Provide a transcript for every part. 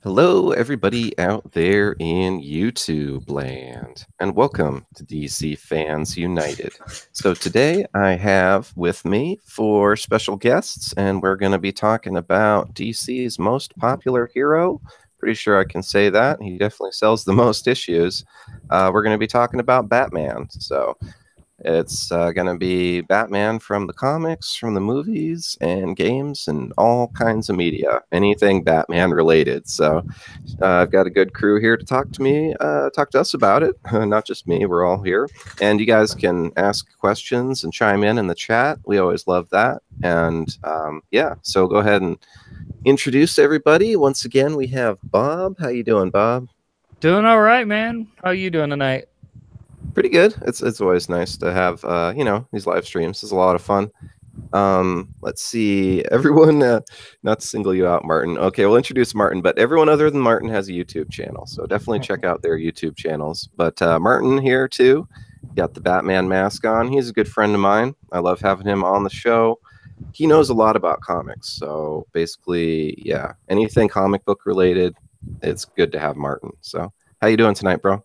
Hello, everybody out there in YouTube land, and welcome to DC Fans United. So today I have with me four special guests, and we're going to be talking about DC's most popular hero. Pretty sure I can say that. He definitely sells the most issues. We're going to be talking about Batman. So it's going to be Batman from the comics, from the movies, and games, and all kinds of media. Anything Batman related. So I've got a good crew here to talk to us about it. Not just me, we're all here. And you guys can ask questions and chime in the chat. We always love that. And yeah, so go ahead and introduce everybody. Once again, we have Bob. How you doing, Bob? Doing all right, man. How you doing tonight? Pretty good. It's always nice to have these live streams. It's a lot of fun. Let's see. Everyone, not to single you out, Martin. Okay, we'll introduce Martin, but everyone other than Martin has a YouTube channel, so definitely check out their YouTube channels. But Martin here too, got the Batman mask on. He's a good friend of mine. I love having him on the show. He knows a lot about comics, so basically, yeah, anything comic book related, it's good to have Martin. So, how you doing tonight, bro?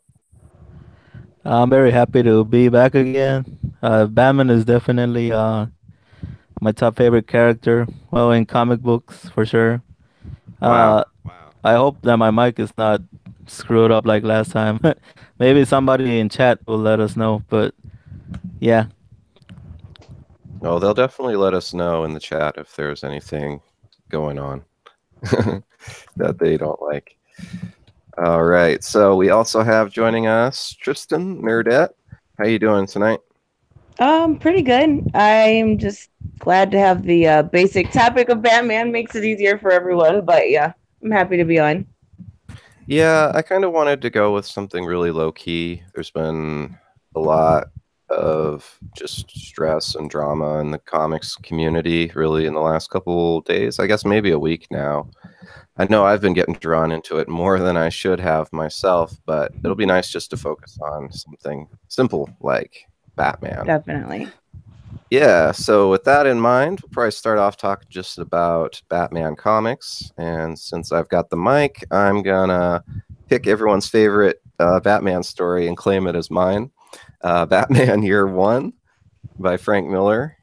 I'm very happy to be back again. Batman is definitely my top favorite character. Well, in comic books, for sure. Wow. I hope that my mic is not screwed up like last time. Maybe somebody in chat will let us know, but yeah. Oh, they'll definitely let us know in the chat if there's anything going on that they don't like. All right, so we also have joining us Tristan Nerdette. How you doing tonight? Pretty good. I'm just glad to have the basic topic of Batman. Makes it easier for everyone, but yeah, I'm happy to be on. Yeah, I kind of wanted to go with something really low key. There's been a lot of just stress and drama in the comics community really in the last couple days, I guess maybe a week now. I know I've been getting drawn into it more than I should have myself, but it'll be nice just to focus on something simple like Batman. Definitely. Yeah, so with that in mind, we'll probably start off talking just about Batman comics. And since I've got the mic, I'm gonna pick everyone's favorite Batman story and claim it as mine. Batman Year One by Frank Miller.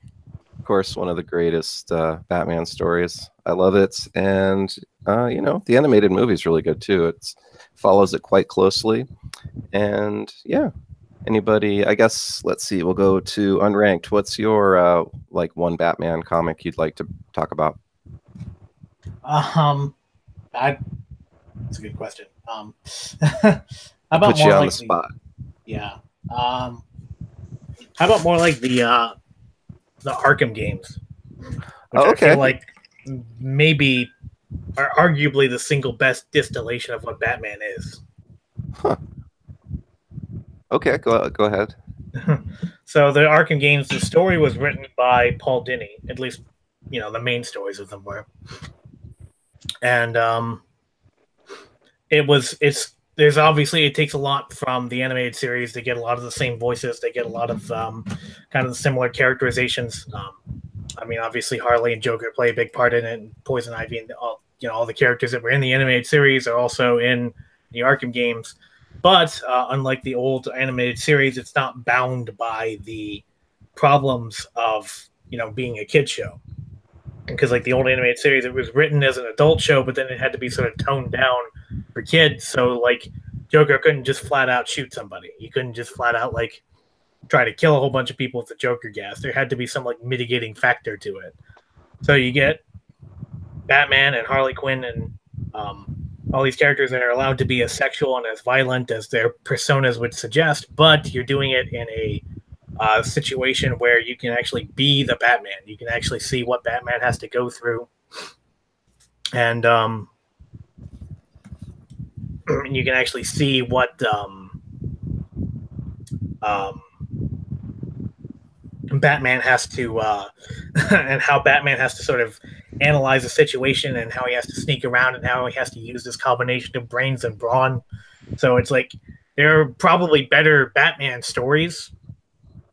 Of course, one of the greatest Batman stories. I love it. And, the animated movie is really good too. It follows it quite closely. And yeah, anybody, I guess, let's see, we'll go to Unranked. What's your, one Batman comic you'd like to talk about? That's a good question. How about put you on the spot. Yeah. How about more like the Arkham games? Which okay. I feel like maybe are arguably the single best distillation of what Batman is. Huh. Okay, go ahead. So the Arkham games, the story was written by Paul Dini. At least, the main stories of them were. And there's obviously, it takes a lot from the animated series. They get a lot of the same voices. They get a lot of kind of similar characterizations. Obviously Harley and Joker play a big part in it, and Poison Ivy and all the characters that were in the animated series are also in the Arkham games. But unlike the old animated series, it's not bound by the problems of being a kid show. Because like the old animated series, it was written as an adult show, but then it had to be sort of toned down for kids. So like Joker couldn't just flat out shoot somebody. You couldn't just flat out like try to kill a whole bunch of people with the Joker gas. There had to be some like mitigating factor to it. So you get Batman and Harley Quinn and all these characters that are allowed to be as sexual and as violent as their personas would suggest, but you're doing it in a situation where you can actually be the Batman. You can actually see what Batman has to go through. And you can actually see what Batman has to and how Batman has to sort of analyze the situation and how he has to sneak around and how he has to use this combination of brains and brawn. So it's like there are probably better Batman stories,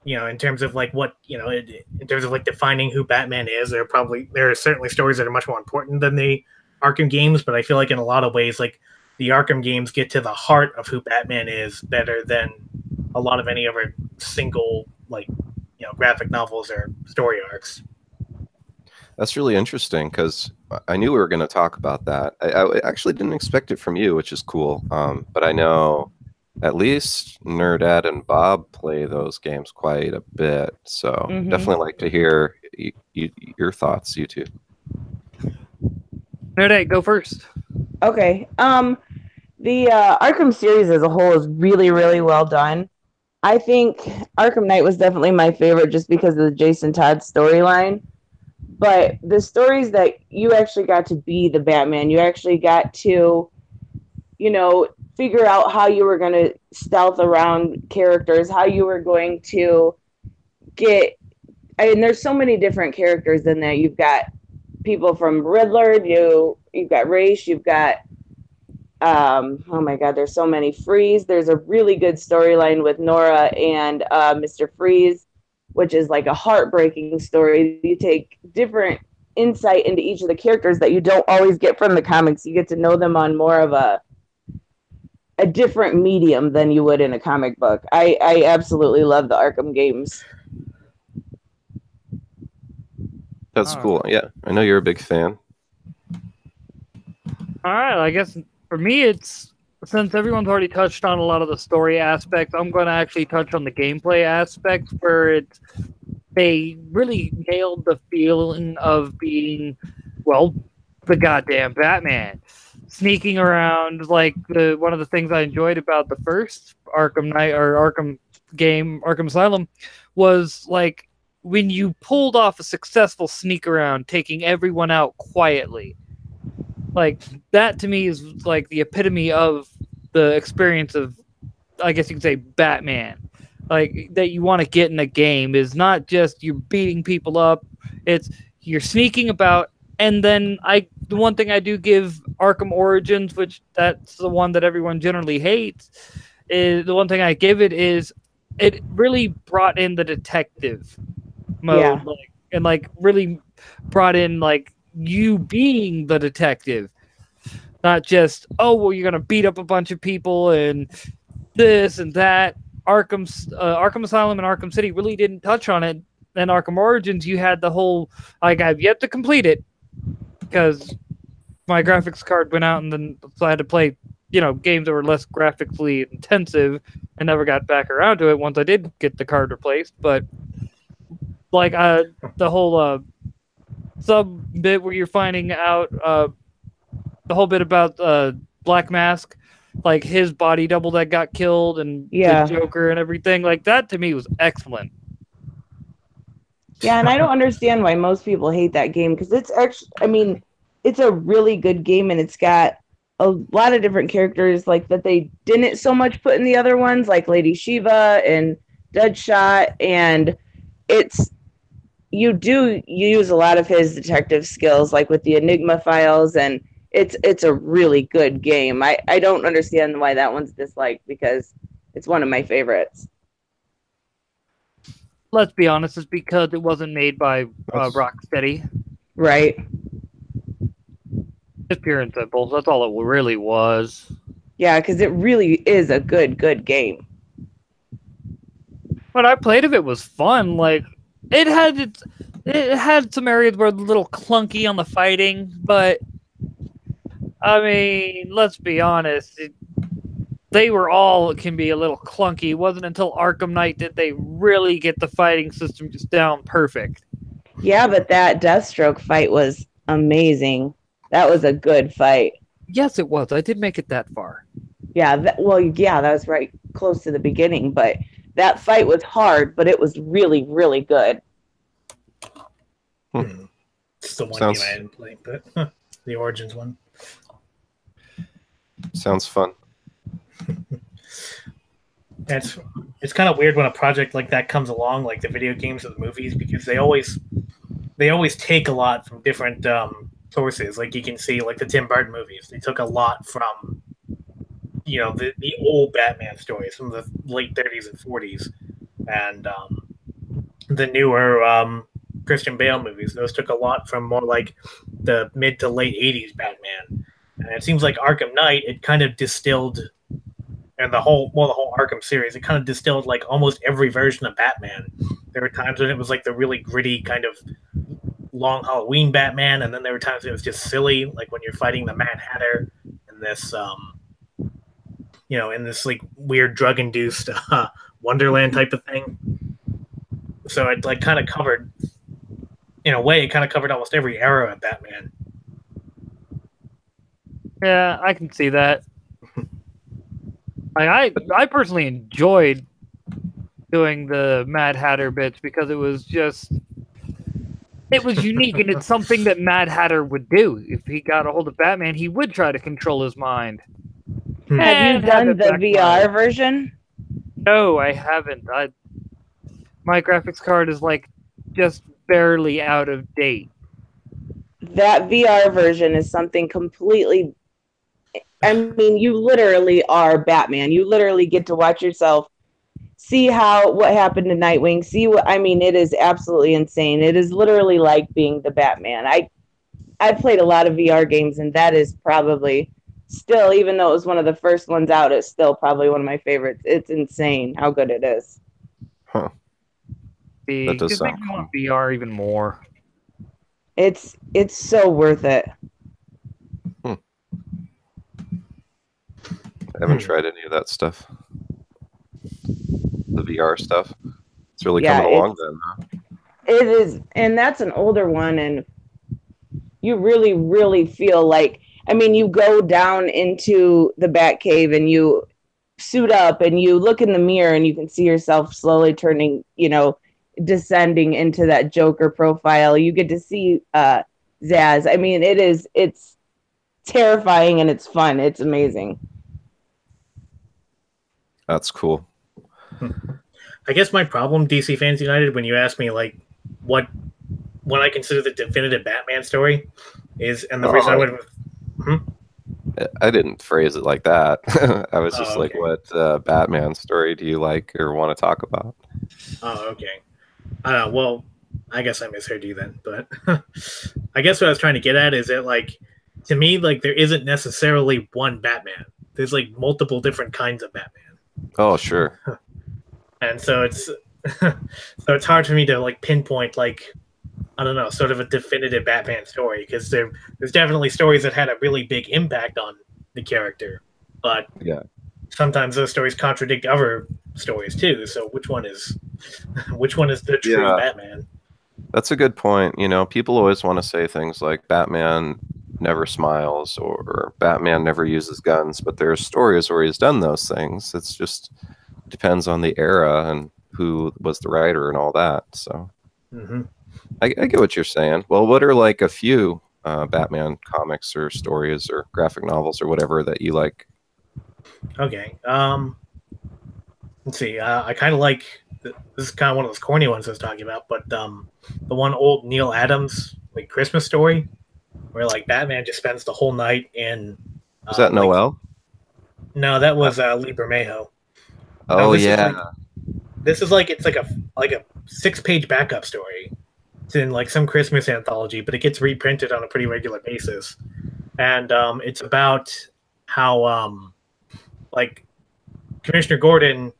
in terms of like what, in terms of like defining who Batman is. There are certainly stories that are much more important than the Arkham games, but I feel like in a lot of ways, like the Arkham games get to the heart of who Batman is better than a lot of any other single graphic novels or story arcs. That's really interesting because I knew we were going to talk about that. I actually didn't expect it from you, which is cool. But I know at least Nerdad and Bob play those games quite a bit. So definitely like to hear your thoughts, you two. Nerdad, go first. Okay. The Arkham series as a whole is really, really well done. I think Arkham Knight was definitely my favorite just because of the Jason Todd storyline. But the stories that you actually got to be the Batman, you actually got to, figure out how you were going to stealth around characters, how you were going to get. I mean, there's so many different characters in there. You've got people from Riddler, you've got Ra's, you've got oh my God, there's so many. Freeze. There's a really good storyline with Nora and Mr. Freeze, which is like a heartbreaking story. You take different insight into each of the characters that you don't always get from the comics. You get to know them on more of a different medium than you would in a comic book. I absolutely love the Arkham games. That's cool. Yeah, I know you're a big fan. All right, I guess for me, it's since everyone's already touched on a lot of the story aspects, I'm going to actually touch on the gameplay aspects where they really nailed the feeling of being, well, the goddamn Batman. Sneaking around, like one of the things I enjoyed about the first Arkham Knight or Arkham game, Arkham Asylum, was like when you pulled off a successful sneak around, taking everyone out quietly. Like that to me is like the epitome of the experience of, I guess you could say, Batman. Like that you want to get in a game is not just you're beating people up, it's you're sneaking about. And then the one thing I do give Arkham Origins, which that's the one that everyone generally hates, is the one thing I give it is it really brought in the detective mode, and really brought in like you being the detective, not just you're gonna beat up a bunch of people and this and that. Arkham Asylum and Arkham City really didn't touch on it. Then Arkham Origins, you had the whole I've yet to complete it because my graphics card went out, and then so I had to play games that were less graphically intensive, and never got back around to it once I did get the card replaced. But like the whole sub bit where you're finding out the whole bit about Black Mask, like his body double that got killed, and the Joker and everything, like that to me was excellent. Yeah, and I don't understand why most people hate that game because it's actually, I mean, it's a really good game and it's got a lot of different characters like that they didn't so much put in the other ones, like Lady Shiva and Deadshot, and you use a lot of his detective skills, like with the Enigma files, and it's a really good game. I don't understand why that one's disliked because it's one of my favorites. Let's be honest, it's because it wasn't made by Rocksteady. Right. It's pure and simple. That's all it really was. Yeah, because it really is a good game. What I played of it was fun. Like it had some areas where a little clunky on the fighting, but I mean, let's be honest. They were all can be a little clunky. It wasn't until Arkham Knight did they really get the fighting system just down perfect. Yeah, but that Deathstroke fight was amazing. That was a good fight. Yes, it was. I did make it that far. Yeah, that was right close to the beginning, but that fight was hard, but it was really, really good. It's the one game I hadn't played, but the Origins one. Sounds fun. It's kind of weird when a project like that comes along, like the video games or the movies, because they always take a lot from different sources. Like you can see, like the Tim Burton movies, they took a lot from the old Batman stories from the late 30s and 40s, and the newer Christian Bale movies. Those took a lot from more like the mid to late 80s Batman. And it seems like Arkham Knight, it kind of distilled, and the whole Arkham series, it kind of distilled like almost every version of Batman. There were times when it was like the really gritty kind of long Halloween Batman, and then there were times it was just silly, like when you're fighting the Mad Hatter in this, in this like weird drug-induced Wonderland type of thing. So it like kind of covered, in a way, it kind of covered almost every era of Batman. Yeah, I can see that. I personally enjoyed doing the Mad Hatter bits because it was unique, and it's something that Mad Hatter would do. If he got a hold of Batman, he would try to control his mind. Have you done the VR version? No, I haven't. My graphics card is like just barely out of date. That VR version is something completely. I mean, you literally are Batman. You literally get to watch yourself, see what happened to Nightwing. It is absolutely insane. It is literally like being the Batman. I've played a lot of VR games, and that is probably still, even though it was one of the first ones out, it's still probably one of my favorites. It's insane how good it is. Huh. That does sound cool. Want VR even more. It's so worth it. I haven't tried any of that stuff. The VR stuff. It's really coming along then, huh? It is, and that's an older one, and you really, really feel like, you go down into the Batcave and you suit up and you look in the mirror and you can see yourself slowly turning, descending into that Joker profile. You get to see Zaz. It's terrifying and it's fun. It's amazing. That's cool. I guess my problem, DC Fans United, when you ask me like what I consider the definitive Batman story is, and the reason I went with I didn't phrase it like that. I was just okay. like, what Batman story do you like or want to talk about? Oh, okay. Well, I guess I misheard you then, but I guess what I was trying to get at is that, like, to me, like, there isn't necessarily one Batman. There's like multiple different kinds of Batman. Oh, sure. And so it's hard for me to like pinpoint, like, I don't know, sort of a definitive Batman story, because there's definitely stories that had a really big impact on the character, but sometimes those stories contradict other stories too. So which one is the true Batman? That's a good point. People always want to say things like Batman never smiles or Batman never uses guns, but there's stories where he's done those things. It's just depends on the era and who was the writer and all that. So I get what you're saying. Well, what are like a few Batman comics or stories or graphic novels or whatever that you like? Okay. Let's see. I kind of like, this is kind of one of those corny ones I was talking about, but the one old Neil Adams like Christmas story, where like Batman just spends the whole night in. Is that Noel? No, that was Lee Bermejo. Oh This is like, it's like a 6-page backup story. It's in like some Christmas anthology, but it gets reprinted on a pretty regular basis, and it's about how like Commissioner Gordon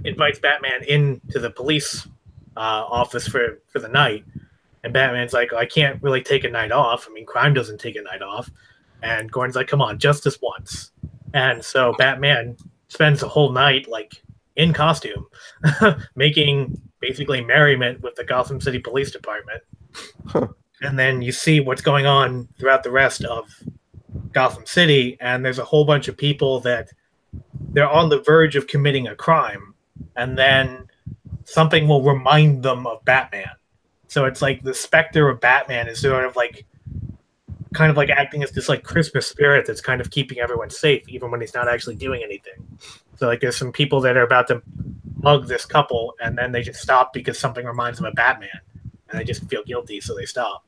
invites Batman into the police office for the night, and Batman's like, I can't really take a night off. I mean, crime doesn't take a night off. And Gordon's like, come on, just this once. And so Batman spends the whole night like in costume, making basically merriment with the Gotham City Police Department. And then you see what's going on throughout the rest of Gotham City, and there's a whole bunch of people that they're on the verge of committing a crime, and then something will remind them of Batman. So it's like the specter of Batman is sort of like kind of like acting as this like Christmas spirit that's kind of keeping everyone safe, even when he's not actually doing anything. So like there's some people that are about to mug this couple, and then they just stop because something reminds them of Batman, and they just feel guilty, so they stop.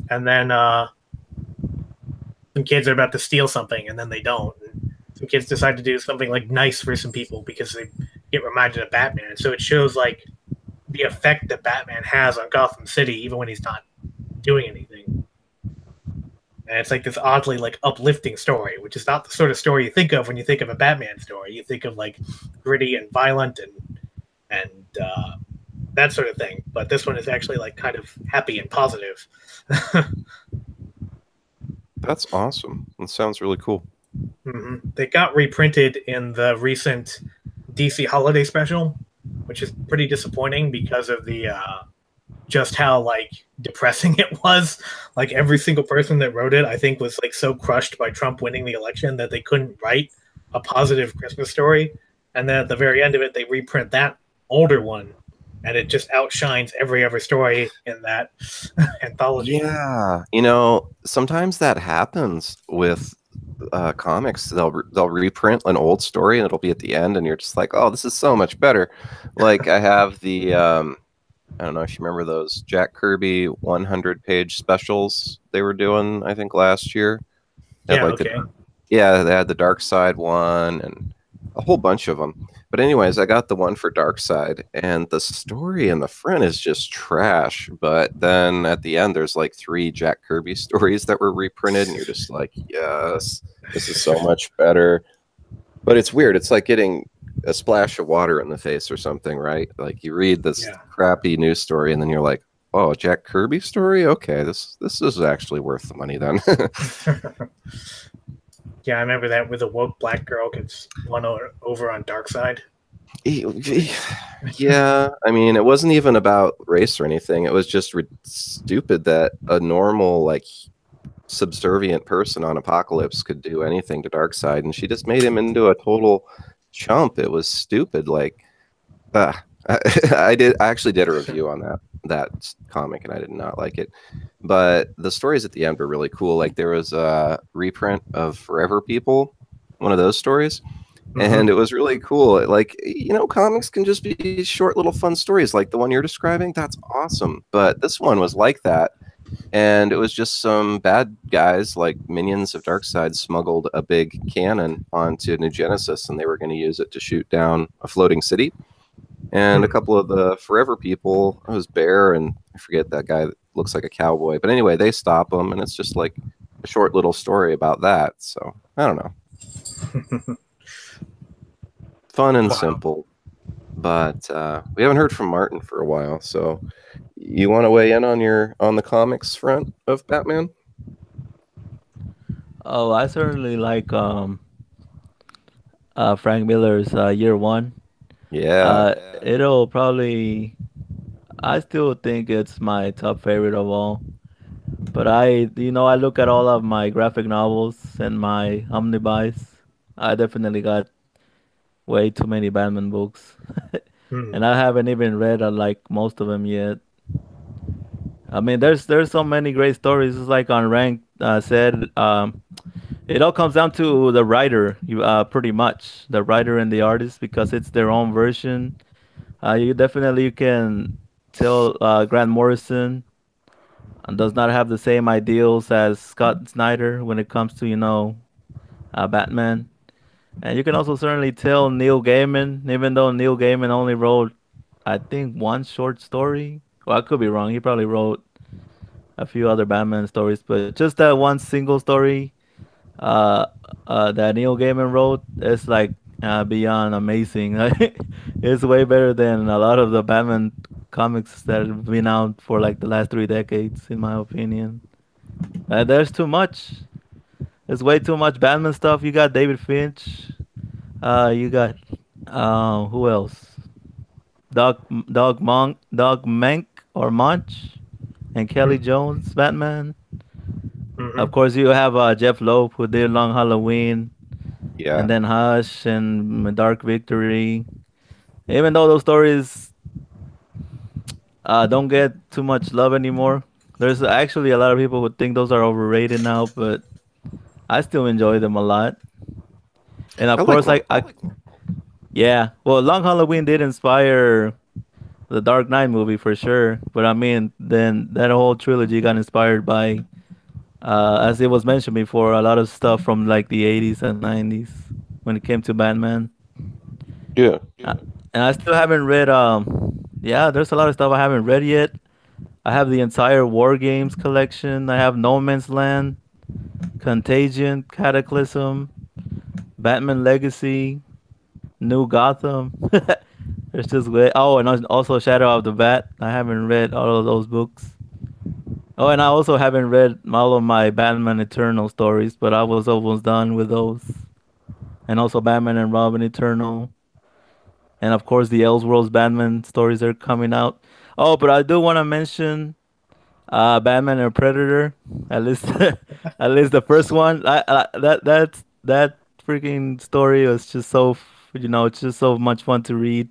And then some kids are about to steal something, and then they don't. And some kids decide to do something like nice for some people because they get reminded of Batman. So it shows like the effect that Batman has on Gotham City, even when he's not doing anything. and it's like this oddly like uplifting story, which is not the sort of story you think of when you think of a Batman story. You think of like gritty and violent and that sort of thing. But this one is actually like kind of happy and positive. That's awesome. That sounds really cool. They got reprinted in the recent DC Holiday Special, which is pretty disappointing because of the just how like depressing it was. Like every single person that wrote it, I think, was like so crushed by Trump winning the election that they couldn't write a positive Christmas story. And then at the very end of it, they reprint that older one, and it just outshines every other story in that anthology. Yeah, sometimes that happens with comics. They'll reprint an old story and it'll be at the end, and you're just like, oh, this is so much better. Like I have the I don't know if you remember those Jack Kirby 100-page specials they were doing, I think last year. They had, they had the Dark Side one and a whole bunch of them. But anyways, I got the one for Dark Side, and the story in the front is just trash. But then at the end, there's like 3 Jack Kirby stories that were reprinted, and you're just like, yes, this is so much better. But it's weird. It's like getting a splash of water in the face or something, right? Like you read this crappy news story, and then you're like, oh, a Jack Kirby story? Okay, this is actually worth the money then. Yeah, I remember that with a woke black girl gets one over on Dark Side. Yeah, I mean, it wasn't even about race or anything. It was just stupid that a normal, like, subservient person on Apocalypse could do anything to Darkseid, and she just made him into a total chump. It was stupid. Like, I actually did a review on that comic, and I did not like it. But the stories at the end were really cool. Like there was a reprint of Forever People, one of those stories, and it was really cool. Like, comics can just be short little fun stories like the one you're describing. That's awesome. But this one was like that, and it was just some bad guys like minions of Darkseid smuggled a big cannon onto New Genesis, and they were going to use it to shoot down a floating city. And a couple of the Forever People, it was Bear, and I forget that guy that looks like a cowboy. But anyway, they stop them, and it's just like a short little story about that. So, I don't know. Fun and simple. But we haven't heard from Martin for a while. So, you want to weigh in on the comics front of Batman? Oh, I certainly like Frank Miller's Year One. Yeah. It'll probably. I still think it's my top favorite of all. But I look at all of my graphic novels and my omnibus. I definitely got way too many Batman books, and I haven't even read like most of them yet. I mean, there's so many great stories. It's like on Rank said. It all comes down to the writer, pretty much the writer and the artist, because it's their own version. You definitely can tell Grant Morrison does not have the same ideals as Scott Snyder when it comes to Batman, and you can also certainly tell Neil Gaiman, even though Neil Gaiman only wrote, I think, one short story. Well, I could be wrong. He probably wrote a few other Batman stories, but just that one single story that Neil Gaiman wrote is like beyond amazing. It's way better than a lot of the Batman comics that have been out for like the last 3 decades, in my opinion. There's too much. There's way too much Batman stuff. You got David Finch. You got who else? Doug Mank or Munch, and Kelly Jones Batman. Of course, you have Jeff Loeb, who did Long Halloween, and then Hush and Dark Victory. Even though those stories don't get too much love anymore, there's actually a lot of people who think those are overrated now, but I still enjoy them a lot. And of course, yeah. Well, Long Halloween did inspire the Dark Knight movie for sure, but I mean, then that whole trilogy got inspired by, as it was mentioned before, a lot of stuff from like the 80s and 90s when it came to Batman. Yeah. And I still haven't read, there's a lot of stuff I haven't read yet. I have the entire War Games collection. I have No Man's Land. Contagion, Cataclysm, Batman Legacy, New Gotham. There's just way. Oh, and also Shadow of the Bat. I haven't read all of those books. Oh, and I also haven't read all of my Batman Eternal stories, but I was almost done with those. And also Batman and Robin Eternal. And of course, the Elseworlds Batman stories are coming out. Oh, but I do want to mention Batman and Predator. At least, at least the first one. That freaking story was just it's just so much fun to read.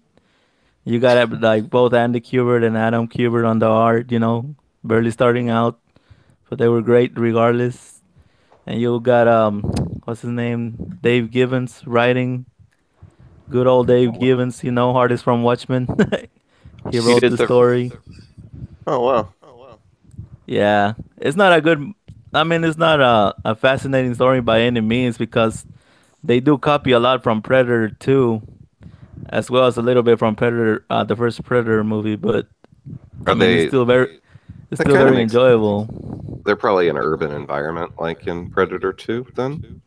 You got like both Andy Kubert and Adam Kubert on the art. Barely starting out, but they were great regardless. And you got what's his name? Dave Gibbons writing. Good old Dave Gibbons, artist from Watchmen. He He wrote did the the. story. Oh wow. Yeah, it's not a good. I mean, it's not a fascinating story by any means because they do copy a lot from Predator 2, as well as a little bit from Predator, the first Predator movie. But I Are mean, they? it's That still kind of very makes. enjoyable. They're probably an urban environment, like in Predator 2. Then.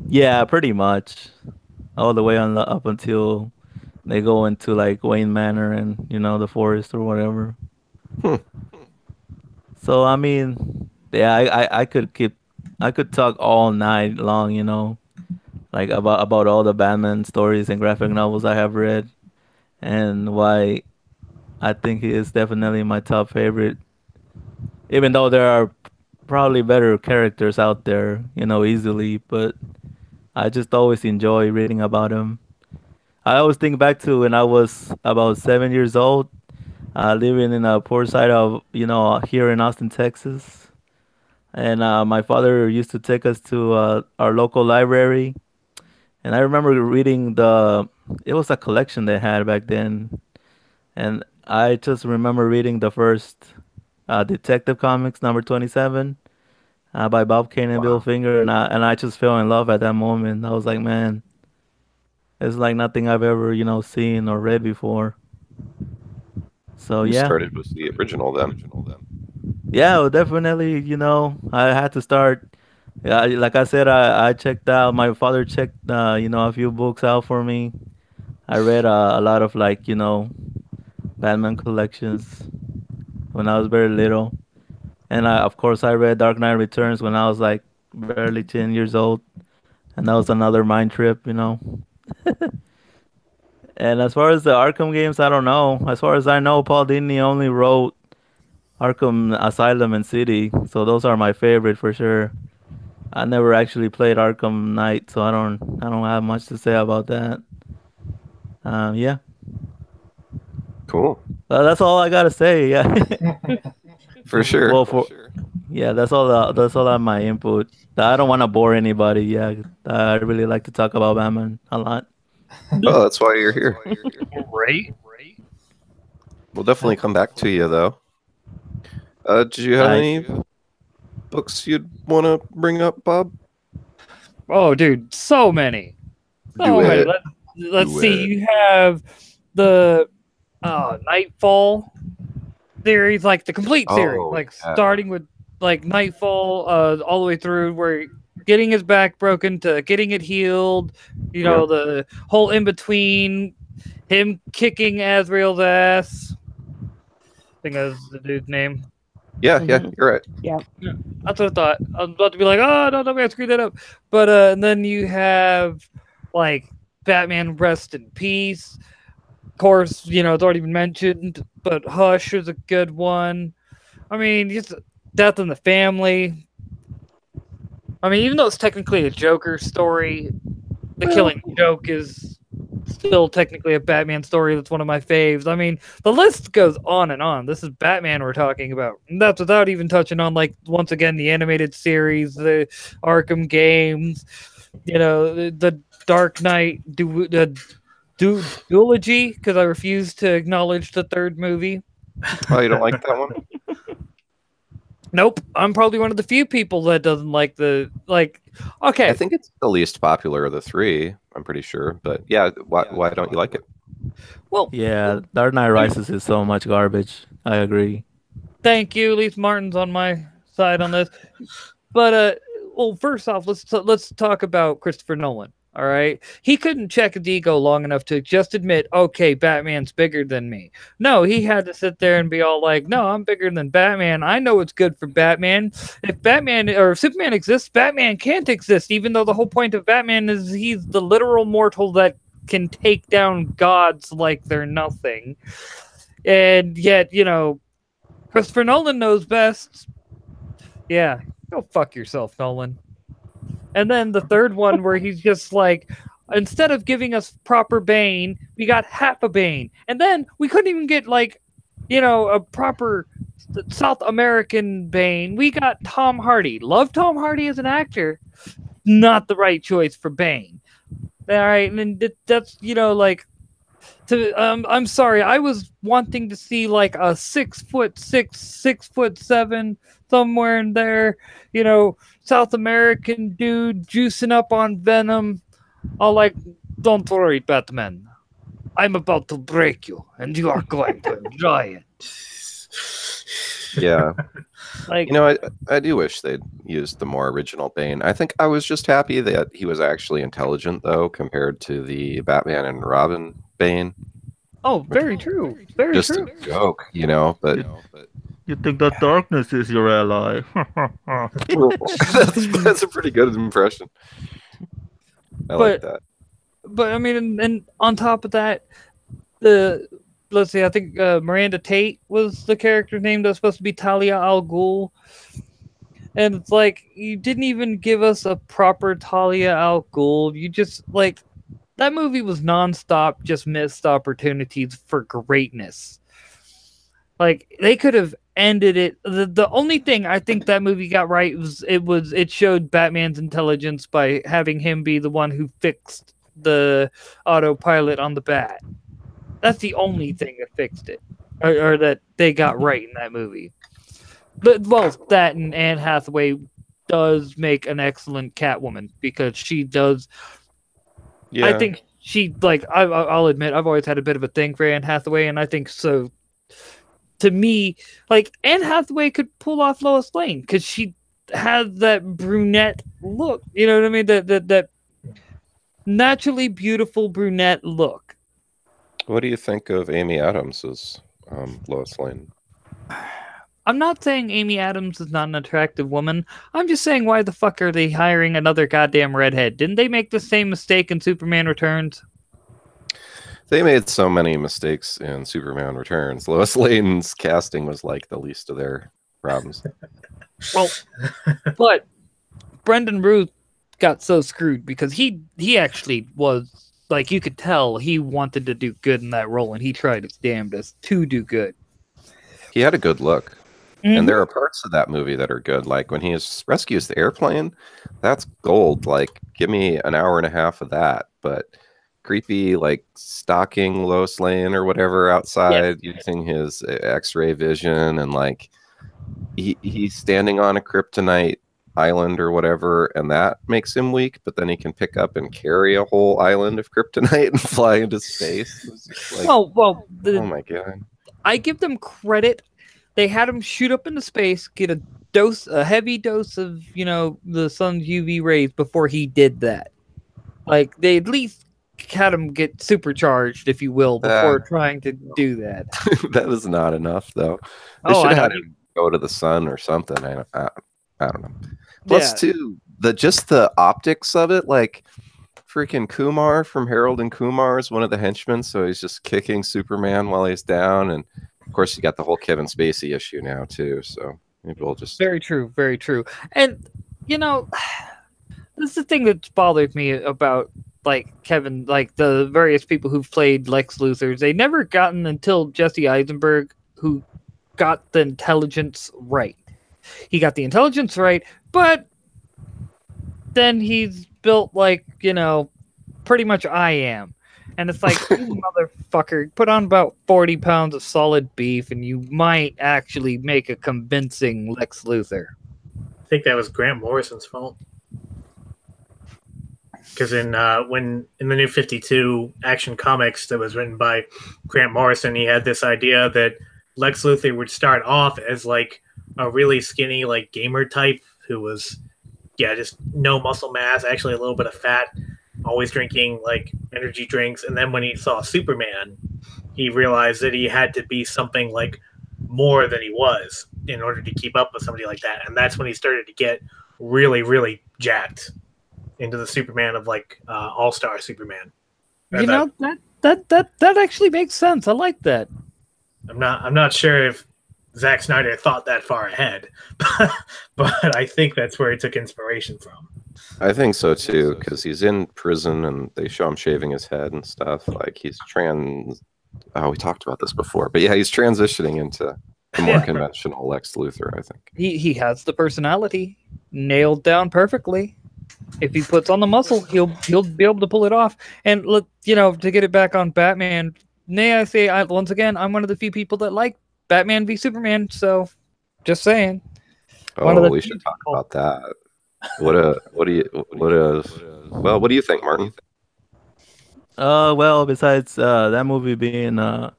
Yeah, pretty much all the way on up until they go into like Wayne Manor and the forest or whatever. Hmm. So I mean, yeah, I could talk all night long, like about all the Batman stories and graphic novels I have read, and why I think he is definitely my top favorite. Even though there are probably better characters out there, easily, but I just always enjoy reading about him. I always think back to when I was about 7 years old, living in a poor side of, here in Austin, Texas. And my father used to take us to our local library. And I remember reading it was a collection they had back then. And I just remember reading the first Detective Comics number 27 by Bob Kane and Bill Wow. Finger. And I just fell in love at that moment. I was like, man, it's like nothing I've ever, seen or read before. So You yeah. started with the original then. Yeah, well, definitely. I had to start. Yeah, like I said, I checked out. My father checked, a few books out for me. I read a lot of like, Batman collections when I was very little, and of course, I read Dark Knight Returns when I was like barely 10 years old, and that was another mind trip. And as far as the Arkham games, I don't know. As far as I know, Paul Dini only wrote Arkham Asylum and City, so those are my favorite for sure. I never actually played Arkham Knight, so I don't have much to say about that. Yeah, Cool. that's all I gotta say. Yeah. For sure. Well, yeah, that's all of my input. I don't want to bore anybody. Yeah, I really like to talk about Batman a lot. Oh, that's why you're here. Right? We'll definitely come back to you though. Did you have I any books you'd want to bring up, Bob? Oh, dude, so many. Do So many. it. Let's Do see. it. You have the Nightfall series, like the complete series, Oh, like yeah. starting with like Nightfall, all the way through where getting his back broken to getting it healed. The whole in between, him kicking Azrael's ass. I think that's the dude's name. Yeah, Mhm. you're right. Yeah. That's what I thought. I was about to be like, oh, no, I screwed that up. But and then you have like Batman Rest in Peace. Of course, it's already been mentioned, but Hush is a good one. I mean, just Death in the Family. I mean, even though it's technically a Joker story, the Killing Joke is still technically a Batman story. That's one of my faves. I mean, the list goes on and on. This is Batman we're talking about. And that's without even touching on, like, once again, the animated series, the Arkham games, the Dark Knight duology, because I refuse to acknowledge the third movie. Oh, you don't like that one? Nope, I'm probably one of the few people that doesn't like Okay, I think it's the least popular of the three. I'm pretty sure, but yeah, why don't you like it? well, Yeah, Dark Knight Rises is so much garbage. I agree. thank you. At least Martin's on my side on this. But well, first off, let's talk about Christopher Nolan. All right, he couldn't check his ego long enough to just admit, okay, Batman's bigger than me. No, he had to sit there and be all like, no, I'm bigger than Batman. I know what's good for Batman. If Batman or if Superman exists, Batman can't exist, even though the whole point of Batman is he's the literal mortal that can take down gods like they're nothing. And yet, Christopher Nolan knows best. Yeah, go fuck yourself, Nolan. And then the third one where he's just like, instead of giving us proper Bane, we got half a Bane. And then we couldn't even get a proper South American Bane. We got Tom Hardy. Love Tom Hardy as an actor. Not the right choice for Bane. All right, and that's, I'm sorry, I was wanting to see like a 6'6", 6'7", somewhere in there, South American dude juicing up on Venom. All like, don't worry, Batman. I'm about to break you, and you are going to enjoy it. Yeah. Like, I do wish they'd used the more original Bane. I think I was just happy that he was actually intelligent, though, compared to the Batman and Robin Bane. oh, very true. Very Just true. a joke, but You think that darkness is your ally? that's a pretty good impression. I like that. But I mean, and on top of that, let's see, I think Miranda Tate was the character's name that was supposed to be Talia al Ghul. And it's like, you didn't even give us a proper Talia al Ghul. You just, that movie was nonstop, just missed opportunities for greatness. Like, they could have ended it. The only thing I think that movie got right was it showed Batman's intelligence by having him be the one who fixed the autopilot on the Bat. That's the only thing that fixed it, or that they got right in that movie. But that and Anne Hathaway does make an excellent Catwoman, because she does. Yeah. I think she I'll admit I've always had a bit of a thing for Anne Hathaway, and I think so. To me, Anne Hathaway could pull off Lois Lane because she had that brunette look. You know what I mean? That naturally beautiful brunette look. What do you think of Amy Adams as Lois Lane? I'm not saying Amy Adams is not an attractive woman. I'm just saying, why the fuck are they hiring another goddamn redhead? Didn't they make the same mistake in Superman Returns? They made so many mistakes in Superman Returns. Lois Lane's casting was like the least of their problems. Well, but Brendan Ruth got so screwed because he actually was, you could tell he wanted to do good in that role, and he tried his damnedest to do good. He had a good look. Mm-hmm. And there are parts of that movie that are good. Like when he rescues the airplane, that's gold. Give me an hour and a half of that. But creepy, stalking Lois Lane or whatever outside, using his X-ray vision, and he's standing on a kryptonite island or whatever, and that makes him weak. But then he can pick up and carry a whole island of kryptonite and fly into space. Oh my god! I give them credit. They had him shoot up into space, get a heavy dose of the sun's UV rays before he did that. They at least had him get supercharged, if you will, before trying to do that. That was not enough, though. They should have had him go to the sun or something. I don't know. Plus, too, just the optics of it, freaking Kumar from Harold and Kumar is one of the henchmen, so he's just kicking Superman while he's down, and of course you got the whole Kevin Spacey issue now too. So maybe we'll just very true. And this is the thing that's bothered me about Kevin, the various people who've played Lex Luthor. They never gotten until Jesse Eisenberg, who got the intelligence right. He got the intelligence right, but then he's built pretty much I am. And it's you motherfucker, put on about 40 pounds of solid beef and you might actually make a convincing Lex Luthor. I think that was Grant Morrison's fault. Because in the New 52 Action Comics that was written by Grant Morrison, he had this idea that Lex Luthor would start off as a really skinny gamer type who was yeah, just no muscle mass, actually a little bit of fat, always drinking like energy drinks. And then when he saw Superman, he realized that he had to be something like more than he was in order to keep up with somebody like that. And that's when he started to get really, really jacked into the Superman of like All-Star Superman. You know, that actually makes sense. I like that. I'm not sure if Zack Snyder thought that far ahead, but I think that's where he took inspiration from. I think so too, because he's in prison and they show him shaving his head and stuff. Like he's trans. Oh, we talked about this before, but yeah, he's transitioning into the more conventional Lex Luthor. I think He has the personality nailed down perfectly. If he puts on the muscle, he'll be able to pull it off. And look, you know, to get it back on Batman, may I say, once again, I'm one of the few people that like Batman v Superman. So, just saying. oh, we should talk about that. What do you think, Martin? Well, besides that movie being a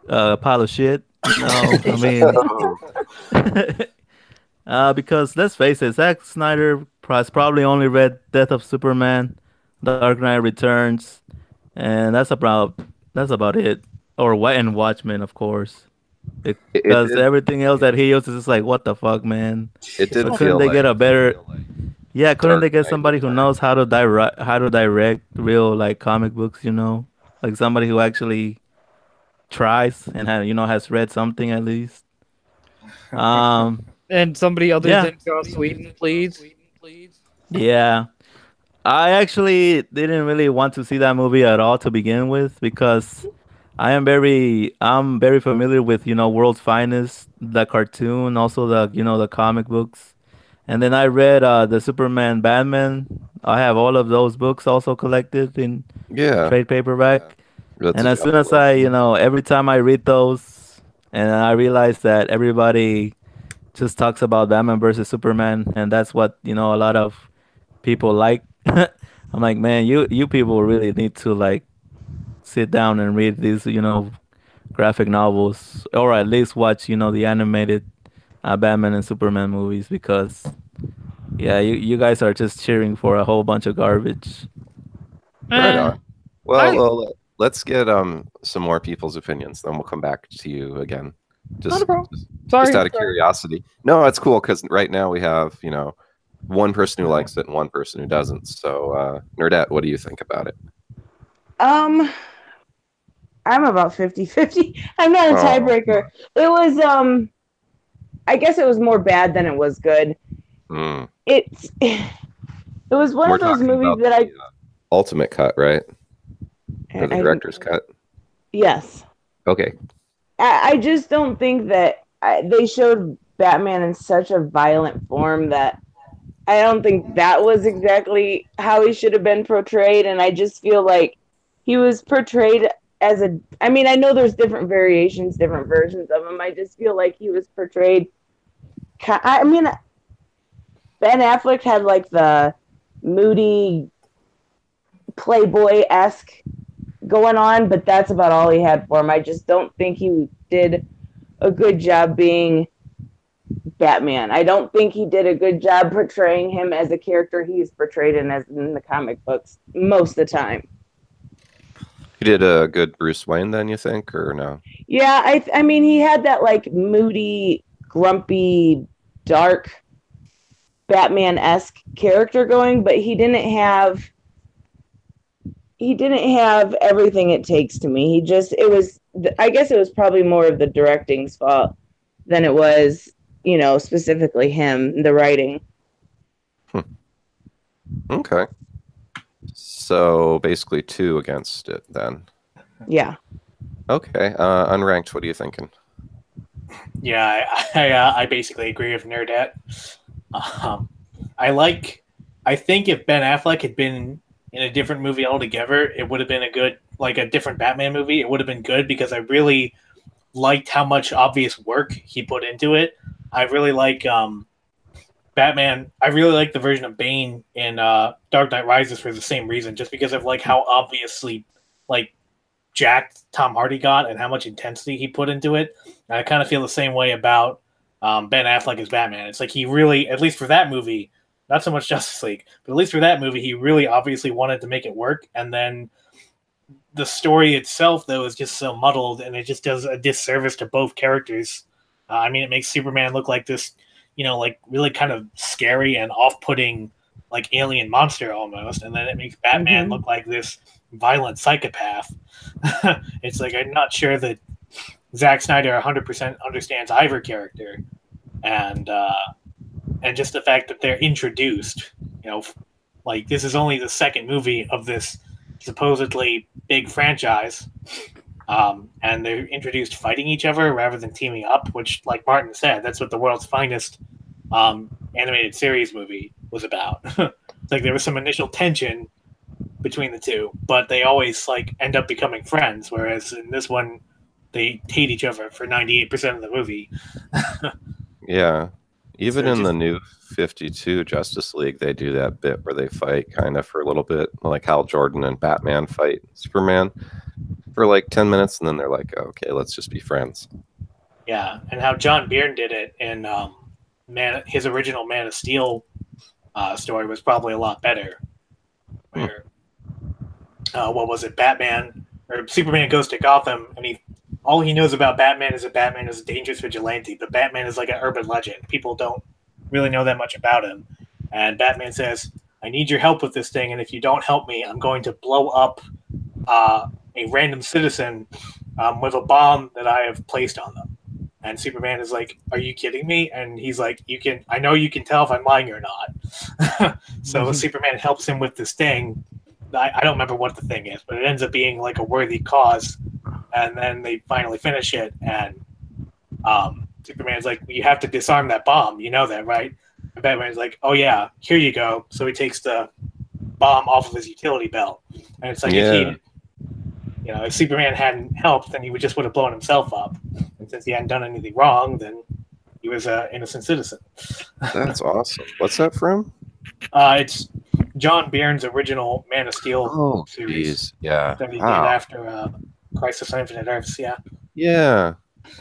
pile of shit, you know, I mean, because let's face it, Zack Snyder has probably only read Death of Superman, Dark Knight Returns, and that's about it. Or and Watchmen, of course, because everything else that he uses is like, what the fuck, man? It did. Couldn't they get a better? Yeah, couldn't they get somebody who knows how to direct real like comic books? You know, like somebody who actually tries and has read something at least. And somebody other than Joss Whedon, please. Yeah. I actually didn't really want to see that movie at all to begin with because I'm very familiar with, World's Finest, the cartoon, also the comic books. And then I read the Superman Batman. I have all of those books also collected in trade paperback. Yeah. And as soon as every time I read those and I realize that everybody just talks about Batman versus Superman and that's what, a lot of people like. I'm like, man, you people really need to like sit down and read these, graphic novels, or at least watch, the animated Batman and Superman movies because, yeah, you guys are just cheering for a whole bunch of garbage. Right on. Well, let's get some more people's opinions, then we'll come back to you again. Just out of curiosity. No, it's cool because right now we have, one person who likes it and one person who doesn't. So, Nerdette, what do you think about it? I'm about 50-50. I'm not a tiebreaker. It was I guess it was more bad than it was good. It was one of those movies that I ultimate cut, right? Or the director's cut? Yes. Okay. I just don't think that they showed Batman in such a violent form that I don't think that was exactly how he should have been portrayed, and I just feel like he was portrayed as I mean, I know there's different variations, different versions of him. I just feel like he was portrayed. I mean, Ben Affleck had like the moody Playboy-esque going on, but that's about all he had for him. I just don't think he did a good job being Batman. I don't think he did a good job portraying him as a character he's portrayed in the comic books most of the time. He did a good Bruce Wayne then, you think, or no? Yeah, I mean, he had that like moody, grumpy, dark Batman-esque character going, but he didn't have everything it takes to me. I guess it was probably more of the directing's fault than it was, specifically him, the writing. Okay. So basically 2 against it then. Yeah. Okay. Unranked, what are you thinking? Yeah, I basically agree with Nerdette. I think if Ben Affleck had been in a different movie altogether, it would have been a different Batman movie. It would have been good because I really liked how much obvious work he put into it. I really like Batman. I really like the version of Bane in Dark Knight Rises for the same reason, just because of like how obviously like jacked Tom Hardy got and how much intensity he put into it. And I kind of feel the same way about Ben Affleck as Batman. It's like he really, at least for that movie, not so much Justice League, but at least for that movie, he really obviously wanted to make it work. And then the story itself, though, is just so muddled, and it just does a disservice to both characters. I mean, it makes Superman look like this, like really kind of scary and off-putting, like alien monster almost, and then it makes Batman look like this violent psychopath. It's like I'm not sure that Zack Snyder 100% understands either character, and just the fact that they're introduced, like this is only the second movie of this supposedly big franchise, and they're introduced fighting each other rather than teaming up, which, like Martin said, that's what the world's finest animated series movie was about. Like there was some initial tension between the two, but they always like end up becoming friends, whereas in this one they hate each other for 98% of the movie. Yeah. Even So in the just- new 52 Justice League, they do that bit where they fight kind of for a little bit, like Hal Jordan and Batman fight Superman for like 10 minutes, and then they're like, okay, let's just be friends. Yeah, and how John Byrne did it in his original Man of Steel story was probably a lot better. Where what was it? Batman or Superman goes to Gotham, and all he knows about Batman is that Batman is a dangerous vigilante, but Batman is like an urban legend. People don't really know that much about him. And Batman says, I need your help with this thing, and if you don't help me, I'm going to blow up a random citizen with a bomb that I have placed on them. And Superman is like, are you kidding me? And he's like, I know you can tell if I'm lying or not. So Superman helps him with this thing. I don't remember what the thing is, but it ends up being like a worthy cause. And then they finally finish it, and Superman's like, you have to disarm that bomb. You know that, right? And Batman's like, oh yeah, here you go. So he takes the bomb off of his utility belt. And it's like, if Superman hadn't helped, then he would have blown himself up. And since he hadn't done anything wrong, then he was an innocent citizen. That's awesome. What's that from? It's John Byrne's original Man of Steel series geez. Yeah. that he did after Crisis on Infinite Earths. Yeah. Yeah.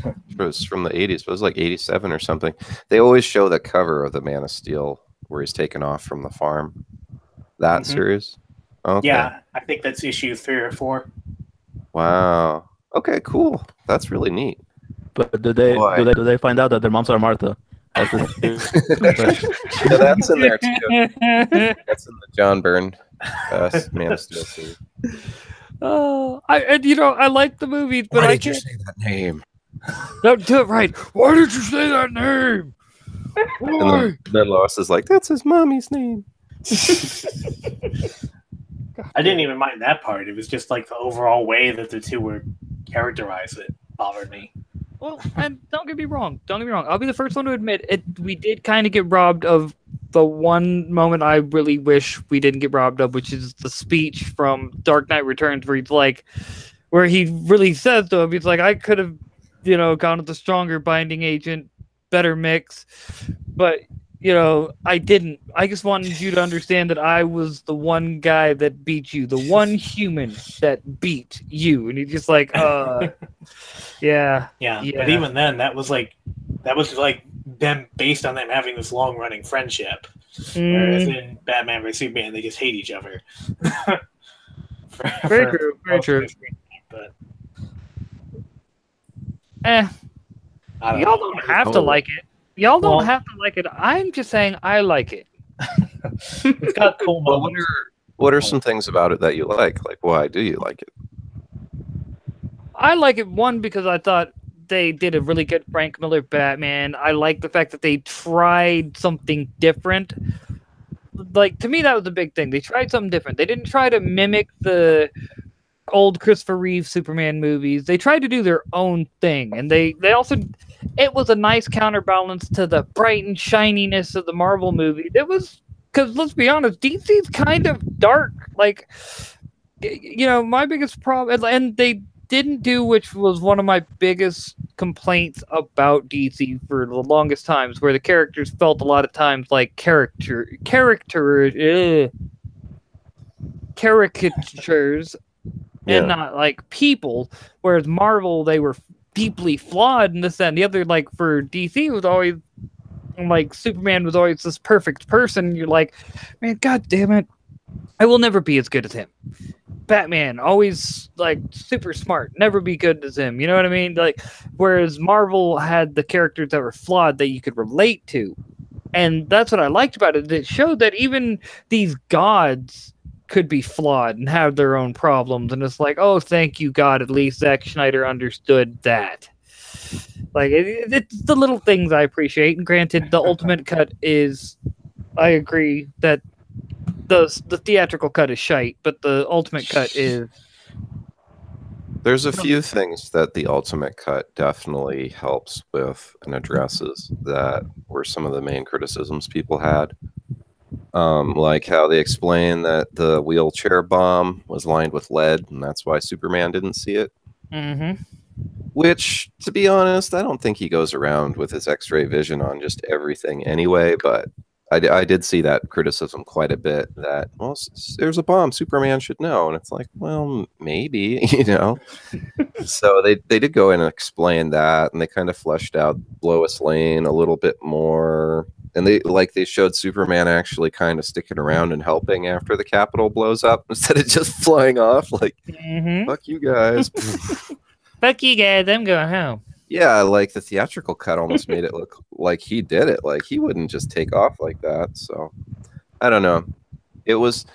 It was from the 80s, but it was like 87 or something. They always show the cover of the Man of Steel where he's taken off from the farm. That series? Okay. Yeah, I think that's issue 3 or 4. Wow. Okay, cool. That's really neat. But do they find out that their moms are Martha? Yeah, that's in there too. That's in the John Byrne Man of Steel series. I like the movies, but Why I did you can't. say that name? No, do it right. Why did you say that name? Why? And then Lois is like, that's his mommy's name. I didn't even mind that part. It was just like the overall way that the two were characterized that bothered me. Well, and don't get me wrong. I'll be the first one to admit it. We did kind of get robbed of the one moment I really wish we didn't get robbed of, which is the speech from Dark Knight Returns, where he really says to him, he's like, I could have, gone with the stronger binding agent, better mix, but I didn't. I just wanted you to understand that I was the one guy that beat you, the one human that beat you. And he's just like, yeah. But even then, that was like them based on them having this long running friendship. Whereas in Batman vs Superman, they just hate each other. Very true. But y'all don't have to like it. Y'all don't have to like it. I'm just saying I like it. It's got cool moments. What are some things about it that you like? Like, why do you like it? I like it, one, because I thought they did a really good Frank Miller Batman. I like the fact that they tried something different. Like, to me, that was the big thing. They tried something different. They didn't try to mimic the old Christopher Reeve Superman movies. They tried to do their own thing. And they also... It was a nice counterbalance to the bright and shininess of the Marvel movie. It was... Because, let's be honest, DC's kind of dark. Like, my biggest problem... And they didn't do, which was one of my biggest complaints about DC for the longest times, where the characters felt a lot of times like caricatures, and not like people. Whereas Marvel, they were deeply flawed, and this, that, and the other. Like for DC, it was always like Superman was always this perfect person. You're like, man, god damn it, I will never be as good as him. Batman, always like super smart, never be good as him. You know what I mean? Like, whereas Marvel had the characters that were flawed that you could relate to. And that's what I liked about it. It showed that even these gods could be flawed and have their own problems. And it's like, oh, thank you, God. At least Zack Snyder understood that. Like, it's the little things I appreciate. And granted, the ultimate cut is, I agree that the theatrical cut is shite, but the ultimate cut is. There's a few things that the ultimate cut definitely helps with and addresses that were some of the main criticisms people had. Like how they explain that the wheelchair bomb was lined with lead, and that's why Superman didn't see it. Mm-hmm. Which, to be honest, I don't think he goes around with his X-ray vision on just everything anyway, but I did see that criticism quite a bit, that, well, there's a bomb, Superman should know. And it's like, well, maybe, you know. So they did go in and explain that, and they kind of fleshed out Lois Lane a little bit more. And they showed Superman actually kind of sticking around and helping after the Capitol blows up instead of just flying off. Like, fuck you guys. Fuck you guys, I'm going home. Yeah, like the theatrical cut almost made it look like he did it. Like he wouldn't just take off like that. So I don't know. It was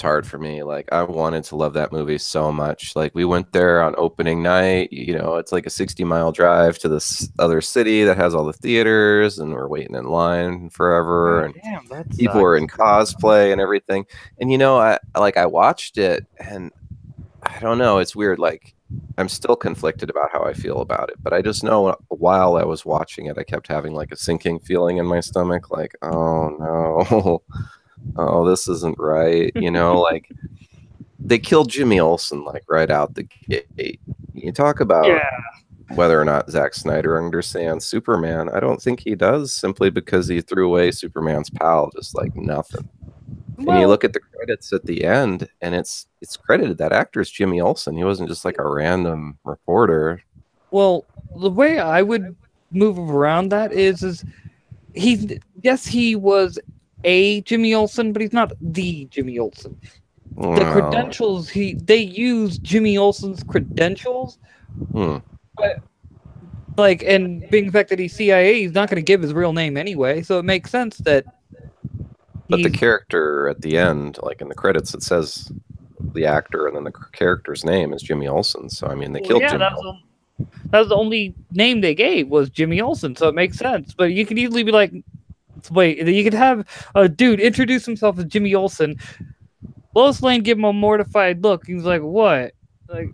hard for me. Like I wanted to love that movie so much. Like we went there on opening night. You know, it's like a 60-mile drive to this other city that has all the theaters, and we're waiting in line forever. And people were in cosplay and everything. And you know, I watched it, and I don't know. It's weird. Like I'm still conflicted about how I feel about it, but I just know while I was watching it, I kept having like a sinking feeling in my stomach. Like, oh no. Oh, this isn't right. You know, like they killed Jimmy Olsen like right out the gate. You talk about whether or not Zack Snyder understands Superman. I don't think he does, simply because he threw away Superman's pal just like nothing. Well, and you look at the credits at the end, and it's credited, that actor is Jimmy Olsen. He wasn't just like a random reporter. Well, the way I would move around that is he was a Jimmy Olsen, but he's not the Jimmy Olsen. The credentials they use Jimmy Olsen's credentials, but like, and being the fact that he's CIA, he's not going to give his real name anyway, so it makes sense that. But the character at the end, like in the credits, it says the actor, and then the character's name is Jimmy Olsen. So I mean, they killed Jimmy Olsen. That was the only name they gave, was Jimmy Olsen, so it makes sense. But you could easily be like, wait, you could have a dude introduce himself as Jimmy Olsen. Lois Lane give him a mortified look. He's like, what? Like,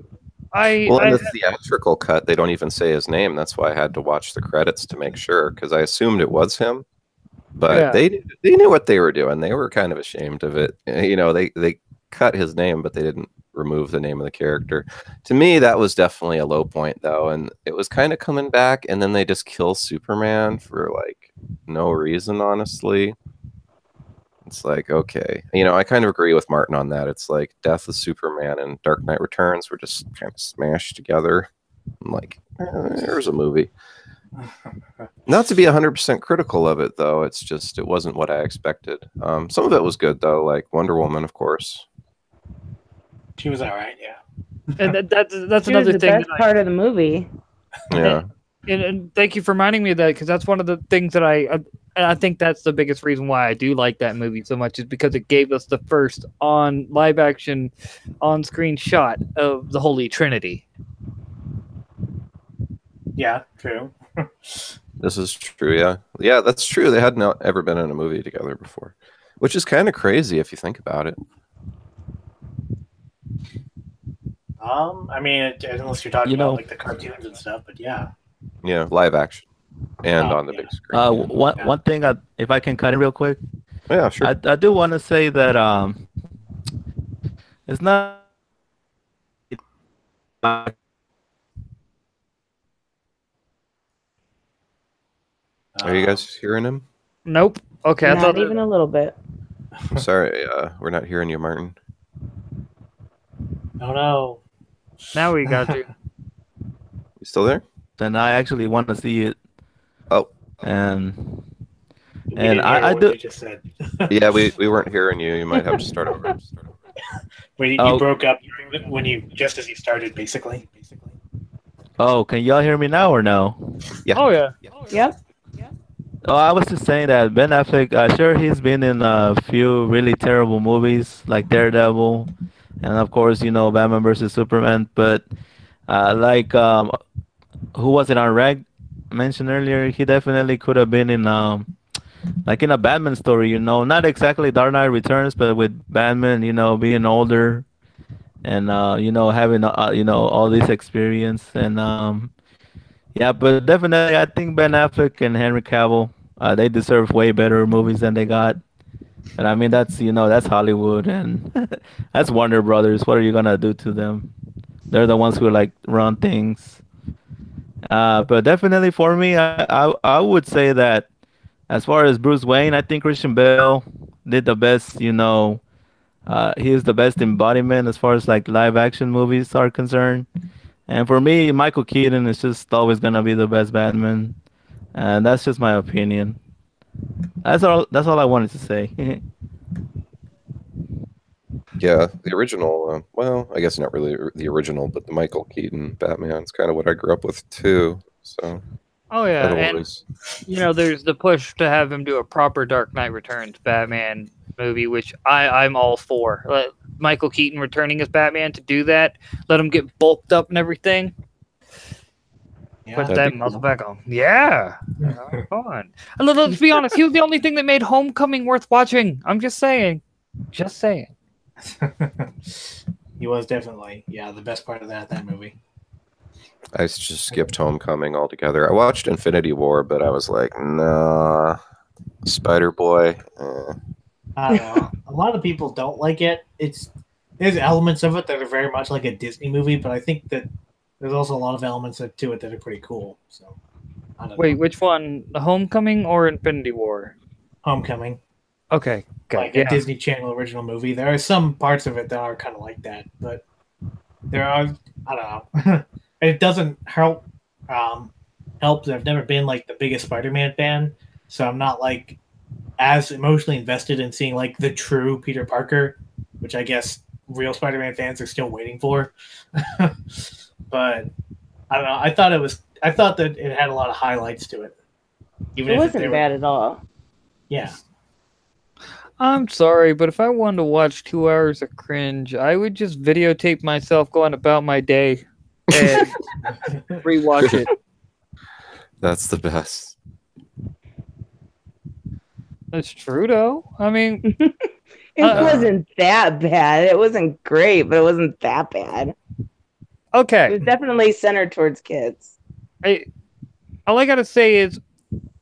in the theatrical cut, they don't even say his name. That's why I had to watch the credits to make sure, because I assumed it was him. But they knew what they were doing. They were kind of ashamed of it. You know, they cut his name, but they didn't remove the name of the character. To me, that was definitely a low point, though. And it was kind of coming back, and then they just kill Superman for, like, no reason, honestly. It's like, okay. You know, I kind of agree with Martin on that. It's like Death of Superman and Dark Knight Returns were just kind of smashed together. I'm like, there's a movie. Not to be 100% critical of it, though. It's just, it wasn't what I expected. Some of it was good, though, like Wonder Woman, of course. She was all right, yeah. And that's another thing. Best part of the movie. Yeah. And thank you for reminding me of that, because that's one of the things that I think that's the biggest reason why I do like that movie so much, is because it gave us the first live action on screen shot of the Holy Trinity. Yeah, true. This is true, yeah. Yeah, that's true. They had not ever been in a movie together before, which is kind of crazy if you think about it. I mean, unless you're talking about like the cartoons and stuff, but yeah. Yeah, live action and on the big screen. One thing, if I can cut in real quick. Yeah, sure. I do want to say that it's not. Are you guys hearing him? Nope. Okay, Not even a little bit. I'm sorry, we're not hearing you, Martin. Oh no. Now we got you. You still there? And I actually want to see it. Oh, And We and didn't hear I what do. you just said. Yeah, we weren't hearing you. You might have to start over. You Oh, broke up when you just as you started, basically. oh, can y'all hear me now or no? Yeah. Oh yeah. Yep. Oh, I was just saying that Ben Affleck, sure he's been in a few really terrible movies like Daredevil, and of course, Batman versus Superman. But like who was it on Reg mentioned earlier? He definitely could have been in like in a Batman story. Not exactly Dark Knight Returns, but with Batman, being older and having all this experience and yeah, but definitely I think Ben Affleck and Henry Cavill, they deserve way better movies than they got. And I mean that's Hollywood and that's Warner Brothers. What are you gonna do to them? They're the ones who like run things. But definitely for me, I would say that as far as Bruce Wayne, I think Christian Bale did the best. He is the best embodiment as far as like live action movies are concerned. And for me, Michael Keaton is just always gonna be the best Batman. And that's just my opinion. That's all I wanted to say. Yeah, the original. Well, I guess not really the original, but the Michael Keaton Batman. It's kind of what I grew up with too. So Oh yeah, I'd and always. there's the push to have him do a proper Dark Knight Returns Batman movie, which I'm all for. Let Michael Keaton returning as Batman to do that. Let him get bulked up and everything. Yeah. Put That'd that be muscle cool. back on. Yeah, fun. And let's be honest, he was the only thing that made Homecoming worth watching. I'm just saying, just saying. He was definitely, the best part of that movie. I just skipped Homecoming altogether. I watched Infinity War, but I was like, nah, Spider Boy. I don't know. A lot of people don't like it. There's elements of it that are very much like a Disney movie, but I think that there's also a lot of elements to it that are pretty cool. So I don't Wait, know. which one? The Homecoming or Infinity War? Homecoming, Okay, like a Disney Channel original movie. There are some parts of it that are kind of like that, but there are, I don't know. It doesn't help. Help that I've never been like the biggest Spider-Man fan, so I'm not like as emotionally invested in seeing like the true Peter Parker, which I guess real Spider-Man fans are still waiting for. But I don't know. I thought that it had a lot of highlights to it. Even It if wasn't they were, bad at all. yeah. I'm sorry, but if I wanted to watch 2 hours of cringe, I would just videotape myself going about my day and rewatch it. That's the best. It's true, though. I mean, It wasn't that bad. It wasn't great, but it wasn't that bad. It okay. was definitely centered towards kids. All I gotta say is,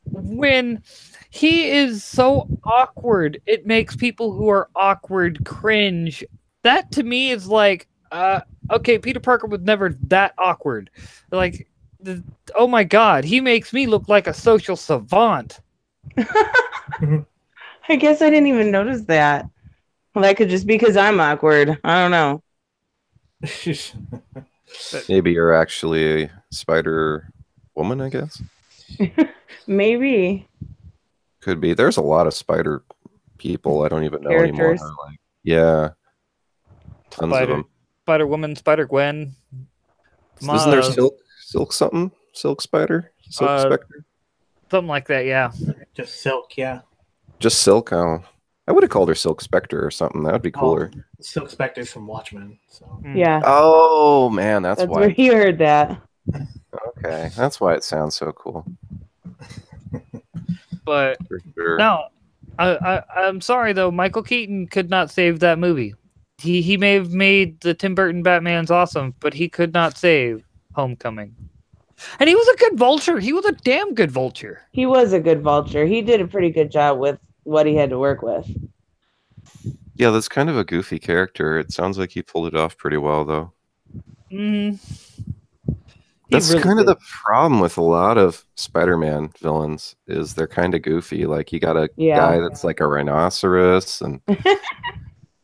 when he is so awkward, it makes people who are awkward cringe. That to me is like, okay, Peter Parker was never that awkward. Like, oh my god, he makes me look like a social savant. I guess I didn't even notice that. Well, that could just be because I'm awkward. I don't know. Maybe you're actually a Spider Woman, I guess. Maybe. Could be. There's a lot of Spider people I don't even know anymore. Characters. Yeah, tons of them. Spider Woman, Spider Gwen. Isn't there Silk something? Silk Spider? Silk Spectre? Something like that, yeah. Just Silk, yeah. Just Silk? Oh, I would have called her Silk Spectre or something. That would be cooler. Silk Spectre's from Watchmen. So. Yeah. Oh, man, that's why. where you heard that. Okay, that's why it sounds so cool. But For sure. no, I'm sorry though. Michael Keaton could not save that movie. He may have made the Tim Burton Batman's awesome, but he could not save Homecoming. And he was a good Vulture. He was a damn good Vulture. He was a good Vulture. He did a pretty good job with what he had to work with. Yeah, that's kind of a goofy character. It sounds like he pulled it off pretty well, though. That's really kind of did. the problem with a lot of Spider-Man villains is they're kind of goofy. Like you got a guy that's like a rhinoceros, and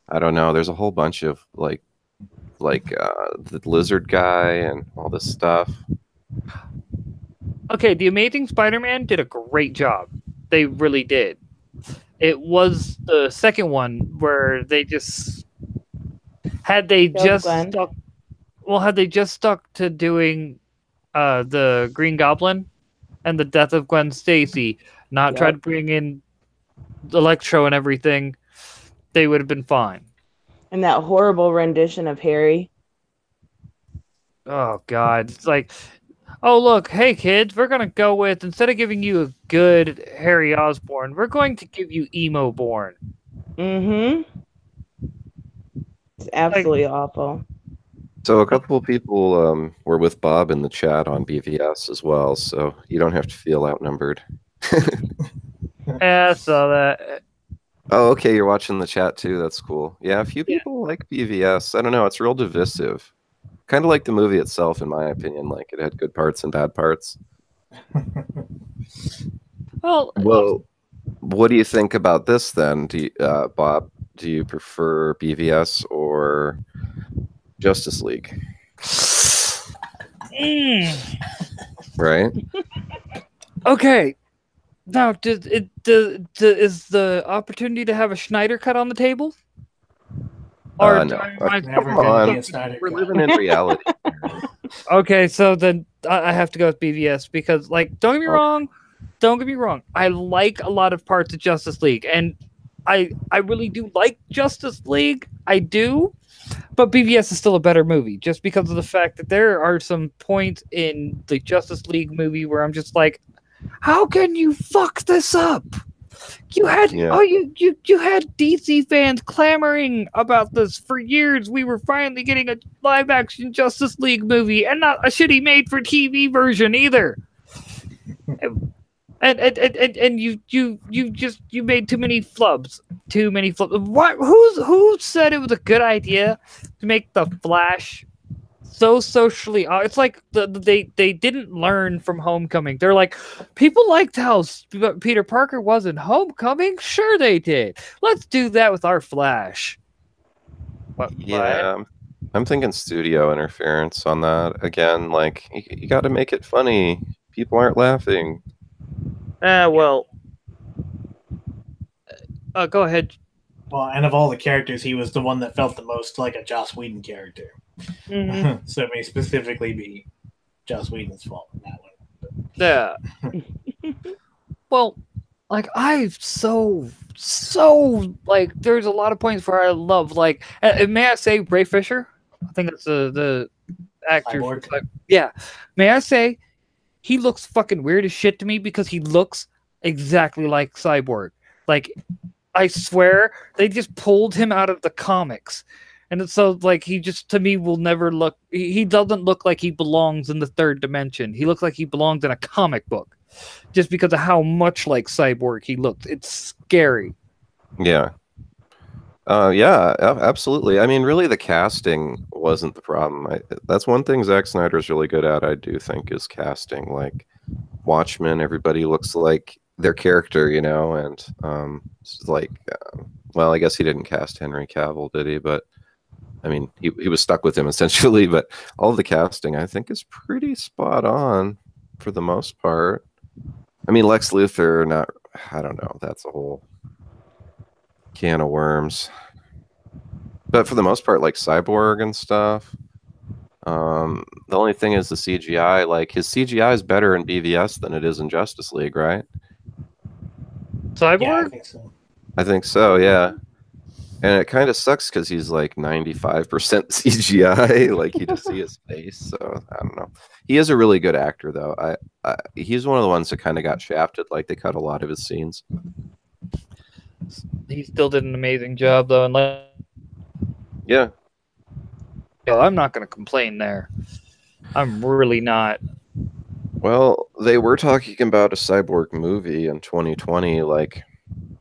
I don't know. There's a whole bunch of like the lizard guy and all this stuff. okay, the Amazing Spider-Man did a great job. They really did. It was the second one where they just had they Killed just Gwen. stuck. Well, had they just stuck to doing the Green Goblin and the death of Gwen Stacy, not Yep. tried to bring in Electro and everything, they would have been fine. And that horrible rendition of Harry. Oh God, it's like, oh look, hey kids, we're gonna go with, instead of giving you a good Harry Osborn, we're going to give you Emo Born. Mm-hmm. It's absolutely awful. So a couple of people were with Bob in the chat on BVS as well, so you don't have to feel outnumbered. Yeah, I saw that. Oh, okay, you're watching the chat too. That's cool. Yeah, a few people like BVS. I don't know, it's real divisive. Kind of like the movie itself, in my opinion. Like it had good parts and bad parts. Well, What do you think about this then, Bob? Do you prefer BVS or Justice League? Right? Okay. Now, is the opportunity to have a Schneider cut on the table? Or No. Never Come gonna on. be a Snyder We're Cut. living in reality. Okay, so then I have to go with BVS because, like, don't get me wrong. Don't get me wrong. I like a lot of parts of Justice League, and I really do like Justice League. I do, but BVS is still a better movie just because of the fact that there are some points in the Justice League movie where I'm just like, how can you fuck this up? You had you had DC fans clamoring about this for years. We were finally getting a live action Justice League movie and not a shitty made for TV version either. And you made too many flubs. Too many flubs. What who said it was a good idea to make the Flash so socially it's like they didn't learn from Homecoming. They're like, people liked how Peter Parker was in Homecoming. Sure they did. Let's do that with our Flash. Yeah, I'm thinking studio interference on that again. Like you got to make it funny. People aren't laughing. Well, go ahead. Well, and of all the characters, he was the one that felt the most like a Joss Whedon character. Mhm. So it may specifically be Joss Whedon's fault in that one. Yeah. Well, like I've so like there's a lot of points where I love like may I say Ray Fisher? I think that's the actor. Cyborg. Yeah. May I say he looks fucking weird as shit to me because he looks exactly like Cyborg. Like I swear they just pulled him out of the comics. And so, like, he just, to me, will never look... He doesn't look like he belongs in the third dimension. He looks like he belongs in a comic book. Just because of how much like Cyborg he looks. It's scary. Yeah. Yeah, absolutely. I mean, really, the casting wasn't the problem. That's one thing Zack Snyder's really good at, I do think, is casting. Like, Watchmen, everybody looks like their character, you know? And, it's like, well, I guess he didn't cast Henry Cavill, did he? But... I mean, he was stuck with him essentially, but all the casting I think is pretty spot on for the most part. I mean, Lex Luthor, I don't know, that's a whole can of worms. But for the most part, like Cyborg and stuff, the only thing is the CGI. Like his CGI is better in BVS than it is in Justice League, right? Cyborg? Yeah, I think so. I think so, yeah. And it kind of sucks because he's like 95% CGI. Like you just see his face. So I don't know. He is a really good actor, though. He's one of the ones that kind of got shafted. Like they cut a lot of his scenes. He still did an amazing job, though. And yeah, I'm not going to complain there. I'm really not. Well, they were talking about a Cyborg movie in 2020, like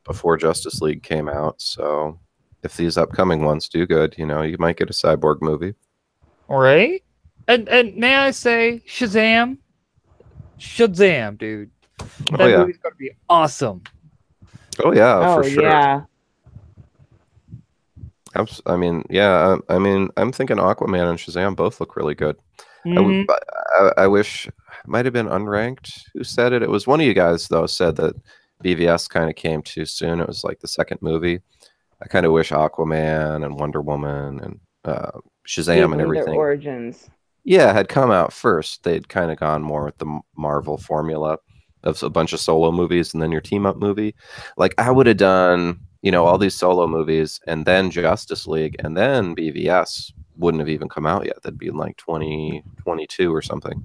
before Justice League came out. So if these upcoming ones do good, you know, you might get a Cyborg movie. Right? And may I say, Shazam, dude. That movie's going to be awesome. Oh yeah, Oh for sure. yeah. I mean, yeah. I mean, I'm thinking Aquaman and Shazam both look really good. Mhm. I wish, might have been Unranked who said it. It was one of you guys though said that BVS kind of came too soon. It was like the second movie. I kind of wish Aquaman and Wonder Woman and Gave Shazam and them their everything, origins. yeah, had come out first. They'd kind of gone more with the Marvel formula of a bunch of solo movies and then your team up movie. Like I would have done, all these solo movies and then Justice League and then BVS wouldn't have even come out yet. That'd be in like 2022 or something.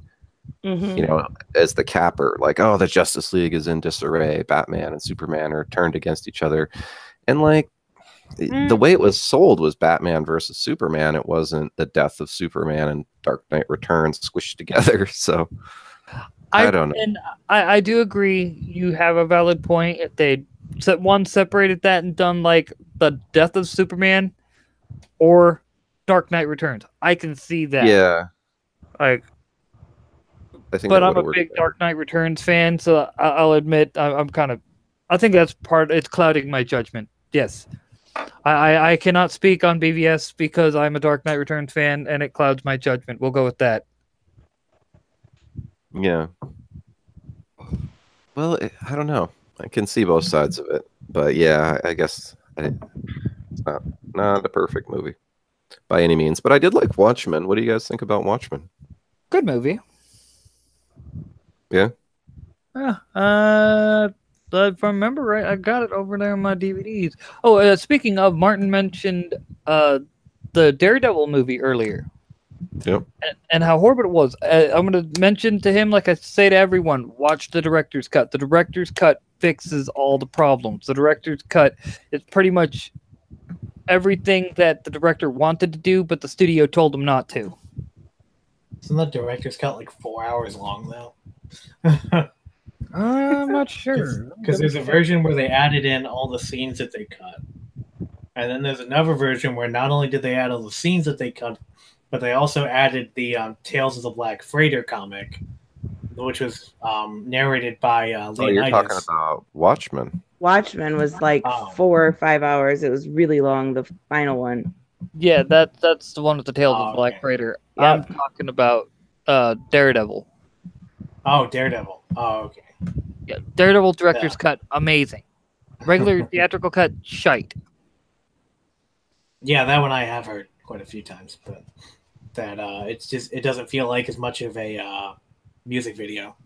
Mm-hmm. As the capper, like, oh, the Justice League is in disarray. Batman and Superman are turned against each other. And like the way it was sold was Batman versus Superman. It wasn't the death of Superman and Dark Knight Returns squished together. So I don't know. And I do agree. You have a valid point. If they separated that and done like the death of Superman or Dark Knight Returns, I can see that. Yeah, Like, I think. but I'm a big Dark Knight Returns fan, so I'll admit I'm kind of. I think that's it's clouding my judgment. Yes. I cannot speak on BVS because I'm a Dark Knight Returns fan and it clouds my judgment. We'll go with that. Yeah. Well, I don't know. I can see both sides of it, but yeah, I guess it's not a perfect movie by any means. But I did like Watchmen. What do you guys think about Watchmen? Good movie. Yeah. If I remember right, I got it over there on my DVDs. Oh, speaking of, Martin mentioned the Daredevil movie earlier. Yep. And how horrible it was. I'm going to mention to him, like I say to everyone, watch the director's cut. The director's cut fixes all the problems. The director's cut is pretty much everything that the director wanted to do, but the studio told him not to. Isn't the director's cut like 4 hours long, though? I'm not sure. Because there's a version where they added in all the scenes that they cut. And then there's another version where not only did they add all the scenes that they cut, but they also added the Tales of the Black Freighter comic, which was narrated by Leonidas. Oh, you're talking about Watchmen. Watchmen was like 4 or 5 hours. It was really long, the final one. Yeah, that's the one with the Tales of the Black Freighter. Yep. I'm talking about Daredevil. Oh, Daredevil. Oh, okay. Yeah, Daredevil director's cut, amazing. Regular theatrical cut, shite. Yeah, that one I have heard quite a few times, but that it doesn't feel like as much of a music video.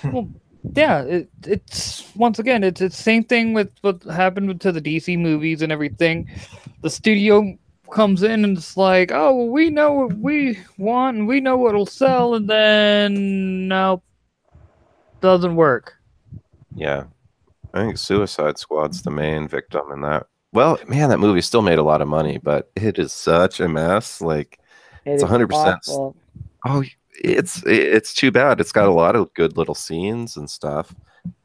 Well, yeah, it's once again it's the same thing with what happened to the DC movies and everything. The studio comes in and it's like, oh, we know what we want and we know what'll sell, and then nope, doesn't work. Yeah, I think Suicide Squad's the main victim in that. Well, man, that movie still made a lot of money, but it is such a mess. Like it's 100%. Oh, it's too bad. It's got a lot of good little scenes and stuff,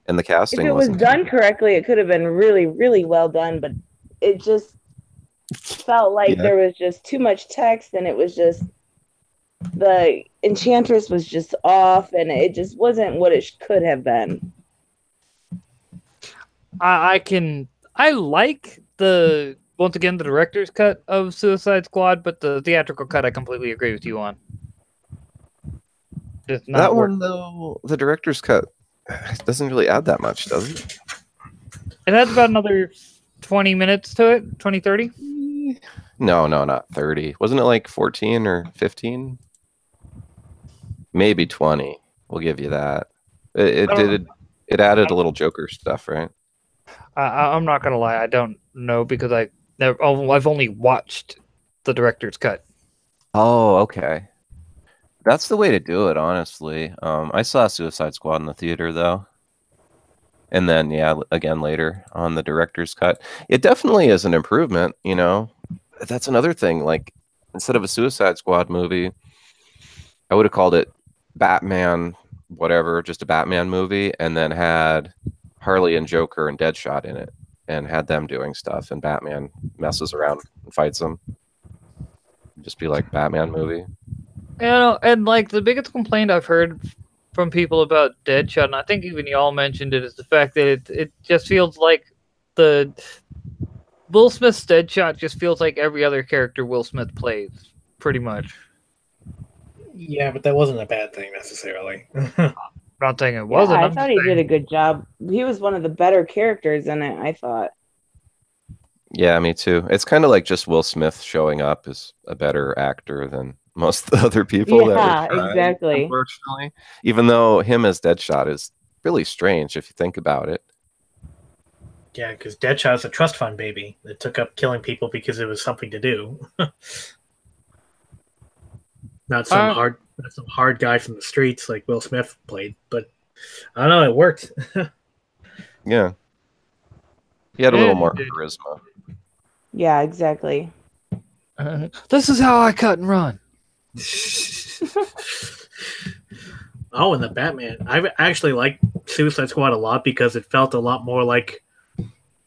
and the casting. If it was done correctly, it could have been really, really well done. But it just felt like there was just too much text, and it was just the Enchantress was just off, and it just wasn't what it could have been. I like once again the director's cut of Suicide Squad, but the theatrical cut I completely agree with you on. That one though, the director's cut doesn't really add that much, does it? It adds about another 20 minutes to it, 20, 30? No, not 30. Wasn't it like 14 or 15? Maybe 20. We'll give you that. It added a little Joker stuff, right? I'm not gonna lie, I don't know because I've only watched the director's cut. Oh, okay. That's the way to do it, honestly. I saw Suicide Squad in the theater though, and then again later on the director's cut. It definitely is an improvement. That's another thing. Like instead of a Suicide Squad movie, I would have called it Batman, whatever, just a Batman movie, and then had Harley and Joker and Deadshot in it, and had them doing stuff, and Batman messes around and fights them. Just be like Batman movie. And like the biggest complaint I've heard from people about Deadshot, and I think even y'all mentioned it, is the fact that it just feels like the Will Smith's Deadshot just feels like every other character Will Smith plays, pretty much. Yeah, but that wasn't a bad thing necessarily. Not saying it Yeah, wasn't. I I'm thought just he did a saying, good job. He was one of the better characters in it, I thought. Yeah, me too. It's kind of like just Will Smith showing up as a better actor than most of the other people that were Yeah, trying, exactly. unfortunately. Even though him as Deadshot is really strange if you think about it. Yeah, because Deadshot's a trust fund baby that took up killing people because it was something to do. Not some hard guy from the streets like Will Smith played, but I don't know, it worked. Yeah. He had a Yeah, little he more did. charisma. Yeah, exactly. This is how I cut and run. Oh, and the Batman. I actually liked Suicide Squad a lot because it felt a lot more like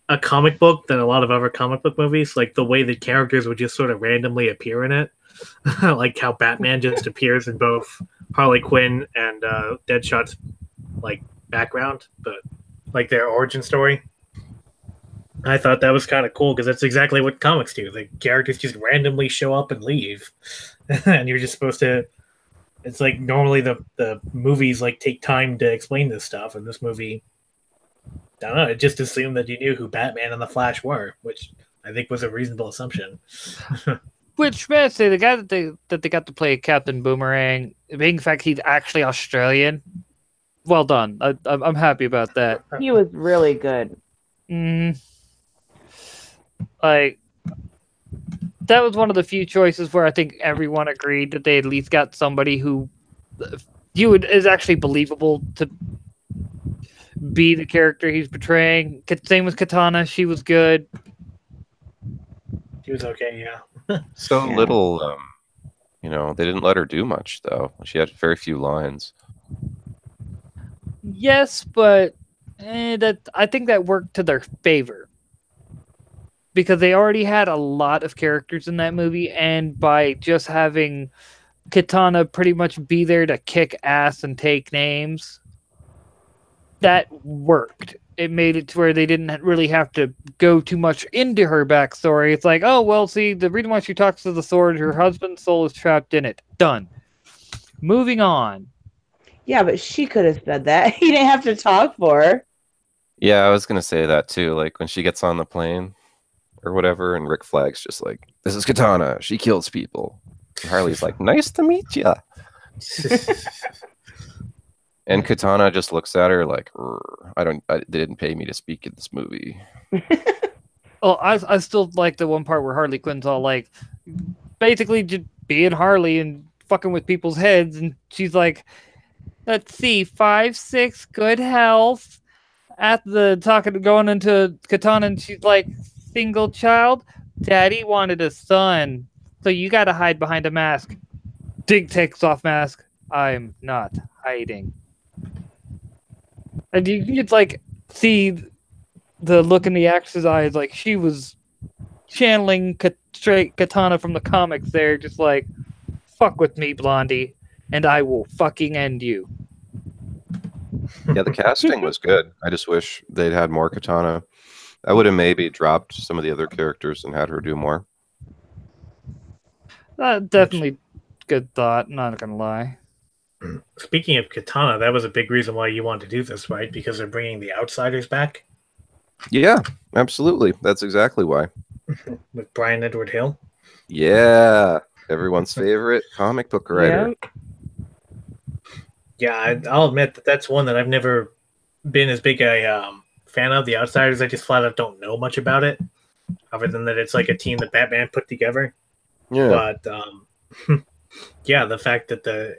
a comic book than a lot of other comic book movies. Like the way the characters would just sort of randomly appear in it. Like how Batman just appears in both Harley Quinn and Deadshot's like background, but like their origin story. I thought that was kind of cool because that's exactly what comics do. The characters just randomly show up and leave, and you're just supposed to. It's like normally the movies like take time to explain this stuff, and this movie, I don't know, it just assumed that you knew who Batman and the Flash were, which I think was a reasonable assumption. Which, may I say, the guy that they got to play Captain Boomerang, being the fact he's actually Australian, well done. I'm happy about that. He was really good. Like, that was one of the few choices where I think everyone agreed that they at least got somebody who is actually believable to be the character he's portraying. Same with Katana, she was good. She was okay, yeah. So Yeah. little, they didn't let her do much, though. She had very few lines. Yes, but I think that worked to their favor. Because they already had a lot of characters in that movie, and by just having Katana pretty much be there to kick ass and take names, that worked. It made it to where they didn't really have to go too much into her backstory. It's like, oh, well, see, the reason why she talks to the sword, her husband's soul is trapped in it. Done. Moving on. Yeah, but she could have said that. He didn't have to talk for her. Yeah, I was going to say that, too. Like, when she gets on the plane or whatever, and Rick Flag's just like, this is Katana. She kills people. And Harley's like, nice to meet ya. And Katana just looks at her like, they didn't pay me to speak in this movie. Oh, I still like the one part where Harley Quinn's all like, basically just being Harley and fucking with people's heads, and she's like, let's see, 5, 6, good health. At the going into Katana, and she's like, single child, daddy wanted a son, so you gotta hide behind a mask. Dink takes off mask. I'm not hiding. And you could like see the look in the actress's eyes, like she was channeling straight Katana from the comics there, just like, fuck with me, Blondie, and I will fucking end you. Yeah, the casting was good. I just wish they'd had more Katana. I would have maybe dropped some of the other characters and had her do more. Definitely good thought, not gonna lie. Speaking of Katana, that was a big reason why you wanted to do this, right? Because they're bringing the Outsiders back Yeah, absolutely. That's exactly why. with Brian Edward Hill. Yeah, everyone's favorite comic book writer. Yeah, I'll admit that that's one that I've never been as big a fan of. The Outsiders, I just flat out don't know much about it, other than that it's like a team that Batman put together. Yeah. But yeah, the fact that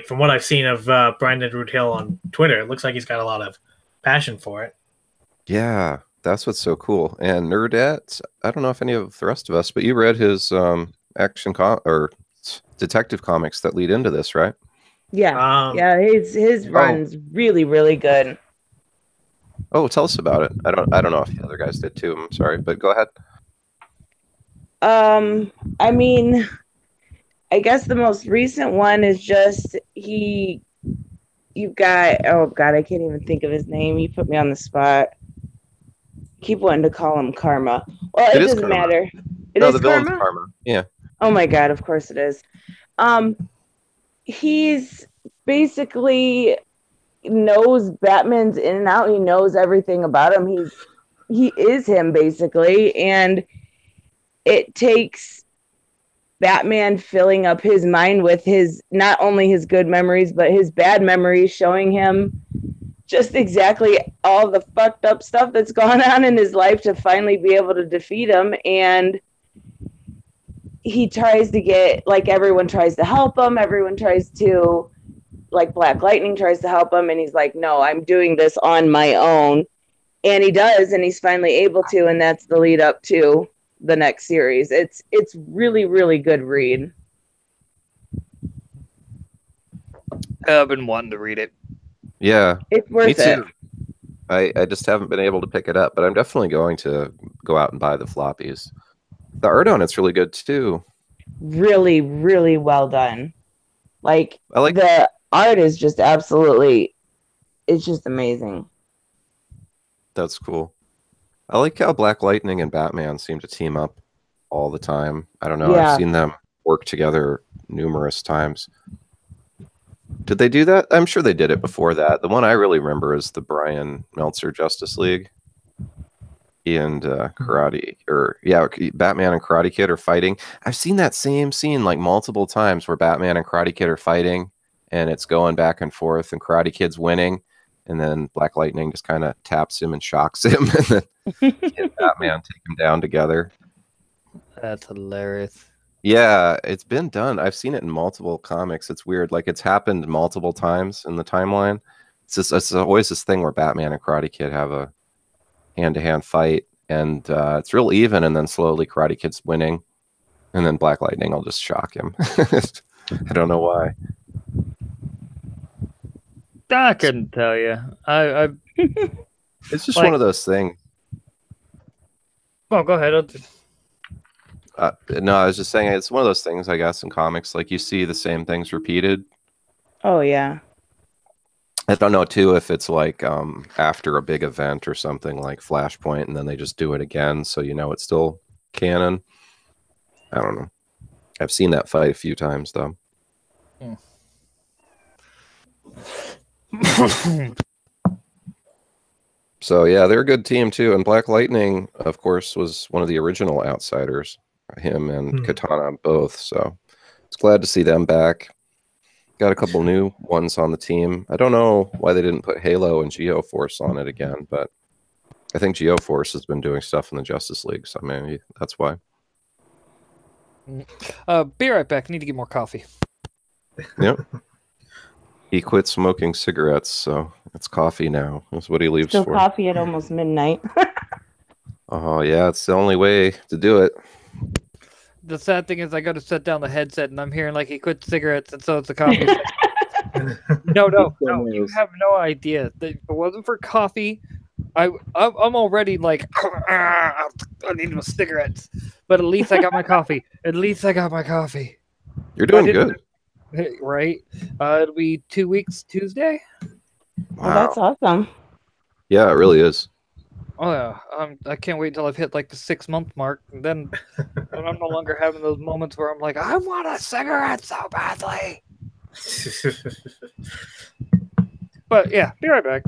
from what I've seen of Brian Edward Hill on Twitter, it looks like he's got a lot of passion for it. Yeah, that's what's so cool. And Nerdette, I don't know if any of the rest of us, but you read his or detective comics that lead into this, right? Yeah, yeah, his run's really, really good. Oh, tell us about it. I don't know if the other guys did too. I'm sorry, but go ahead. I mean, I guess the most recent one is just you've got, oh God, I can't even think of his name. You put me on the spot. Keep wanting to call him Karma. Well, it doesn't matter. No, the villain's Karma. Yeah. Oh my God, of course it is. he's basically knows Batman's in and out. He knows everything about him. He is him basically, and it takes Batman filling up his mind with his not only his good memories but his bad memories, showing him just exactly all the fucked up stuff that's gone on in his life to finally be able to defeat him. And he tries to get, like, everyone tries to help him. Everyone tries to, like, Black Lightning tries to help him. And he's like, no, I'm doing this on my own. And he does. And he's finally able to. And that's the lead up to the next series. It's really, really good read. I've been wanting to read it. Yeah, It's me worth it. too. I just haven't been able to pick it up, but I'm definitely going to go out and buy the floppies. The art on it's really good too. Really, really well done. Like, I like the art is just absolutely, it's just amazing. that's cool. I like how Black Lightning and Batman seem to team up all the time. I don't know. Yeah. I've seen them work together numerous times. Did they do that? I'm sure they did it before that. The one I really remember is the Brian Meltzer Justice League. He and Batman and Karate Kid are fighting. I've seen that same scene like multiple times where Batman and Karate Kid are fighting, and it's going back and forth, and Karate Kid's winning, and then Black Lightning just kind of taps him and shocks him, and then he and Batman take him down together. That's hilarious. Yeah, it's been done. I've seen it in multiple comics. It's weird. Like, it's happened multiple times in the timeline. It's always this thing where Batman and Karate Kid have a hand-to-hand fight, and it's real even, and then slowly Karate Kid's winning, and then Black Lightning will just shock him. I don't know why. I couldn't tell you. I It's just Like- one of those things. Oh, go ahead. I'll just- No, I was just saying it's one of those things, I guess, in comics. Like, you see the same things repeated. Oh, yeah. I don't know, too, if it's like after a big event or something like Flashpoint, and then they just do it again, so you know it's still canon. I don't know. I've seen that fight a few times, though. So, yeah, they're a good team, too. And Black Lightning, of course, was one of the original Outsiders. Him and Katana both. So, it's glad to see them back. Got a couple new ones on the team. I don't know why they didn't put Halo and Geoforce on it again, but I think Geoforce has been doing stuff in the Justice League, so maybe that's why. Be right back. Need to get more coffee. Yep. He quit smoking cigarettes, so it's coffee now. That's what he leaves Still for. coffee at almost midnight. Oh, yeah, it's the only way to do it. The sad thing is, I got to set down the headset, and I'm hearing like he quit cigarettes, and so it's a coffee. No. You have no idea. If it wasn't for coffee, I'm already like, I need my cigarettes. But at least I got my coffee. At least I got my coffee. You're doing good. Right? It'll be 2 weeks Tuesday. Well, that's awesome. Yeah, it really is. Oh yeah, I can't wait until I've hit like the 6-month mark, and then I'm no longer having those moments where I'm like, I want a cigarette so badly. But yeah, be right back.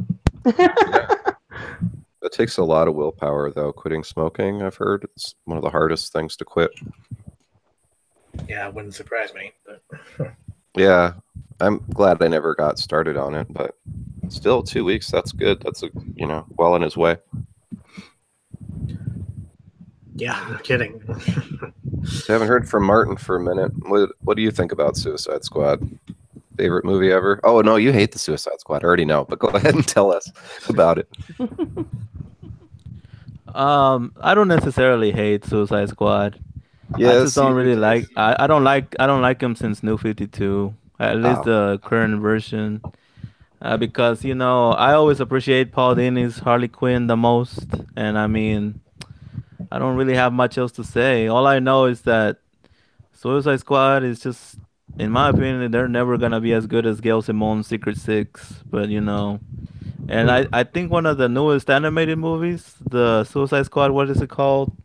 It takes a lot of willpower, though, quitting smoking. I've heard it's one of the hardest things to quit. Yeah, it wouldn't surprise me. But Yeah, I'm glad I never got started on it, but still 2 weeks, that's good. That's, well on his way. yeah, no kidding. I haven't heard from Martin for a minute. What do you think about Suicide Squad? Favorite movie ever? Oh, no, you hate the Suicide Squad. I already know, but go ahead and tell us about it. I don't necessarily hate Suicide Squad. Yeah, I just don't really like. I don't like him since New 52. At least the current version, because I always appreciate Paul Dini's Harley Quinn the most, and I mean, I don't really have much else to say. All I know is that Suicide Squad is just, in my opinion, they're never gonna be as good as Gail Simone's Secret Six, but and I think one of the newest animated movies, the Suicide Squad, what is it called?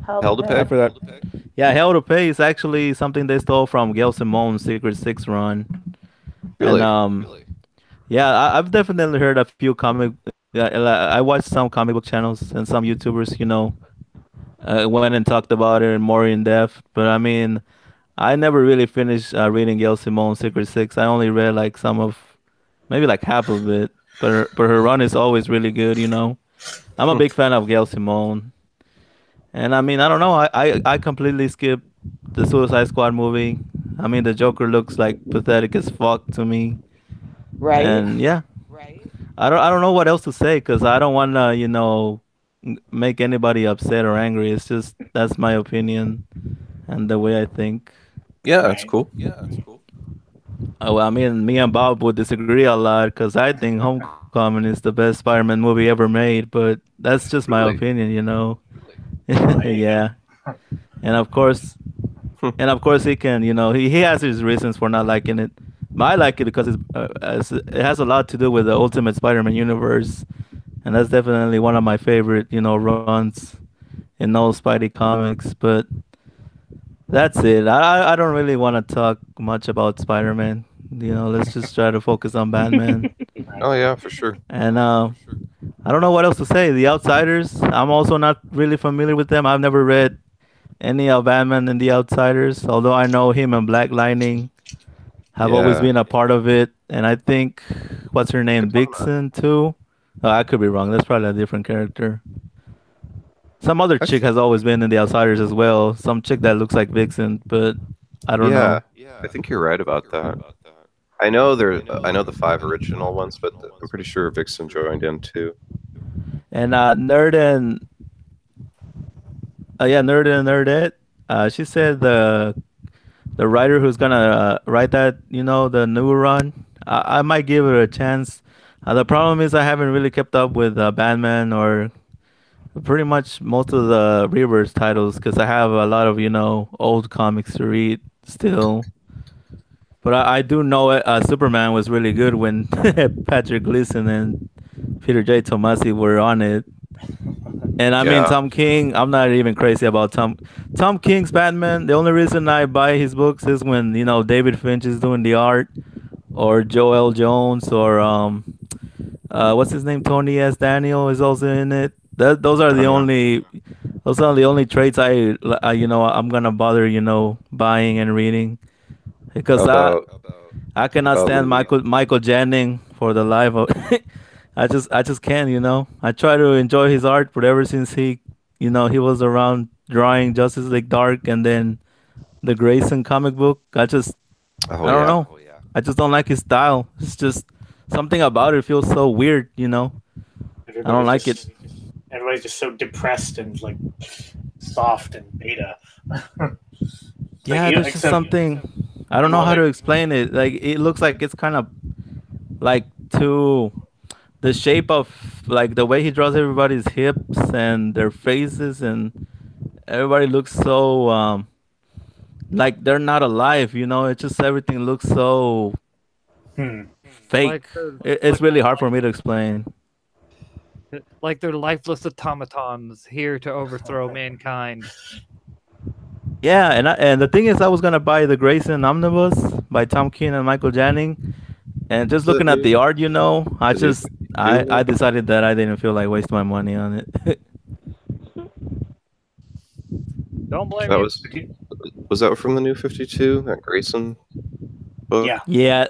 Hell to Pay? I forgot. Yeah, Hell to Pay is actually something they stole from Gail Simone's Secret Six run. And Really? yeah, I've definitely heard a few comic. I watched some comic book channels and some YouTubers, went and talked about it more in depth. But I mean, I never really finished reading Gail Simone's Secret Six. I only read like maybe like half of it. But her run is always really good. I'm a Hmm. big fan of Gail Simone, and I mean, I don't know. I completely skipped the Suicide Squad movie. I mean, the Joker looks like pathetic as fuck to me, Right? and yeah, I don't know what else to say because I don't want to make anybody upset or angry. It's just that's my opinion and the way I think. Yeah, that's Right. cool. Oh, well, I mean, me and Bob would disagree a lot because I think Homecoming is the best Spider-Man movie ever made, but that's just my Really? opinion. Well, there you go. Yeah, and of course, he can, he has his reasons for not liking it. But I like it because it has a lot to do with the Ultimate Spider-Man universe, and that's definitely one of my favorite, runs in all Spidey comics. But that's it. I don't really want to talk much about Spider-Man. Let's just try to focus on Batman. Right. Oh yeah, for sure. And I don't know what else to say. The Outsiders. I'm also not really familiar with them. I've never read any of Batman and the Outsiders, although I know him and Black Lightning have always Yeah. been a part of it. And I think what's her name, You're talking about Vixen too. Oh, I could be wrong. That's probably a different character. Some other I chick th- has always been in the Outsiders as well. Some chick that looks like Vixen, but I don't yeah, know. I think you're right about that. I know the five original ones, but I'm pretty sure Vixen joined in too. And Nerd and yeah, Nerd and Nerdette. She said the writer who's gonna write that, the new run. I might give it a chance. The problem is I haven't really kept up with Batman or pretty much most of the Rebirth titles because I have a lot of old comics to read still. But I do know Superman was really good when Patrick Gleason and Peter J. Tomasi were on it. And I mean Yeah. Tom King, I'm not even crazy about Tom King's Batman. The only reason I buy his books is when David Finch is doing the art, or Joel Jones, or what's his name, Tony S. Daniel is also in it. Those are the Uh, only traits I'm gonna bother buying and reading how because about I cannot stand the Michael Jennings for the life of. I just can't. I try to enjoy his art, but ever since he was around drawing Justice League Dark and then the Grayson comic book, oh I don't yeah. know. I just don't like his style. It's just something about it feels so weird. I don't Everybody's like it. just everybody's just so depressed and like soft and beta. Like Yeah, you, there's just except something. I don't know well, how to like explain it. Like it looks like it's kind of like too the shape of like the way he draws everybody's hips and their faces, and everybody looks so like they're not alive. It's just everything looks so hmm. fake. like they're It's really hard for me to explain. like they're lifeless automatons here to overthrow mankind. Yeah, and the thing is, I was gonna buy the Grayson Omnibus by Tom King and Michael Janning, and just The looking at the new art, I the new just 52 I one? decided that I didn't feel like wasting my money on it. Don't blame That you. was that from the new 52? That Grayson book? Yeah, Yeah,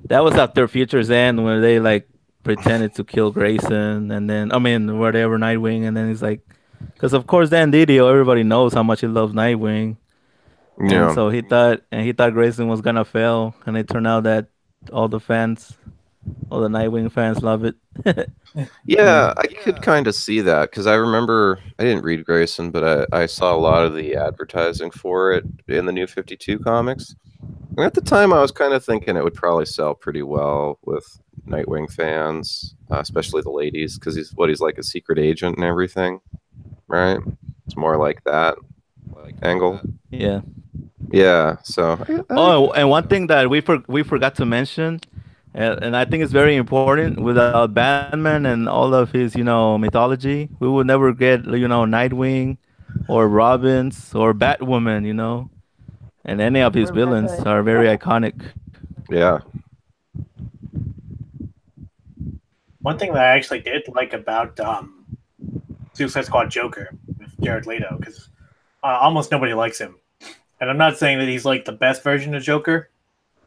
that was after Future's End where they like pretended to kill Grayson, and then I mean whatever Nightwing, and then he's like, because of course Dan Didio, everybody knows how much he loves Nightwing, and Yeah. so he thought Grayson was gonna fail, and it turned out that all the fans, all the Nightwing fans love it. Yeah. Yeah, I could kind of see that because I remember I didn't read Grayson, but I saw a lot of the advertising for it in the new 52 comics. And at the time, I was kind of thinking it would probably sell pretty well with Nightwing fans, especially the ladies, because he's like a secret agent and everything, right? It's more like that angle. Yeah. Yeah, so Oh, and one thing that we forgot to mention, and I think it's very important. Without Batman and all of his, mythology, we would never get, Nightwing, or Robins, or Batwoman, and any of his Or villains Red Hood. are very iconic. yeah, One thing that I actually did like about Suicide Squad Joker with Jared Leto, because almost nobody likes him, and I'm not saying that he's like the best version of Joker,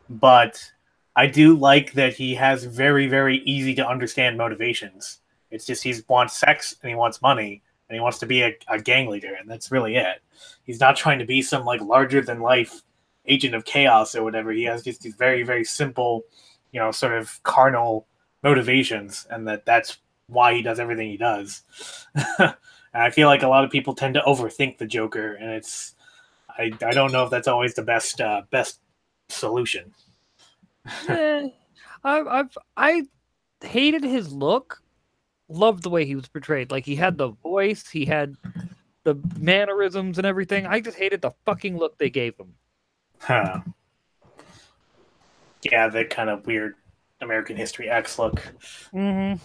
but I do like that he has very, very easy to understand motivations. It's just he wants sex and he wants money and he wants to be a gang leader, and that's really it. He's not trying to be some like larger than life agent of chaos or whatever. He has just these very, very simple, sort of carnal motivations, and that's why he does everything he does. And I feel like a lot of people tend to overthink the Joker, and I don't know if that's always the best solution. I hated his look. Loved the way he was portrayed. Like, he had the voice, he had the mannerisms and everything. I just hated the fucking look they gave him. Huh. Yeah, that kind of weird American History X look. Mm-hmm.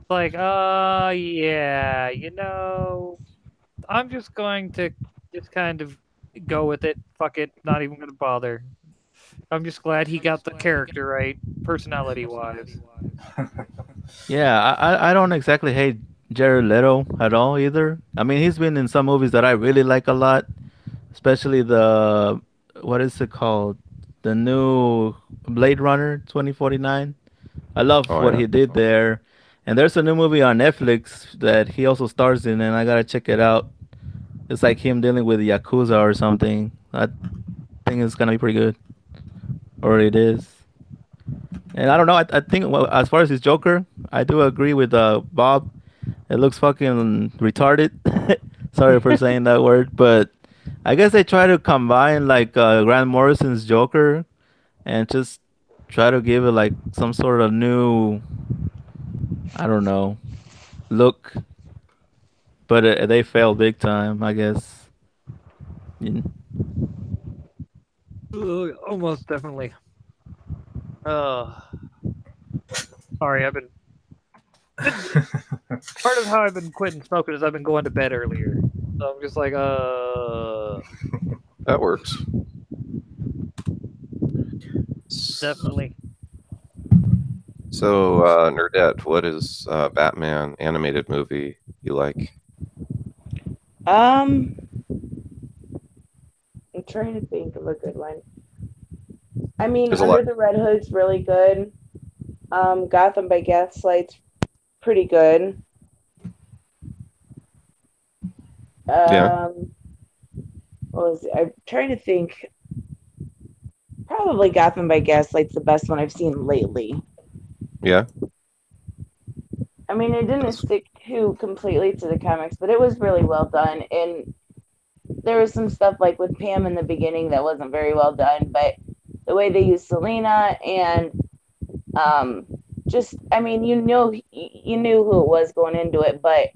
Like, yeah, I'm just going to just kind of go with it. Fuck it, not even going to bother. I'm just glad he got the character right, personality-wise. Yeah, I don't exactly hate Jared Leto at all either. I mean, he's been in some movies that I really like a lot, especially the what is it called? The new Blade Runner 2049. I love Oh, what yeah. he did there. And there's a new movie on Netflix that he also stars in, and I gotta check it out. It's like him dealing with Yakuza or something. I think it's gonna be pretty good. Or it is. And I don't know. I think well, as far as his Joker, I do agree with Bob. It looks fucking retarded. Sorry for saying that word, but I guess they try to combine like Grant Morrison's Joker and just try to give it like some sort of new, I don't know, look. But they failed big time, I guess. Mm. Almost definitely. Sorry, I've been part of how I've been quitting smoking is I've been going to bed earlier. So I'm just like, That works. definitely. So, Nerdette, what is Batman animated movie you like? I'm trying to think of a good one. I mean, There's a Under lot. the Red Hood's really good. Gotham by Gaslight's pretty good. Yeah. What was it? I'm trying to think. Probably Gotham by Gaslight's the best one I've seen lately. Yeah. I mean, it didn't stick too completely to the comics, but it was really well done. And there was some stuff like with Pam in the beginning that wasn't very well done, but the way they used Selena and just, I mean, you knew who it was going into it, but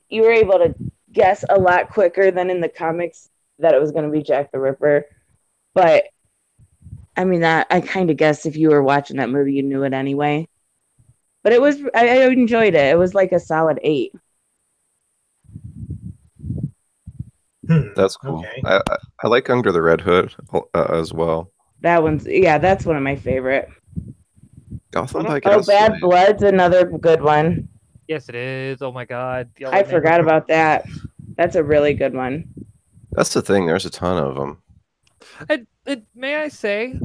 you were able to guess a lot quicker than in the comics that it was going to be Jack the Ripper. But I mean, that I kind of guessed if you were watching that movie, you knew it anyway. But I enjoyed it. It was like a solid 8. That's cool. Okay. I like Under the Red Hood as well. That's one of my favorite. Gotham by Oh, Gaslight. Bad Blood's another good one. Yes, it is. Oh my god. I forgot about that. That's a really good one. That's the thing. There's a ton of them. May I say,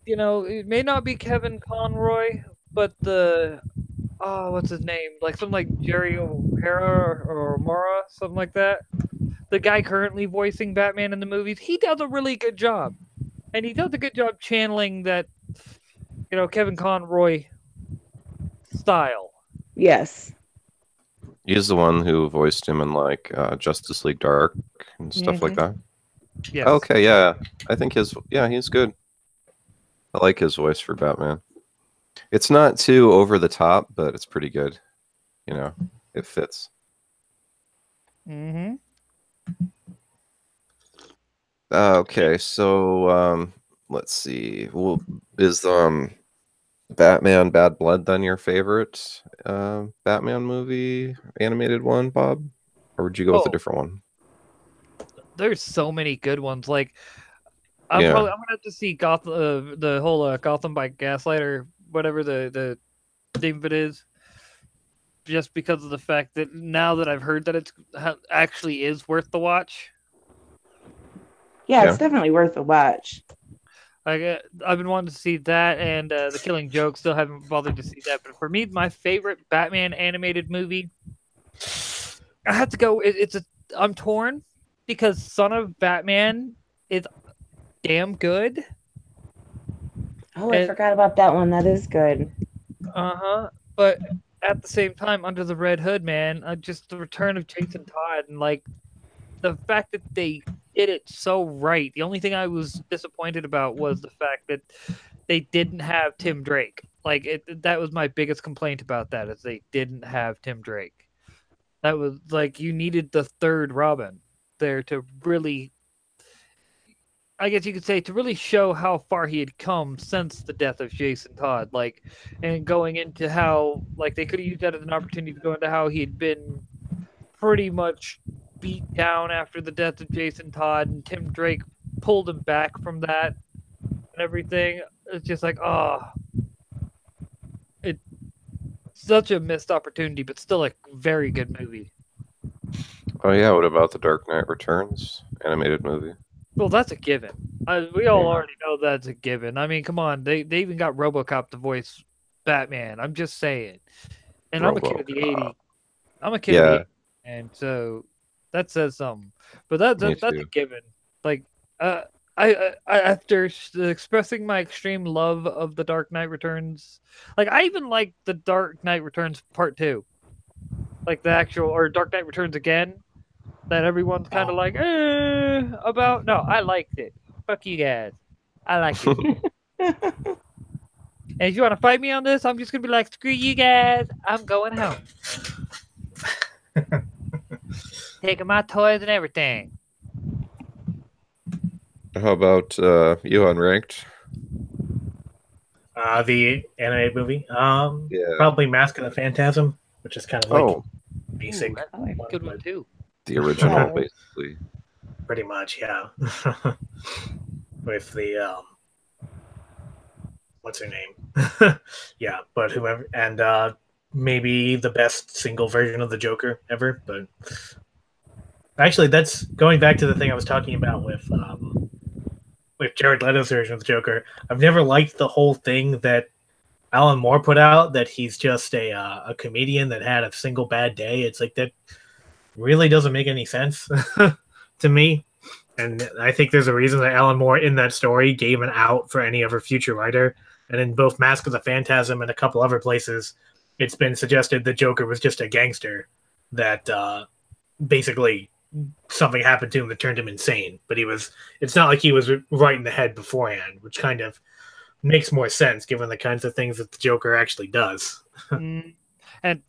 it may not be Kevin Conroy, but what's his name? Like something like Jerry O'Hara or Mora, something like that. The guy currently voicing Batman in the movies, he does a really good job. And he does a good job channeling that, Kevin Conroy style. Yes. He's the one who voiced him in like Justice League Dark and stuff like that. Yes. Okay, yeah. I think he's good. I like his voice for Batman. It's not too over the top, but it's pretty good. It fits. Mm-hmm. Okay, so let's see. Well, is Batman Bad Blood then your favorite Batman movie, animated one, Bob? Or would you go with a different one? There's so many good ones. Like, I'm gonna have to see the whole Gotham by Gaslight or whatever the name of it is, just because of the fact that now that I've heard that it actually is worth the watch. Yeah, Yeah. it's definitely worth a watch. Like I've been wanting to see that, and The Killing Joke. Still haven't bothered to see that. But for me, my favorite Batman animated movie, I have to go. I'm torn because Son of Batman is damn good. Oh, I forgot about that one. That is good. But at the same time, Under the Red Hood, man, just the return of Jason Todd and like the fact that they did it so right. The only thing I was disappointed about was the fact that they didn't have Tim Drake. Like that was my biggest complaint about that is they didn't have Tim Drake. That was like you needed the third Robin there to really, I guess you could say, to really show how far he had come since the death of Jason Todd. Like, and going into how like they could have used that as an opportunity to go into how he had been pretty much beat down after the death of Jason Todd, and Tim Drake pulled him back from that and everything. It's just like, it's such a missed opportunity, but still a very good movie. Oh yeah, what about The Dark Knight Returns animated movie? Well, that's a given. We all already know that's a given. I mean, come on, they even got RoboCop to voice Batman. I'm just saying. And I'm a kid of the '80s. I'm a kid of the '80s, and so that says something. But that's a given. Like, I after expressing my extreme love of The Dark Knight Returns, like I even like The Dark Knight Returns Part 2, like the actual, or Dark Knight Returns Again, that everyone's kind of like about. No, I liked it. Fuck you guys, I liked it. And if you want to fight me on this, I'm just gonna be like, screw you guys, I'm going home. Taking my toys and everything. How about you unranked? The animated movie. Probably Mask of the Phantasm, which is kind of like basic. Ooh, good one too. The original, basically. Pretty much, yeah. With the what's her name? Yeah, but whoever, and maybe the best single version of the Joker ever. But actually, that's going back to the thing I was talking about with Jared Leto's version of the Joker. I've never liked the whole thing that Alan Moore put out, that he's just a comedian that had a single bad day. It's like, that really doesn't make any sense to me. And I think there's a reason that Alan Moore in that story gave an out for any other future writer. And in both Mask of the Phantasm and a couple other places, it's been suggested the Joker was just a gangster that basically something happened to him that turned him insane. But it's not like he was right in the head beforehand, which kind of makes more sense given the kinds of things that the Joker actually does. And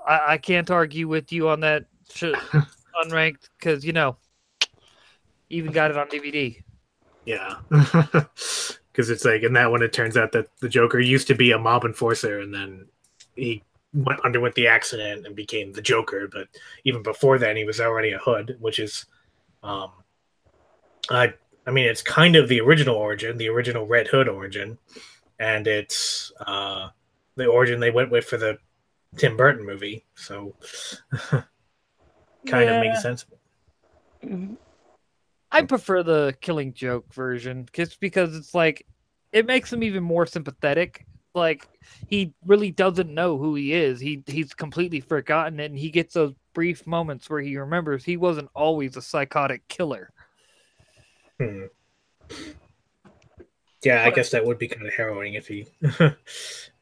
I can't argue with you on that unranked, because, you know, even got it on DVD. Yeah. Because it's like, in that one, it turns out that the Joker used to be a mob enforcer, and then he underwent the accident and became the Joker. But even before then, he was already a Hood, which is, I mean, it's kind of the original origin, the original Red Hood origin, and it's the origin they went with for the Tim Burton movie. So, kind of makes sense. I prefer the Killing Joke version, just because it's like, it makes him even more sympathetic. Like, he really doesn't know who he is. He's completely forgotten it, and he gets those brief moments where he remembers he wasn't always a psychotic killer. Yeah, I guess that would be kind of harrowing if he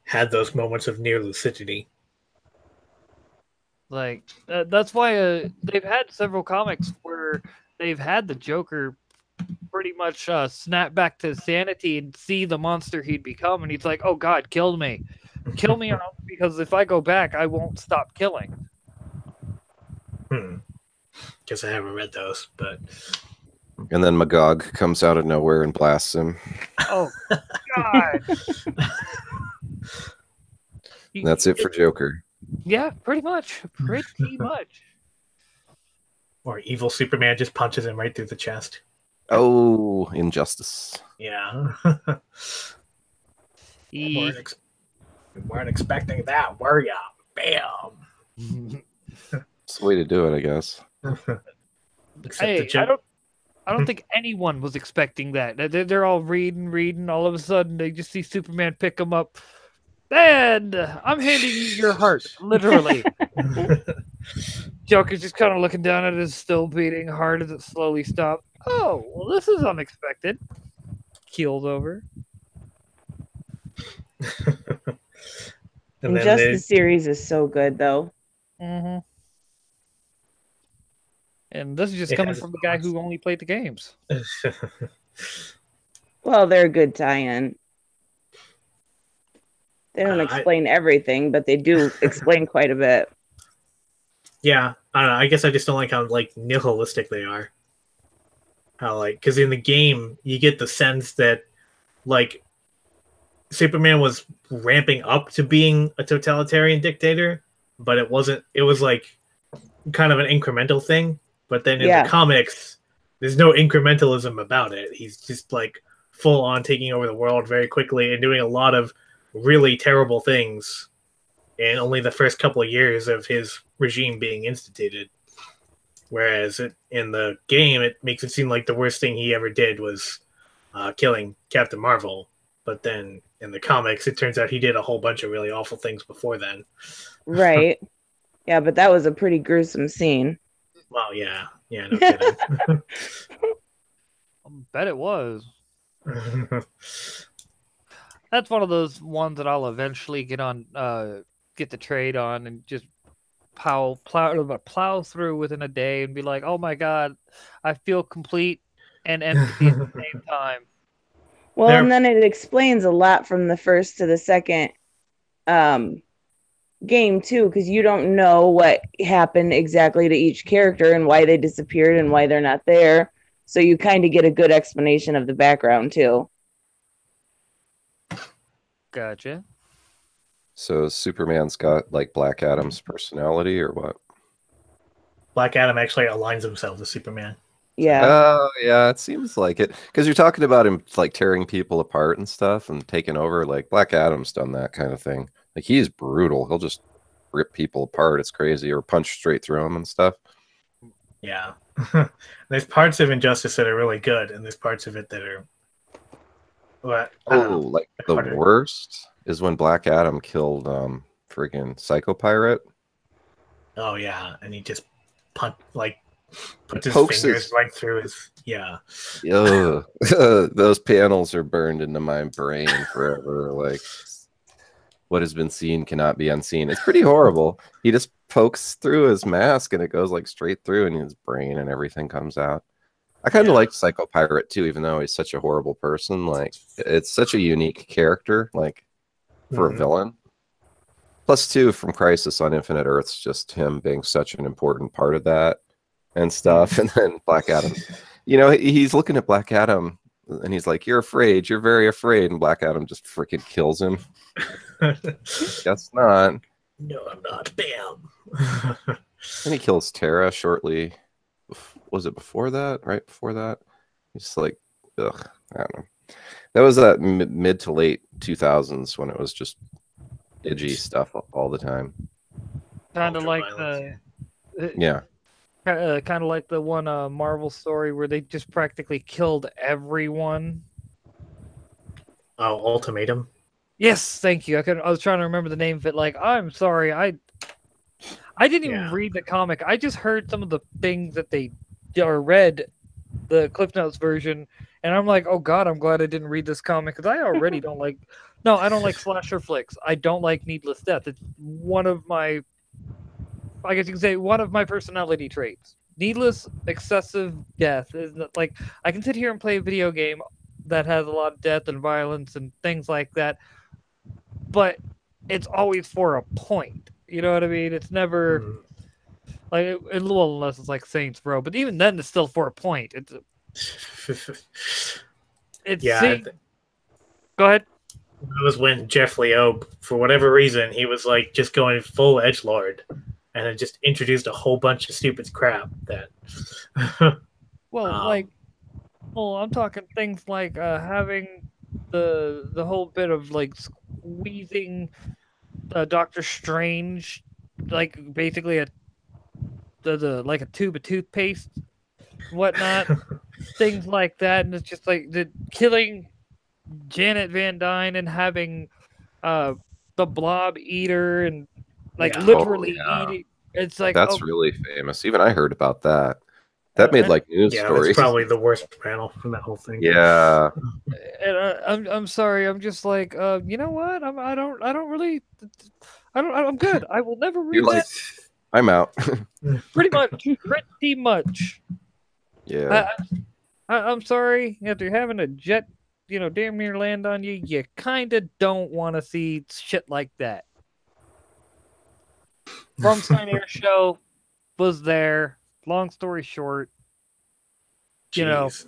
had those moments of near lucidity. Like, that's why they've had several comics where they've had the Joker pretty much snap back to sanity and see the monster he'd become, and he's like, oh God, kill me, because if I go back, I won't stop killing. Guess I haven't read those, but... And then Magog comes out of nowhere and blasts him. Oh God. That's it for Joker. Yeah, pretty much. Pretty much. Or evil Superman just punches him right through the chest. Oh, injustice. Yeah. We weren't expecting that, were ya? Bam. It's the way to do it, I guess. Except the Hey, I don't think anyone was expecting that. They're all reading. All of a sudden, they just see Superman pick them up. And I'm handing you your heart, literally. Joker's just kind of looking down at his still beating heart as it slowly stops. Oh, well, this is unexpected. Keeled over. and then Injustice series is so good, though. Mm-hmm. And this is just It coming has from its the guy moments. who only played the games. Well, they're a good tie-in. They don't I- explain everything, but they do explain quite a bit. Yeah, I don't know. I guess I just don't like how like nihilistic they are. How like because in the game you get the sense that like Superman was ramping up to being a totalitarian dictator, but it wasn't. It was like kind of an incremental thing. But then in Yeah. the comics, there's no incrementalism about it. He's just like full on taking over the world very quickly and doing a lot of really terrible things in only the first couple of years of his regime being instituted. Whereas in the game, it makes it seem like the worst thing he ever did was killing Captain Marvel. But then in the comics, it turns out he did a whole bunch of really awful things before then. Right. Yeah, but that was a pretty gruesome scene. Well, yeah, no kidding. I bet it was. That's one of those ones that I'll eventually get the trade on and just plow through within a day and be like, oh my god, I feel complete and empty at the same time. Well, There- and then it explains a lot from the first to the second game too, because you don't know what happened exactly to each character and why they disappeared and why they're not there. So you kind of get a good explanation of the background too. Gotcha. So Superman's got like Black Adam's personality or what? Black Adam actually aligns himself with Superman. Yeah. Oh, yeah, it seems like it. Because you're talking about him like tearing people apart and stuff and taking over. Like Black Adam's done that kind of thing. Like he's brutal. He'll just rip people apart. It's crazy, or punch straight through them and stuff. Yeah. There's parts of Injustice that are really good, and there's parts of it that are. What? Oh, like the harder. worst is when Black Adam killed friggin' Psycho Pirate. Oh yeah, and he just puts his Pokes fingers his- right through his. Yeah. Ugh. Those panels are burned into my brain forever. Like, what has been seen cannot be unseen. It's pretty horrible. He just pokes through his mask and it goes like straight through, and his brain and everything comes out. I kind of Yeah. like Psycho Pirate too, even though he's such a horrible person. Like, it's such a unique character, like for a Mhm. villain. Plus, two from Crisis on Infinite Earths, just him being such an important part of that and stuff. And then Black Adam, you know, he's looking at Black Adam and he's like, "You're afraid. You're very afraid." And Black Adam just freaking kills him. Guess not. No, I'm not. Bam. And he kills Tara shortly. Was it before that? Right before that? He's like, ugh, I don't know. That was that mid to late 2000s when it was just edgy stuff all the time. Kind of like Ultra-violence. Yeah. kind of like the one Marvel story where they just practically killed everyone. Oh, Ultimatum. Yes, thank you. I was trying to remember the name of it. Like, I'm sorry, I didn't even Yeah. read the comic. I just heard some of the things that they or read the Cliff Notes version, and I'm like, oh god, I'm glad I didn't read this comic because I already don't like. No, I don't like slasher flicks. I don't like needless death. It's one of my, I guess you can say, one of my personality traits. Needless, excessive death is like I can sit here and play a video game that has a lot of death and violence and things like that, but it's always for a point. You know what I mean? It's never Mhm. like well, unless it's like Saints Row, but even then, it's still for a point. It's Yeah, see, go ahead. That was when Jeff Loeb, for whatever reason, he was like just going full edgelord, and it just introduced a whole bunch of stupid crap that. Well, I'm talking things like having the whole bit of like squeezing Doctor Strange, like basically like a tube of toothpaste, whatnot, things like that, and it's just like the killing Janet Van Dyne and having uh the Blob Eater and like Yeah. literally yeah. eating. It's like That's really famous. Even I heard about that. That made and, like news Yeah, stories. that's probably the worst panel from that whole thing. Yeah. and I'm sorry. I'm just like you know what? I don't really I'm good. I will never You're read like, that. I'm out. Pretty much. Pretty much. Yeah. I'm sorry. After having a jet, damn near land on you, you kind of don't want to see shit like that. Bromstein Air Show was there. Long story short, Jeez.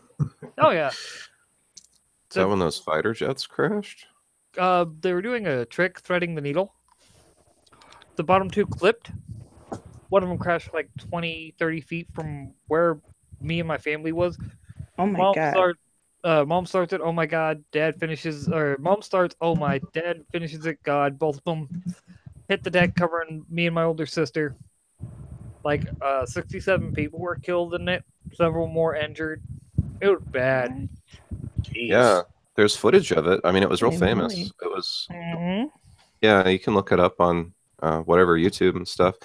oh yeah. Is that when those fighter jets crashed? They were doing a trick, threading the needle. The bottom two clipped. One of them crashed like 20, 30 feet from where me and my family was. Oh my god. Mom starts it. Oh my god. Dad finishes. Or mom starts. Oh my. Dad finishes it. God. Both of them hit the deck, covering me and my older sister. Like 67 people were killed in it. Several more injured. It was bad. Jeez. Yeah. There's footage of it. I mean, it was real Holy famous. moly. It was. Mm-hmm. Yeah, you can look it up on whatever YouTube and stuff.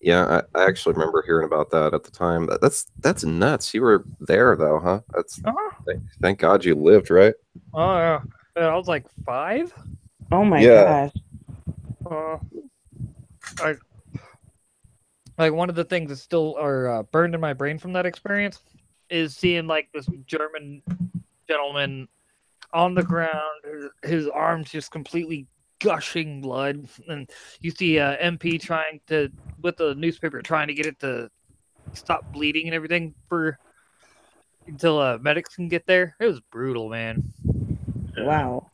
Yeah, I actually remember hearing about that at the time. That's nuts. You were there though, huh? That's Uh-huh. thank God you lived, right? Oh yeah. I was like 5. Oh my Yeah. gosh. Like one of the things that still are burned in my brain from that experience is seeing like this German gentleman on the ground, his arms just completely gushing blood, and you see MP trying to with the newspaper trying to get it to stop bleeding and everything for until medics can get there. It was brutal, man. Wow.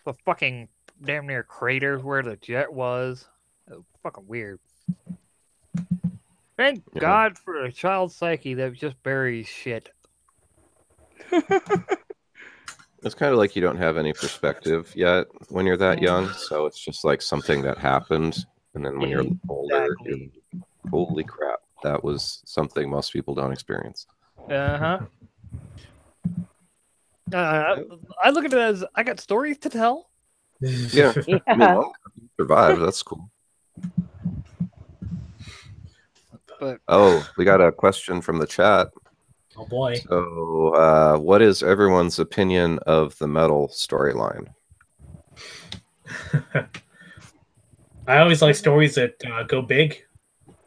The fucking damn near crater where the jet was. It was fucking weird. Thank Yeah. God for a child psyche that just buries shit. It's kind of like you don't have any perspective yet when you're that young, so it's just like something that happened, and then when you're older, you're Exactly. like, holy crap, that was something most people don't experience. Uh-huh. I look at it as I got stories to tell. Yeah, I mean, Yeah. well, you survived. That's cool. But Oh, we got a question from the chat. Oh boy. So, what is everyone's opinion of the metal storyline? I always like stories that go big,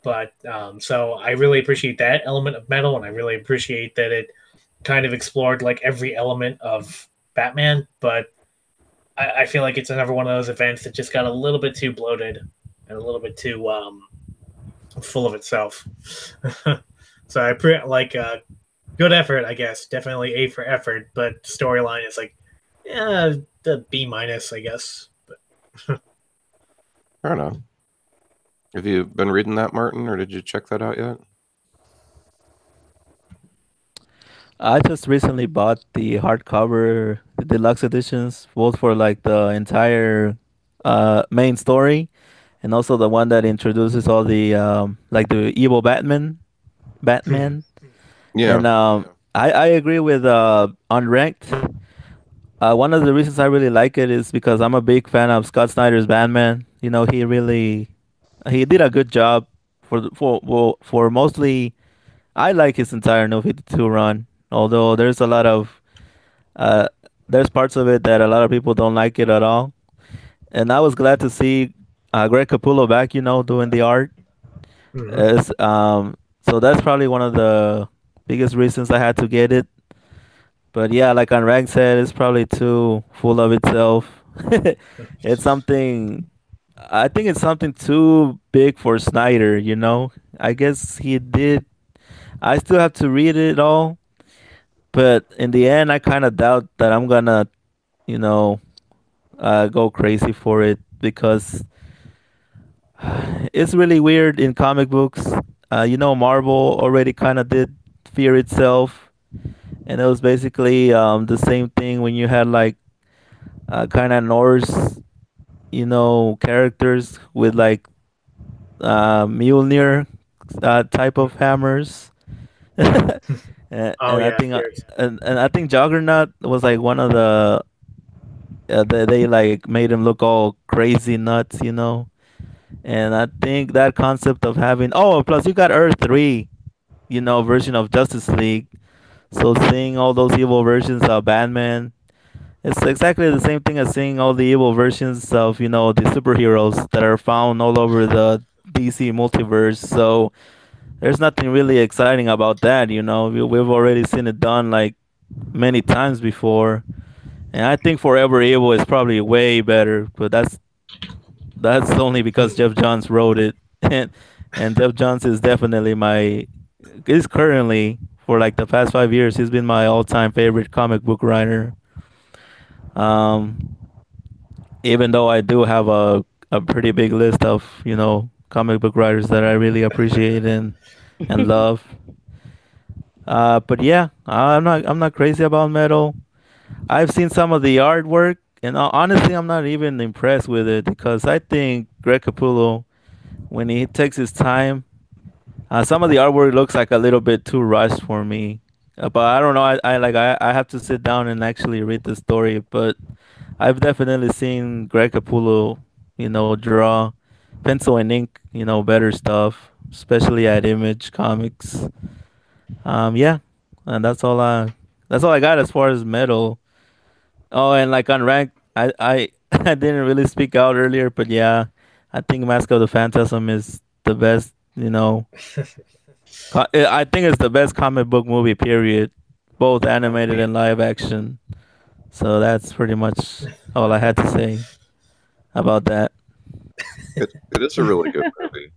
but so I really appreciate that element of metal, and I really appreciate that it kind of explored like every element of Batman. But I feel like it's another one of those events that just got a little bit too bloated and a little bit too full of itself. So I like good effort, I guess. Definitely A for effort, but storyline is like, yeah, the B minus, I guess. But Fair enough. Have you been reading that, Martin, or did you check that out yet? I just recently bought the hardcover, the deluxe editions, both for like the entire main story, and also the one that introduces all the like the evil Batman. Yeah. And I agree with Unranked. One of the reasons I really like it is because I'm a big fan of Scott Snyder's Batman. You know, he did a good job for mostly. I like his entire New 52 run, although there's a lot of uh, there's parts of it that a lot of people don't like it at all. And I was glad to see Greg Capullo back, you know, doing the art. As, so that's probably one of the biggest reasons I had to get it. But yeah, like Anrag said, it's probably too full of itself. It's something. I think it's something too big for Snyder. You know, I guess he did. I still have to read it all, but in the end, I kind of doubt that I'm gonna, you know, go crazy for it because it's really weird in comic books. You know, Marvel already kind of did Fear itself, and it was basically the same thing when you had like kind of Norse characters with like Mjolnir type of hammers. Oh And I yeah, think fierce. and I think Juggernaut was like one of the they like made him look all crazy nuts. And I think that concept of having plus you got Earth 3, version of Justice League. So seeing all those evil versions of Batman, it's exactly the same thing as seeing all the evil versions of, the superheroes that are found all over the DC multiverse. So there's nothing really exciting about that. We've already seen it done like many times before. And I think Forever Evil is probably way better, but that's only because Jeff Johns wrote it. And Jeff Johns is definitely is currently, for like the past 5 years, he's been my all-time favorite comic book writer. Um, Even though I do have a pretty big list of comic book writers that I really appreciate and love. But yeah, I'm not crazy about metal. I've seen some of the artwork, and honestly, I'm not even impressed with it because I think Greg Capullo, when he takes his time, some of the artwork looks like a little bit too rushed for me. But I don't know. I have to sit down and actually read the story. But I've definitely seen Greg Capullo, draw pencil and ink, better stuff, especially at Image Comics. Yeah, and that's all I got as far as metal. Oh, and like on rank, I I didn't really speak out earlier, but yeah, I think Mask of the Phantasm is the best. I think it's the best comic book movie. Period, both animated and live action. So that's pretty much all I had to say about that. It is a really good movie.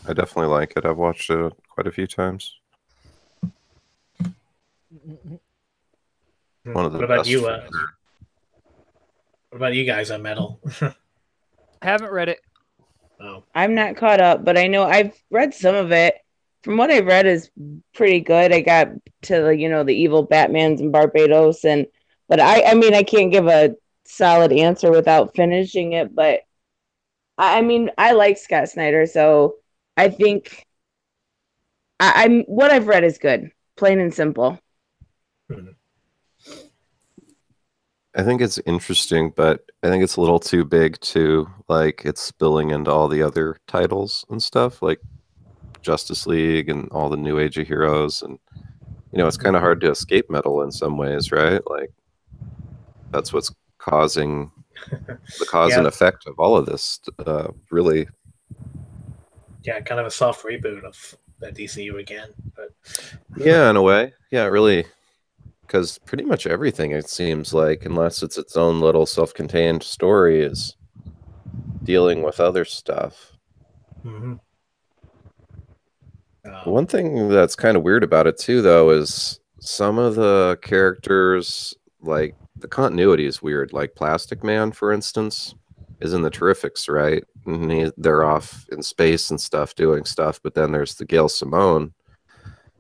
I definitely like it. I've watched it quite a few times. One of the What about best. you? What about you guys on metal? Haven't read it. Oh, I'm not caught up, but I know I've read some of it. From what I've read is pretty good. I got to the evil Batmans in Barbados, but I mean I can't give a solid answer without finishing it. But I mean I like Scott Snyder, so I think I'm what I've read is good, plain and simple. I think it's interesting, but I think it's a little too big too. Like it's spilling into all the other titles and stuff, like Justice League and all the New Age of heroes, and it's kind of hard to escape metal in some ways, right? Like that's what's causing the cause and yeah, effect of all of this. Really, yeah, kind of a soft reboot of the DCU again. But yeah, in a way, yeah, really, because pretty much everything it seems like, unless it's its own little self-contained story, is dealing with other stuff. mm-hmm. One thing that's kind of weird about it too, though, is some of the characters, like the continuity is weird. Like Plastic Man, for instance, is in the Terrifics, right? And they're off in space and stuff doing stuff. But then there's the Gail Simone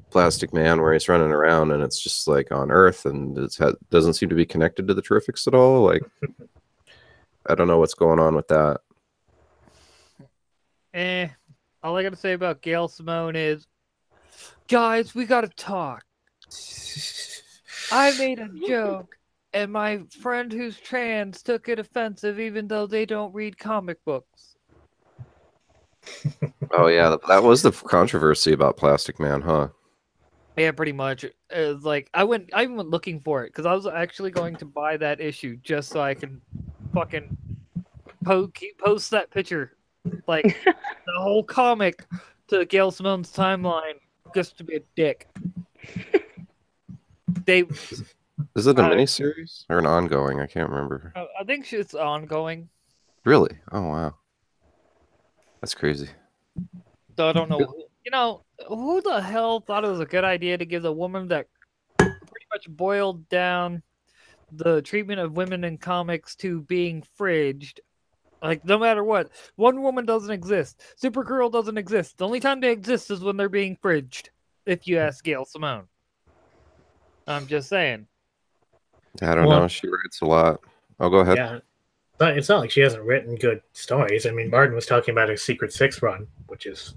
Plastic Man where he's running around and it's just like on Earth and doesn't seem to be connected to the Terrifics at all. Like, I don't know what's going on with that. All I gotta say about Gail Simone is, guys, we gotta talk. I made a joke, and my friend who's trans took it offensive, even though they don't read comic books. Oh yeah, that was the controversy about Plastic Man, huh? Yeah, pretty much. It was like I even went looking for it because I was actually going to buy that issue just so I can fucking post that picture, like the whole comic, to Gail Simone's timeline, just to be a dick. Is it a miniseries or an ongoing? I can't remember. I think it's ongoing. Really? Oh wow, that's crazy. So I don't know. Who the hell thought it was a good idea to give the woman that pretty much boiled down the treatment of women in comics to being fridged? Like, no matter what, Wonder Woman doesn't exist. Supergirl doesn't exist. The only time they exist is when they're being fridged, if you ask Gail Simone. I'm just saying. I don't know. She writes a lot. Oh, go ahead. Yeah, It's not like she hasn't written good stories. I mean, Martin was talking about her Secret Six run, which is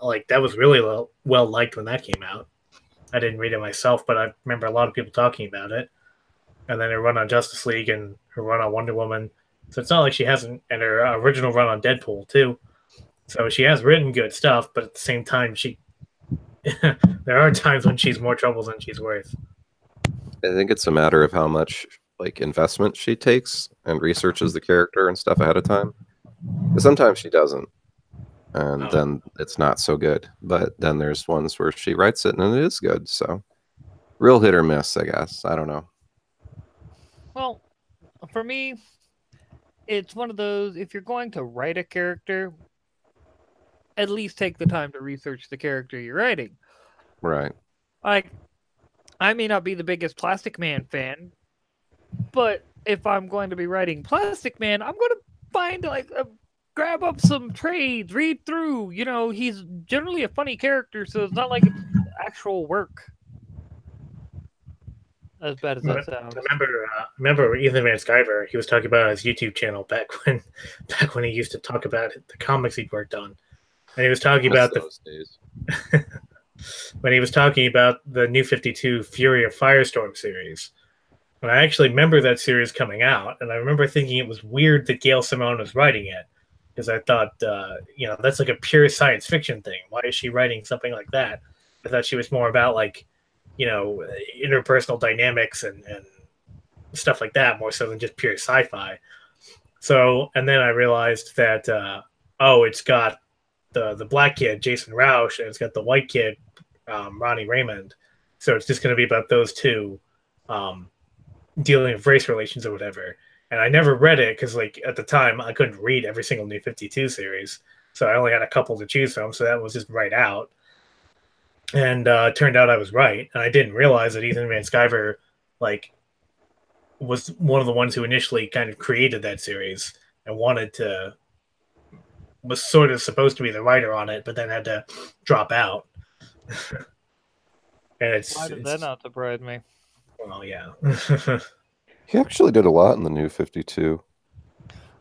like that was really well liked when that came out. I didn't read it myself, but I remember a lot of people talking about it. And then her run on Justice League and her run on Wonder Woman. So it's not like she hasn't, and her original run on Deadpool too. So she has written good stuff, but at the same time, there are times when she's more trouble than she's worth. I think it's a matter of how much like investment she takes and researches the character and stuff ahead of time. Sometimes she doesn't, and then it's not so good. But then there's ones where she writes it and it is good. So real hit or miss, I guess. I don't know. Well, for me, it's one of those, if you're going to write a character, at least take the time to research the character you're writing. Right. Like, I may not be the biggest Plastic Man fan, but if I'm going to be writing Plastic Man, I'm going to find, grab up some trades, read through. You know, he's generally a funny character, so it's not like it's actual work. As bad as that sounds. Remember Ethan Van Sciver, he was talking about on his YouTube channel back when he used to talk about the comics he'd worked on. And he was talking about those days. when he was talking about the New 52 Fury of Firestorm series. And I actually remember that series coming out, and I remember thinking it was weird that Gail Simone was writing it, because I thought, that's like a pure science fiction thing. Why is she writing something like that? I thought she was more about interpersonal dynamics and stuff like that, more so than just pure sci-fi. So, and then I realized that, it's got the black kid, Jason Roush, and it's got the white kid, Ronnie Raymond. So it's just going to be about those two dealing with race relations or whatever. And I never read it because, at the time, I couldn't read every single New 52 series. So I only had a couple to choose from, so that was just right out. And it turned out I was right. And I didn't realize that Ethan Van Sciver, was one of the ones who initially kind of created that series and was sort of supposed to be the writer on it, but then had to drop out. And Why did that not surprise me? Well, yeah. He actually did a lot in the New 52.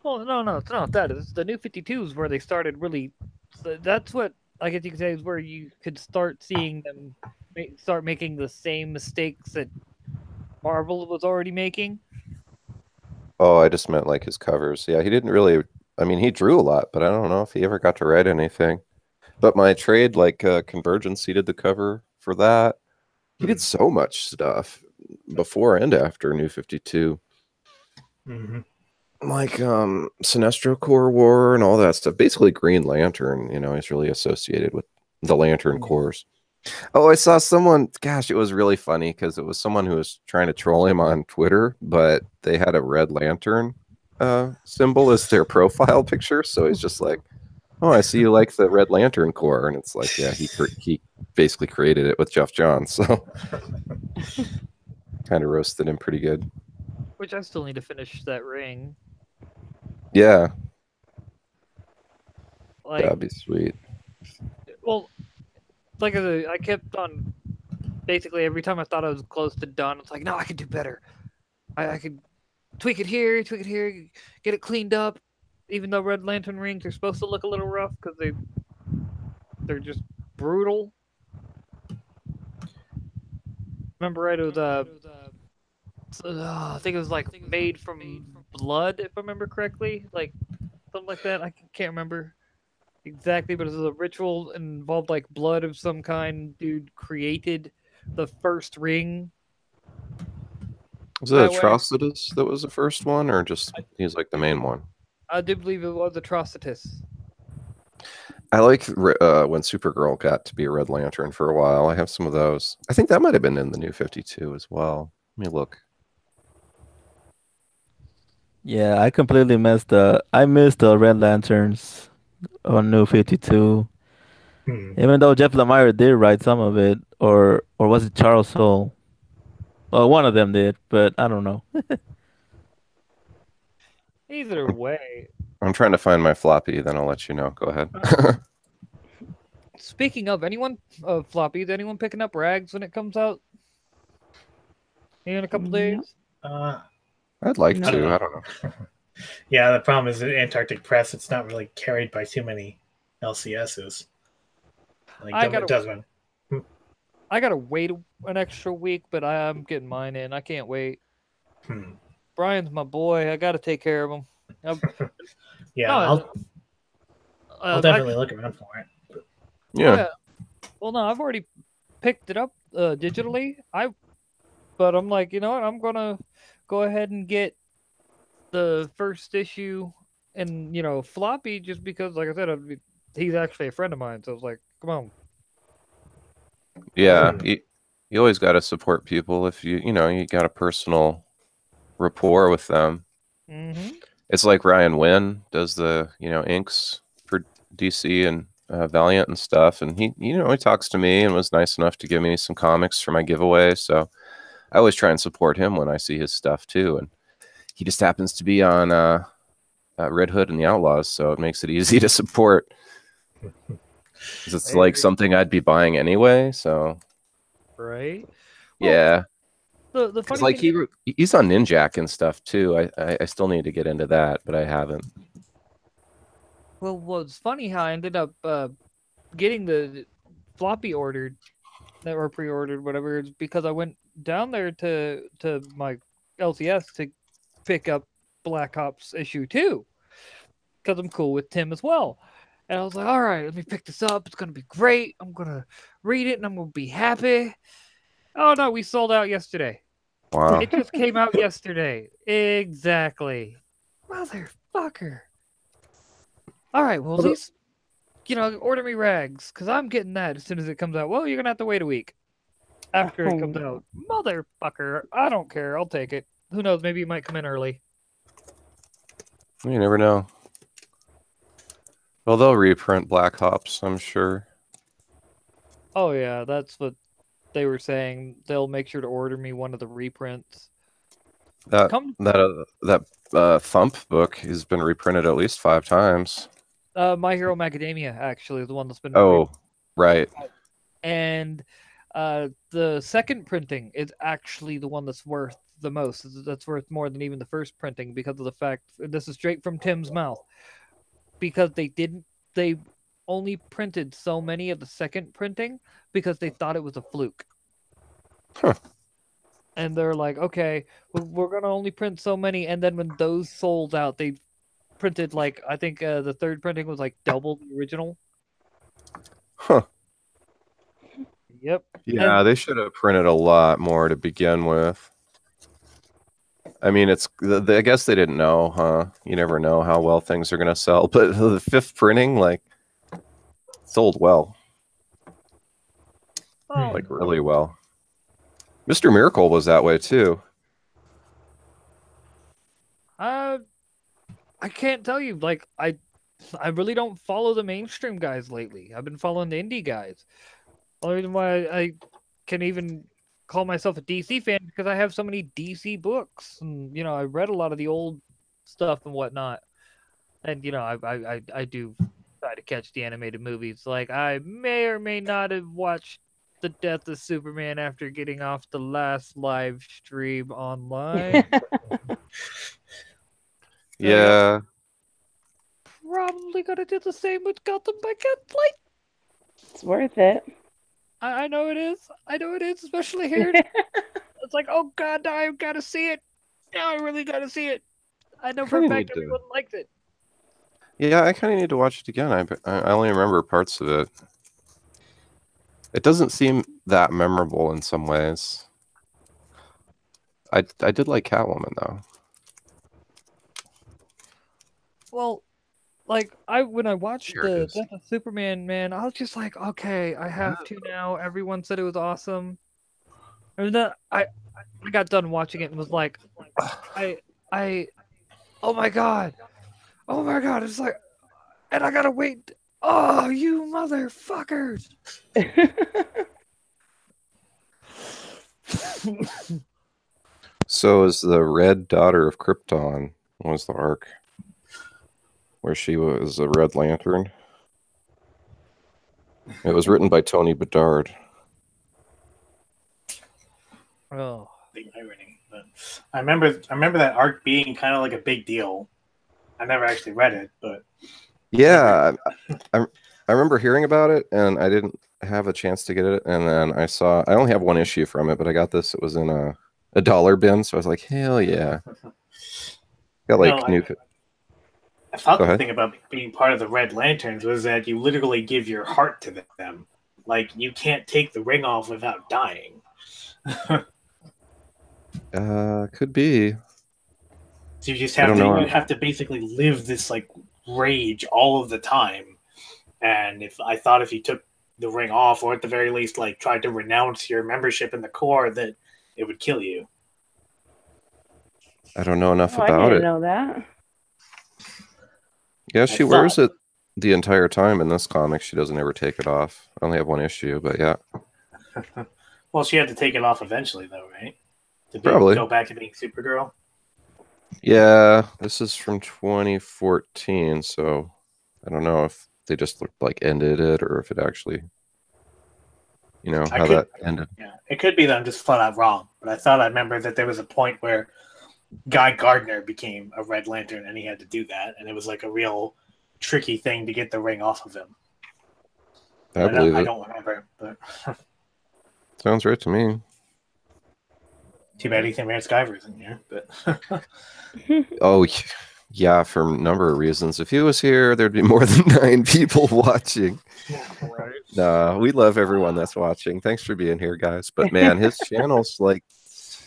Well, no, it's not that. It's the New 52s where they started really. That's what I guess you could say is where you could start seeing them start making the same mistakes that Marvel was already making. Oh, I just meant his covers. Yeah, he didn't really. I mean, he drew a lot, but I don't know if he ever got to write anything. But my trade, Convergence, he did the cover for that. He did so much stuff before and after New 52. Mm-hmm. Sinestro Corps War and all that stuff. Basically Green Lantern, he's really associated with the Lantern Corps. Oh, I saw someone, gosh, it was really funny because it was someone who was trying to troll him on Twitter, but they had a Red Lantern symbol as their profile picture. So he's just like, oh, I see you like the Red Lantern Corps. And it's like, yeah, he basically created it with Jeff Johns. So kind of roasted him pretty good. Which I still need to finish that ring. Yeah. That'd be sweet. Well, I kept on, basically every time I thought I was close to done, it's like, no, I could do better. I could tweak it here, get it cleaned up. Even though Red Lantern rings are supposed to look a little rough because they're just brutal. Remember right, it was I think it was made from blood, if I remember correctly, something like that. I can't remember exactly, but it was a ritual and involved blood of some kind. Dude created the first ring. Was it Atrocitus that was the first one, or just he's the main one? I do believe it was Atrocitus. I like when Supergirl got to be a Red Lantern for a while. I have some of those. I think that might have been in the New 52 as well. Let me look. Yeah, I completely missed the Red Lanterns on New 52. Even though Jeff Lemire did write some of it, or was it Charles Soule? Well, one of them did, but I don't know. Either way. I'm trying to find my floppy, then I'll let you know. Go ahead. Speaking of floppies, anyone picking up Rags when it comes out? In a couple days? I'd like No. to. I don't know. Yeah, the problem is the Antarctic Press. It's not really carried by too many LCSs. Like I gotta- Desmond. I gotta wait an extra week, but I'm getting mine in. I can't wait. Brian's my boy. I gotta take care of him. Yeah, No, I'll definitely look around for it. Yeah. Well, no, I've already picked it up digitally. But I'm like, you know what? I'm gonna go ahead and get the first issue and floppy, just because, like I said, he's actually a friend of mine. So I was like, come on. Yeah. You always got to support people if you got a personal rapport with them. Mm-hmm. It's like Ryan Wynn does the inks for DC and Valiant and stuff, and he talks to me and was nice enough to give me some comics for my giveaway. So I always try and support him when I see his stuff too. And he just happens to be on Red Hood and the Outlaws, so it makes it easy to support. 'Cause it's like something I'd be buying anyway. So Right. Yeah. The funny like thing he's on Ninjak and stuff too. I still need to get into that, but I haven't. Well, it's funny how I ended up getting the floppy ordered, that were pre-ordered, whatever. It's because I went down there to my LCS to pick up Black Ops issue 2 because I'm cool with Tim as well. And I was like, all right, let me pick this up. It's gonna be great. I'm gonna read it and I'm gonna be happy. Oh no, we sold out yesterday. Wow. It just came out yesterday. Exactly. Motherfucker. All right, well, at least, order me rags, because I'm getting that as soon as it comes out. Well, you're going to have to wait a week after it comes out. Motherfucker. I don't care. I'll take it. Who knows? Maybe it might come in early. You never know. Well, they'll reprint Black Ops, I'm sure. Oh, yeah, that's what they were saying. They'll make sure to order me one of the reprints. That Thump book has been reprinted at least 5 times. My Hero Macadamia, actually, is the one that's been right. And the second printing is actually the one that's worth the most. That's worth more than even the first printing, because of the fact, this is straight from Tim's mouth, because they only printed so many of the second printing because they thought it was a fluke. Huh. And they're like, okay, we're going to only print so many. And then when those sold out, they printed, like, I think the third printing was like double the original. Huh. Yep. Yeah, they should have printed a lot more to begin with. I mean, I guess they didn't know, huh? You never know how well things are going to sell. But the 5th printing, like, sold well. Oh. Like, really well. Mr. Miracle was that way, too. I can't tell you. Like, I really don't follow the mainstream guys lately. I've been following the indie guys. Only reason why I can even call myself a DC fan, because I have so many DC books, and I read a lot of the old stuff and whatnot. And I do try to catch the animated movies. Like, I may or may not have watched the Death of Superman after getting off the last live stream online. Yeah. Probably gonna do the same with Gotham by Gaslight. It's worth it. I know it is. I know it is, especially here. It's like, oh god, now I've got to see it. Now I really got to see it. I know for a fact everyone likes it. Yeah, I kind of need to watch it again. I only remember parts of it. It doesn't seem that memorable in some ways. I did like Catwoman, though. Well, like, when I watched the Death of Superman, man, I was just like, okay, I have to now. Everyone said it was awesome. And then I got done watching it and was like, oh my god, it's like, and I gotta wait. Oh, you motherfuckers! So is the Red Daughter of Krypton was the arc where she was a Red Lantern. It was written by Tony Bedard. Oh, The irony, but I remember that arc being kind of like a big deal. I never actually read it, but Yeah, I remember hearing about it, and I didn't have a chance to get it. And then I only have one issue from it, but I got this. It was in a dollar bin, so I was like, hell yeah. Got like new. I thought Go the ahead. thing about being part of the Red Lanterns was that you literally give your heart to them. Like, you can't take the ring off without dying. Could be. So you just have you have to basically live this like rage all of the time. And if you took the ring off, or at the very least like tried to renounce your membership in the Corps, that it would kill you. I don't know enough about I didn't it. know that. Yeah, she wears it the entire time in this comic. She doesn't ever take it off. I only have one issue, but yeah. Well, she had to take it off eventually, though, right? Probably go back to being Supergirl. Yeah, this is from 2014, so I don't know if they just like ended it or if it actually, how that ended. Yeah, it could be that I'm just flat out wrong, but I thought I remember that there was a point where Guy Gardner became a Red Lantern and he had to do that, and it was like a real tricky thing to get the ring off of him. I believe it. I don't remember, but sounds right to me. Too bad Ethan Van Sciver isn't here, but oh yeah, for a number of reasons. If he was here, there'd be more than 9 people watching. Right. Nah, we love everyone that's watching. Thanks for being here, guys. But man, his channel's like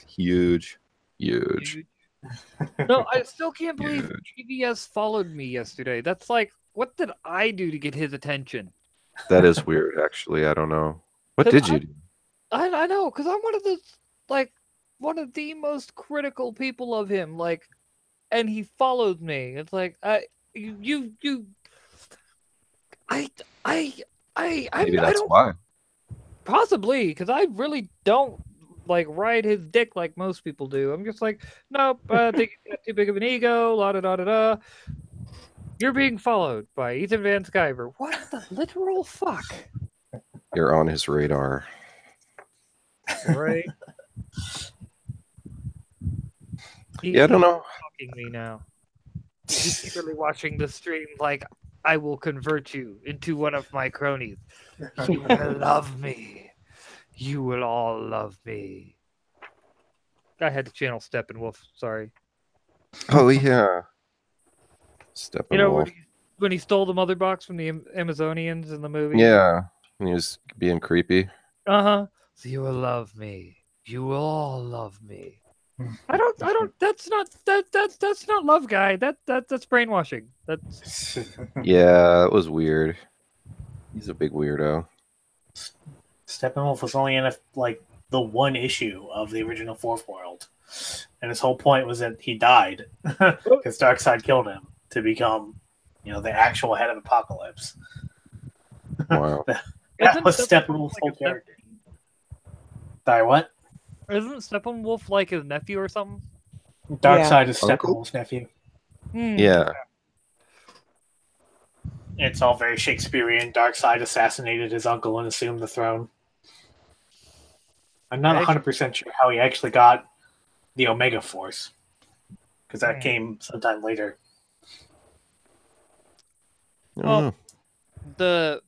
huge. No, I still can't believe TBS followed me yesterday. That's like, what did I do to get his attention? That is weird, actually. I don't know. What did you do? I know, because I'm one of the most critical people of him, and he followed me. It's like, maybe that's why. Possibly, because I really don't ride his dick like most people do. I'm just like, nope, I think he's got too big of an ego, la da da da da. You're being followed by Ethan Van Sciver. What the literal fuck? You're on his radar. Right? Yeah, I don't know. He's talking me now. He's secretly watching the stream like, I will convert you into one of my cronies. You will love me. You will all love me. I had to channel Steppenwolf, sorry. Oh, yeah. Steppenwolf. When he stole the mother box from the Amazonians in the movie? Yeah, and he was being creepy. Uh-huh. So you will love me. You will all love me. That's not love, guy. That's brainwashing. That's Yeah, it was weird. He's a big weirdo. Steppenwolf was only in the one issue of the original Fourth World, and his whole point was that he died because Darkseid killed him to become, the actual head of Apocalypse. Wow. that was Steppenwolf's whole character. Sorry, what? Isn't Steppenwolf like his nephew or something? Darkseid is Steppenwolf's nephew. Yeah. It's all very Shakespearean. Darkseid assassinated his uncle and assumed the throne. I'm not 100% sure how he actually got the Omega Force, because that came sometime later. Well, the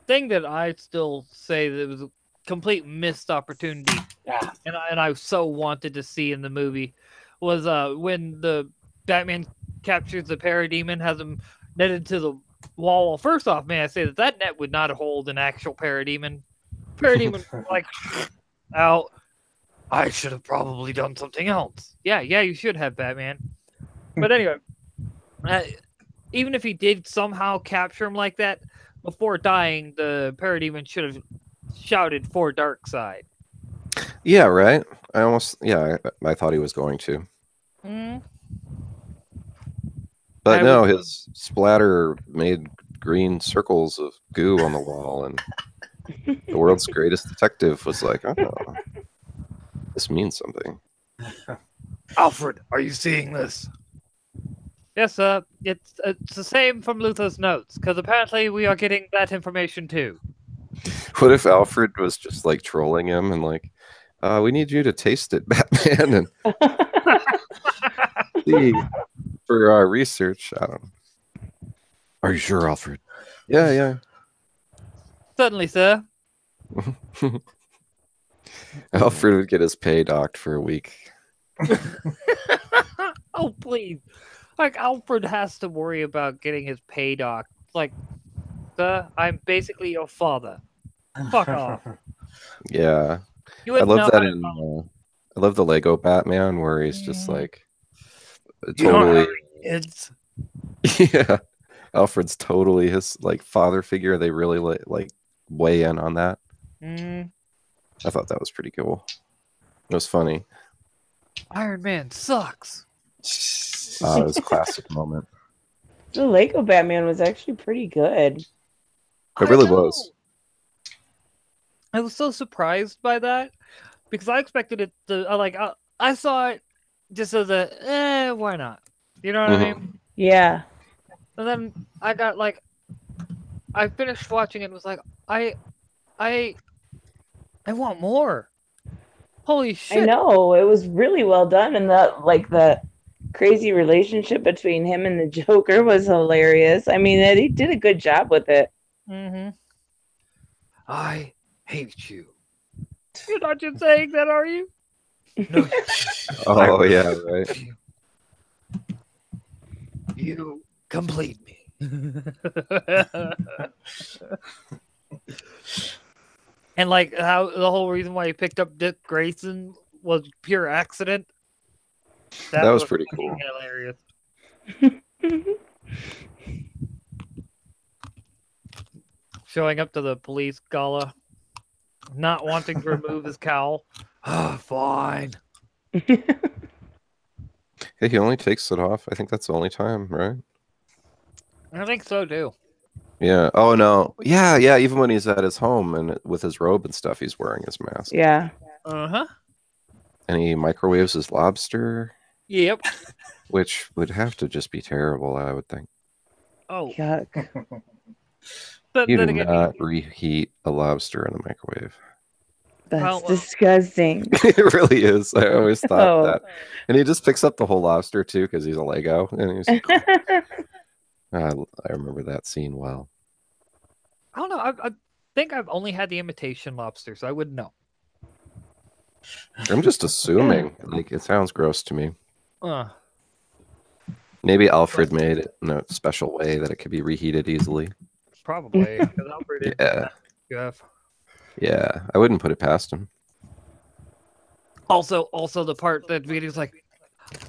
thing that I still say that was a complete missed opportunity, and I so wanted to see in the movie, was when the Batman captures the Parademon, has him netted to the wall. Well, first off, may I say that net would not hold an actual Parademon. Parademon out. I should have probably done something else. Yeah, you should have, Batman. But anyway, even if he did somehow capture him like that, before dying, the Parademon should have shouted for Darkseid. Yeah, right. I thought he was going to. But no, his splatter made green circles of goo on the wall, and the world's greatest detective was like, oh, this means something. Alfred, are you seeing this? Yes, it's the same from Luthor's notes, because apparently we are getting that information too. What if Alfred was just trolling him and We need you to taste it, Batman, and see for our research. I don't know. Are you sure, Alfred? Yeah. Certainly, sir. Alfred would get his pay docked for a week. Oh, please. Like, Alfred has to worry about getting his pay docked. Like, sir, I'm basically your father. Fuck off. Yeah, You I wouldn't love know that how to in. I love the Lego Batman where he's just like You don't have totally. any kids. Yeah, Alfred's totally his like father figure. They really like weigh in on that. Mm, I thought that was pretty cool. It was funny. Iron Man sucks. It was a classic moment. The Lego Batman was actually pretty good. It really was. I was so surprised by that because I expected it to I saw it just as a why not? You know what I mean? Yeah. And then I got like I finished watching it and was like I want more. Holy shit. I know. It was really well done, and the crazy relationship between him and the Joker was hilarious. I mean, he did a good job with it. Mm-hmm. I hate you. You're not just saying that, are you? No. Oh yeah, right. You complete me. And like how the whole reason why he picked up Dick Grayson was pure accident. That was pretty cool. Hilarious. Showing up to the police gala, not wanting to remove his cowl. Fine. Hey, he only takes it off. I think that's the only time, right? I think so too. Yeah. Oh no. Yeah. Even when he's at his home and with his robe and stuff, he's wearing his mask. Yeah. Uh-huh. And he microwaves his lobster, Yep. which would have to just be terrible, I would think. Oh, Yuck. but You then do again, not reheat a lobster in the microwave. That's Well, disgusting. It really is. I always thought Oh. that. And he just picks up the whole lobster too because he's a Lego. And he's, I remember that scene well. I don't know. I think I've only had the imitation lobster, so I wouldn't know. I'm just assuming. Like it sounds gross to me. Uh, Maybe Alfred made it in a special way that it could be reheated easily. probably. 'Cause Alfred did Yeah. that stuff. Yeah. I wouldn't put it past him. Also, the part that Vito's like,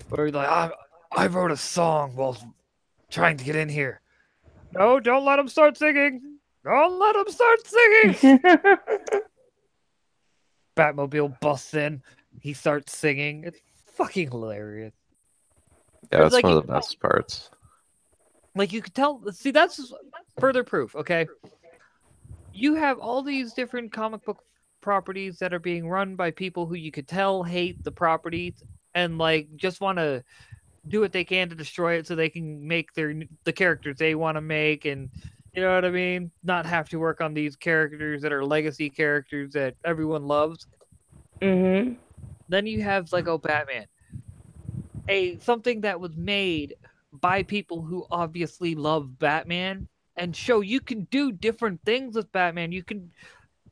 where he's like, I wrote a song while trying to get in here. No, don't let him start singing. Don't let him start singing. Batmobile busts in. He starts singing. It's fucking hilarious. Yeah, that's like one you- of the best parts. Like you could tell. See, that's further proof. Okay, you have all these different comic book properties that are being run by people who you could tell hate the properties and like just want to do what they can to destroy it so they can make the characters they want to make, and you know what I mean, not have to work on these characters that are legacy characters that everyone loves. Mm-hmm. Then you have Lego Batman, something that was made by people who obviously love Batman and show you can do different things with Batman. You can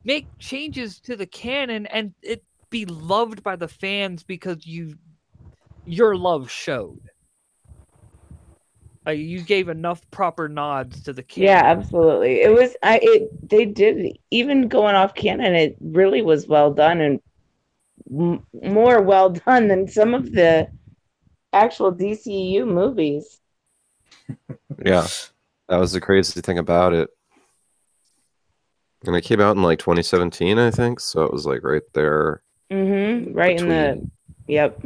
make changes to the canon and it be loved by the fans because your love showed. You gave enough proper nods to the canon. Yeah, absolutely. It was they did, even going off canon, it really was well done, and more well done than some of the actual DCU movies. Yeah. That was the crazy thing about it. And it came out in like 2017, I think. So it was like right there. Mm-hmm. Right in the between- yep.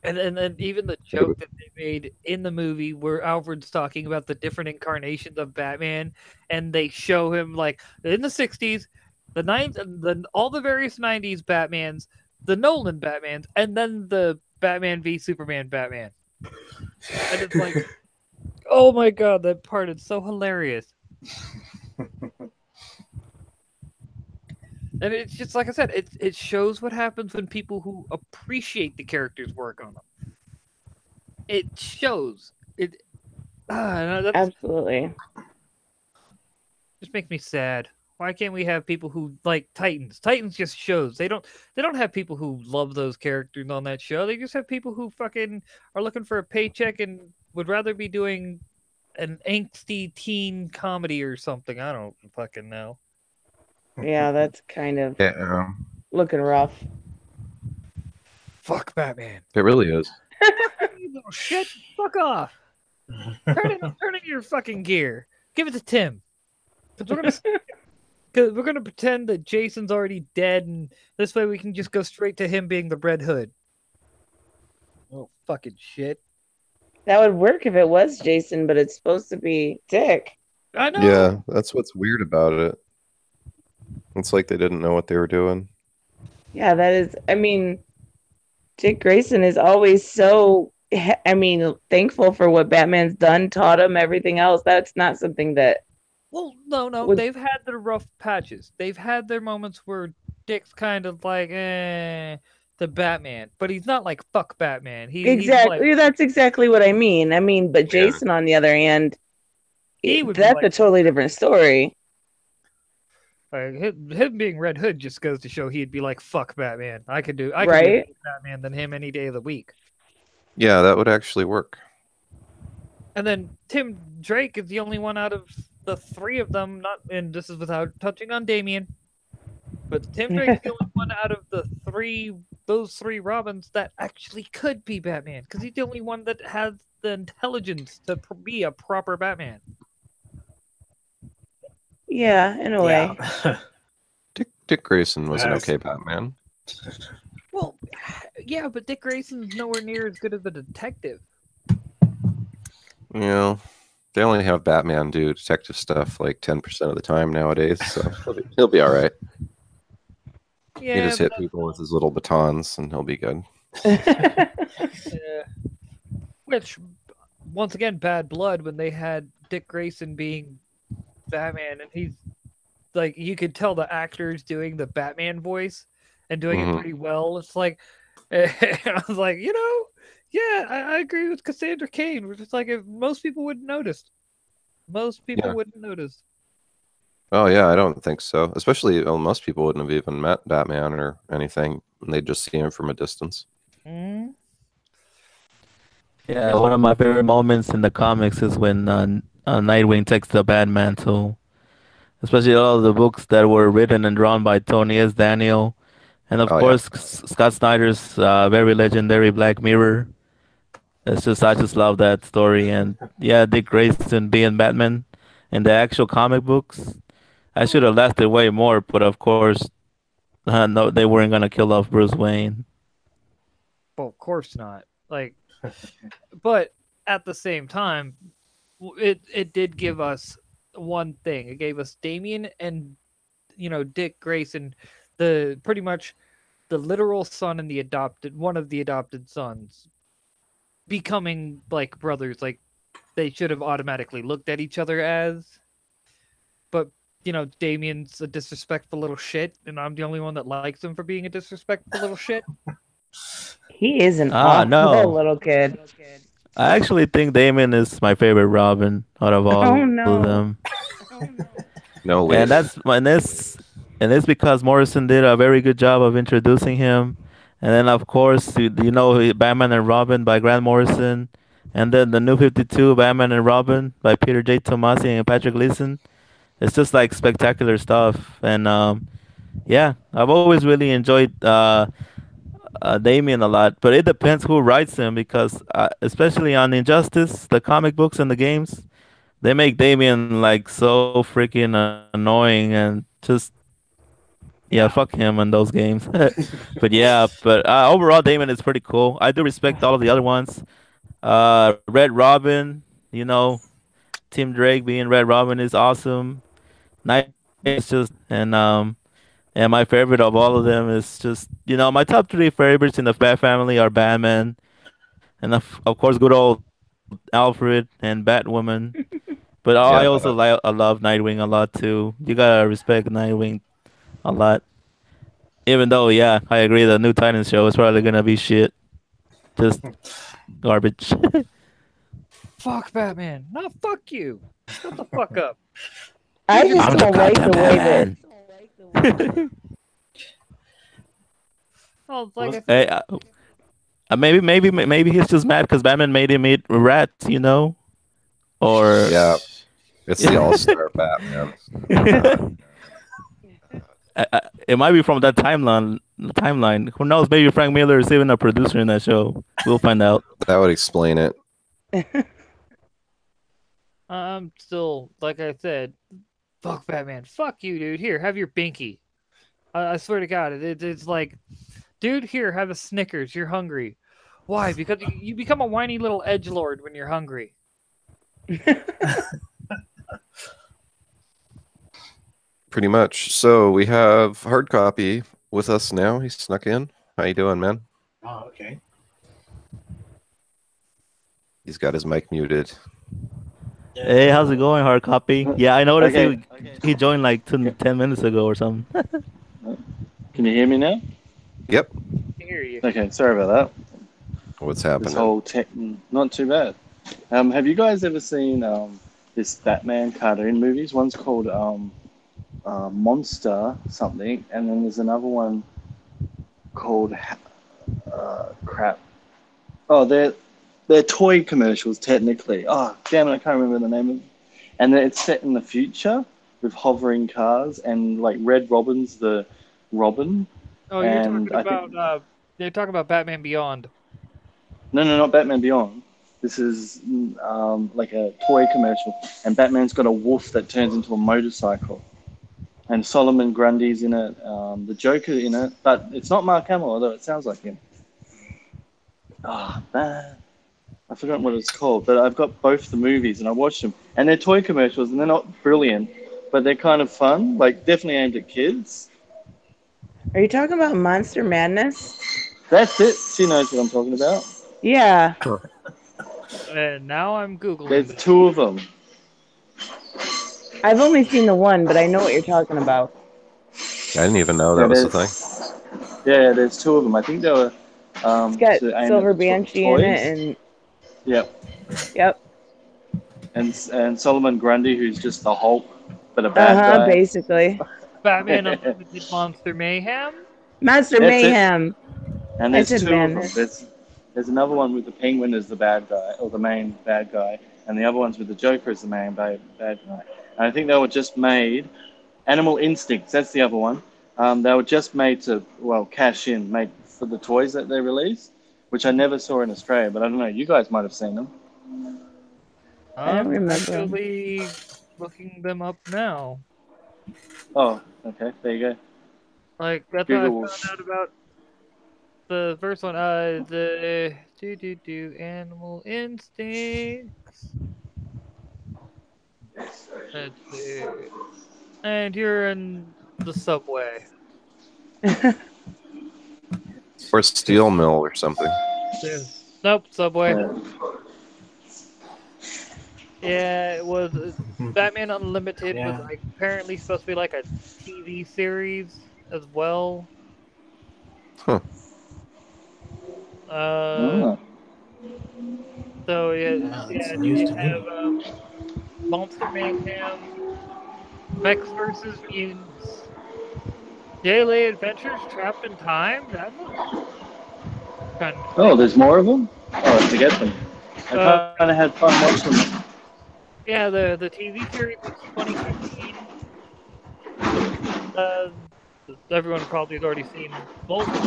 And then even the joke that they made in the movie where Alfred's talking about the different incarnations of Batman, and they show him like in the 60s, all the various 90s Batmans, the Nolan Batmans, and then the Batman v Superman Batman. And it's like, oh my god, that part is so hilarious. And it's just like I said, it shows what happens when people who appreciate the characters work on them. It shows it. No, that's Absolutely. just makes me sad. Why can't we have people who like Titans? Titans just shows. They don't have people who love those characters on that show. They just have people who fucking are looking for a paycheck and would rather be doing an angsty teen comedy or something. I don't fucking know. Yeah, that's kind of Yeah, looking rough. Fuck Batman. it really is. You little shit. Fuck off. Turn in your fucking gear. Give it to Tim. Because we're gonna pretend that Jason's already dead, and this way we can just go straight to him being the Red Hood. Oh fucking shit! That would work if it was Jason, but it's supposed to be Dick. I know. Yeah, that's what's weird about it. It's like they didn't know what they were doing. Yeah, that is. I mean, Dick Grayson is always so. Thankful for what Batman's done, taught him everything else. That's not something that. Well, no. Would- They've had their rough patches. They've had their moments where Dick's kind of like, the Batman, but he's not like fuck Batman. Exactly. He's like, That's exactly what I mean. But Jason, on the other hand, He would be that's like- a totally different story. him being Red Hood just goes to show he'd be like fuck Batman. I could do better Right? Batman than him any day of the week. Yeah, that would actually work. And then Tim Drake is the only one out of the three of them, and this is without touching on Damien, but Tim Drake's the only one out of those three Robins that actually could be Batman, because he's the only one that has the intelligence to be a proper Batman. Yeah, in a way. Yeah. Dick Grayson was an Yes. okay Batman. Well, yeah, but Dick Grayson's nowhere near as good of a detective. You know, they only have Batman do detective stuff like 10% of the time nowadays, so he'll be all right. He Yeah, just hit people with his little batons, and he'll be good. which, once again, bad blood when they had Dick Grayson being Batman, and he's like, you could tell the actors doing the Batman voice and doing it Mhm. pretty well. It's like, I was like, yeah, I agree with Cassandra Cain. Which is like, if most people wouldn't notice. Most people Yeah. wouldn't notice. Oh yeah, I don't think so. Especially, well, most people wouldn't have even met Batman or anything, and they'd just see him from a distance. Mm. Yeah, one of my favorite moments in the comics is when Nightwing takes the Batmantle. Especially all of the books that were written and drawn by Tony S. Daniel. And of Oh, yeah. course, Scott Snyder's very legendary Black Mirror. I just love that story. And yeah, Dick Grayson being Batman in the actual comic books. I should have lasted way more, but of course, no, they weren't going to kill off Bruce Wayne. Well, of course not. Like, but at the same time, it did give us one thing. It gave us Damien and Dick Grayson, the pretty much the literal son and one of the adopted sons, becoming like brothers. Like they should have automatically looked at each other as. But Damien's a disrespectful little shit, and I'm the only one that likes him for being a disrespectful little shit. He is an Ah, awful no. little kid. I actually think Damon is my favorite Robin out of all Oh, no. of them. No, And it's because Morrison did a very good job of introducing him. And then of course, Batman and Robin by Grant Morrison, and then the New 52 Batman and Robin by Peter J. Tomasi and Patrick Gleason. It's just like spectacular stuff. And yeah, I've always really enjoyed Damien a lot, but it depends who writes him because especially on Injustice, the comic books and the games, they make Damien like so freaking annoying and just fuck him in those games. but overall Damien is pretty cool. I do respect all of the other ones. Red Robin, Tim Drake being Red Robin is awesome. Night is just and my favorite of all of them is just, my top three favorites in the Bat family are Batman, and of course, good old Alfred and Batwoman. But I also I love Nightwing a lot too. You gotta respect Nightwing a lot. Even though, yeah, I agree, the new Titans show is probably gonna be shit, just garbage. Fuck Batman. No, fuck you. Shut the fuck up. I just I'm the don't like goddamn the way that. Batman. Oh, it's like I Hey, said, maybe he's just mad because Batman made him eat rats, you know, or Yeah, it's the all-star Batman. It might be from that timeline. Timeline. Who knows? Maybe Frank Miller is even a producer in that show. We'll find out. That would explain it. I'm still, like I said, fuck Batman. Fuck you, dude. Here, have your binky. I swear to God, it's like, dude, here, have a Snickers. You're hungry. Why? Because you become a whiny little edgelord when you're hungry. Pretty much. So we have hard copy with us now. He snuck in. How you doing, man? Oh, okay. He's got his mic muted. Hey, how's it going, hard copy? Yeah, I noticed Okay. he joined like 10 minutes ago or something. Can you hear me now? Yep. I hear you. Okay, sorry about What's that. happening? This whole tech, not too bad. Have you guys ever seen this Batman cartoon movies? One's called Monster something, and then there's another one called crap. Oh, they're toy commercials technically. Oh, damn it, I can't remember the name of it. And then it's set in the future with hovering cars and like Red Robin's the Robin. Oh, you're And talking I about think they're talking about Batman Beyond. no, not Batman Beyond. This is like a toy commercial, and Batman's got a wolf that turns into a motorcycle. And Solomon Grundy's in it, the Joker in it, but it's not Mark Hamill, although it sounds like him. Oh man, I forgot what it's called, but I've got both the movies and I watched them, and they're toy commercials, and they're not brilliant, but they're kind of fun, like definitely aimed at kids. Are you talking about Monster Madness? That's it. She knows what I'm talking about. Yeah. And now I'm Googling There's this. two of them. I've only seen the one, but I know what you're talking about. I didn't even know Yeah, that was the thing. there's two of them. I think they were It's got to aim Silver at the Banshee in toys. it, and Yep. yep. And Solomon Grundy, who's just the Hulk, but a bad guy. Basically. Batman Unlimited Monster Mayhem. Monster That's it. Mayhem. And I there's said two of them. madness. There's another one with the Penguin as the bad guy, or the main bad guy, and the other one's with the Joker as the main bad guy. And I think they were just made. Animal Instincts, that's the other one. They were just made to, well, cash in, made for the toys that they released, which I never saw in Australia, but I don't know, you guys might have seen them. I don't remember. Actually looking them up now. Oh, okay, there you go. Like that's Google. how I found out about the first one. The Animal Instincts. Let's see. And you're in the subway. Or steel mill or something. Nope, subway. Yeah. Yeah, it was Batman Unlimited was Yeah. like apparently supposed to be like a TV series as well. Huh. Oh. So Wow, that's news you to me. have Monster Mayhem, Vex versus Mutants, Daily Adventures Trapped in Time. That looks kind of Oh, there's more of them? Oh, I forget them. I Uh, kind of had fun watching them. yeah, the TV series was 2015. Everyone probably has already seen both of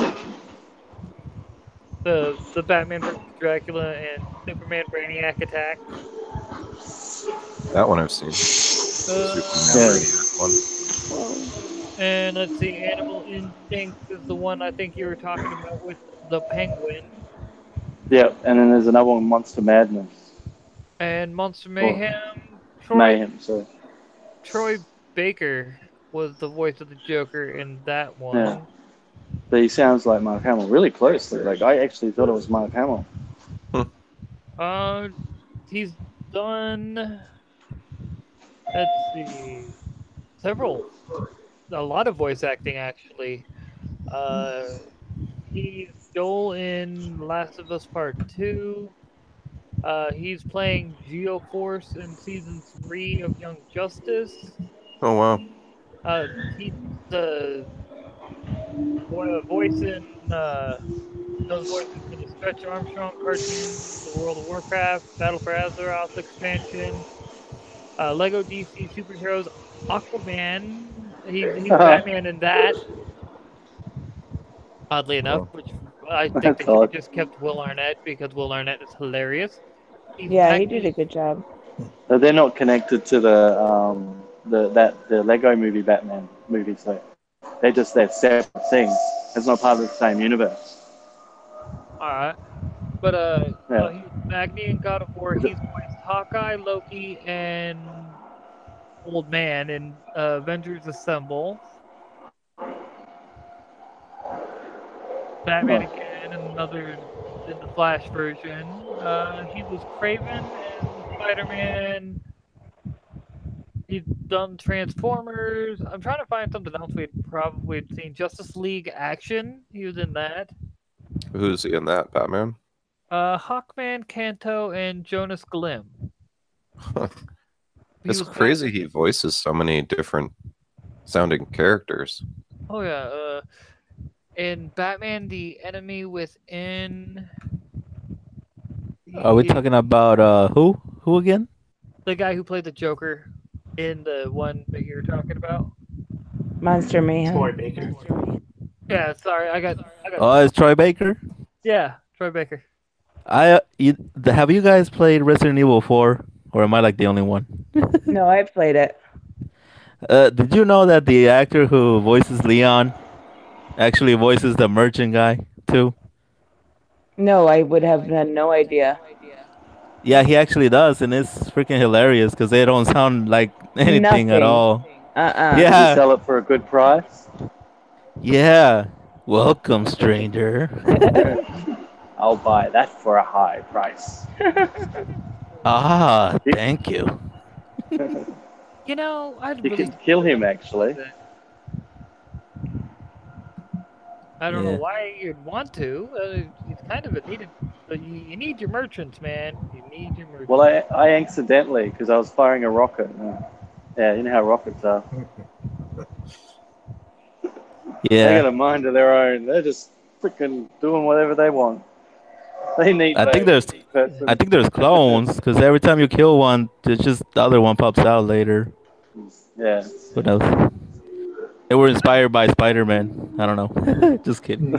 those. The Batman vs Dracula and Superman Brainiac attack. That one I've seen. Uh, Superman Brainiac one. and let's see, Animal Instinct is the one I think you were talking about with the Penguin. Yeah, and then there's another one, Monster Madness. And Monster Mayhem. Mayhem, sorry. Troy Baker was the voice of the Joker in that one. Yeah. But he sounds like Mark Hamill really closely. Like, I actually thought it was Mark Hamill. He's done, let's see, a lot of voice acting actually. He's Joel in Last of Us Part 2. He's playing Geoforce in Season 3 of Young Justice. Oh wow. He's the voice in does voices for the Stretch Armstrong cartoon, the World of Warcraft, Battle for Azeroth expansion, Lego DC Superheroes, Aquaman. He's Batman in that. Oddly enough, Oh. which I think That's they should have odd. just kept Will Arnett because Will Arnett is hilarious. He's Yeah, he did a good job. So they're not connected to the Lego movie Batman movie, so they're separate things. It's not part of the same universe. All right, but Yeah. he's Magni in God of War. He's voiced Hawkeye, Loki, and Old Man in Avengers Assemble. Batman Nice. again, and another in the Flash version. He was Craven in Spider-Man. He's done Transformers. I'm trying to find something else we'd probably seen. Justice League Action. He was in that. Who's he in that, Batman? Hawkman, Kanto, and Jonas Glim. He It's was crazy he voices so many different sounding characters. Oh yeah. In Batman: The Enemy Within. Are we talking about who? Who again? The guy who played the Joker in the one that you're talking about? Monster Mayhem. Troy Baker. Yeah, sorry, I got. Oh, it's Troy Baker. Yeah, Troy Baker. Have you guys played Resident Evil 4, or am I like the only one? No, I played it. Did you know that the actor who voices Leon actually voices the merchant guy too? No, I would have had no idea. Yeah, he actually does, and it's freaking hilarious because they don't sound like anything at Nothing. all. Did you Yeah, sell it for a good price? yeah. Welcome, stranger. I'll buy that for a high price. Ah, thank you. You know, I'd You really can kill him, actually. I don't know Yeah. why you'd want to. It's kind of a needed. But you need your merchants, man. You need your merchants. Well, I accidentally, because I was firing a rocket. Yeah, you know how rockets are. They got Yeah. a mind of their own. They're just freaking doing whatever they want. They need. I think there's clones because every time you kill one, it's just the other one pops out later. Yeah. What else? They were inspired by Spider-Man. I don't know. Just kidding.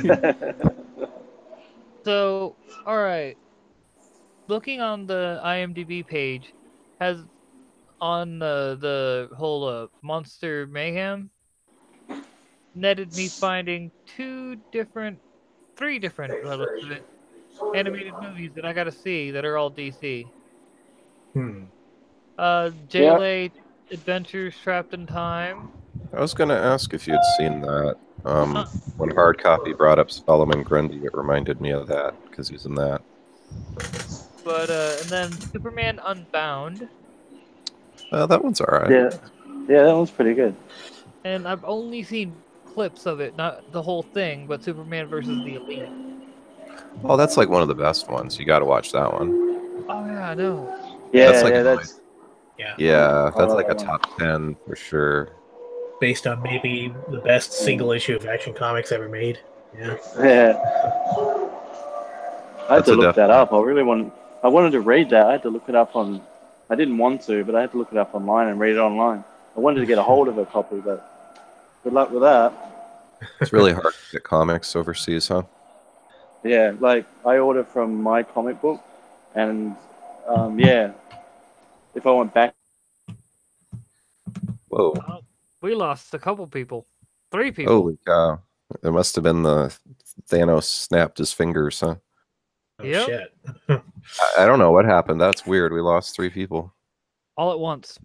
So, all right. Looking on the IMDb page, has on the whole Monster Mayhem netted me finding three different animated movies that I gotta see that are all DC. JLA Adventures Trapped in Time. I was going to ask if you'd seen that. When Hard Copy brought up Solomon Grundy, it reminded me of that because he's in that. But and then Superman Unbound. That one's all right. Yeah, that one's pretty good. And I've only seen clips of it, not the whole thing, but Superman versus the Elite. Oh, that's like one of the best ones. You got to watch that one. Oh yeah, I know. Yeah, That's like that's Yeah, that's love like a that one. top 10 for sure. Based on maybe the best single issue of Action Comics ever made. Yeah. Yeah. I had That's to a look that definite. up. I wanted to read that. I had to look it up on. I didn't want to, but I had to look it up online and read it online. I wanted to get a hold of a copy, but good luck with that. It's really hard to get comics overseas, huh? Yeah, like I order from my comic book, and yeah, if I went back, Whoa. Oh, we lost a couple people. 3 people. Holy cow. It must have been the Thanos snapped his fingers, huh? Oh, Yep. shit. I don't know what happened. That's weird. We lost 3 people. All at once.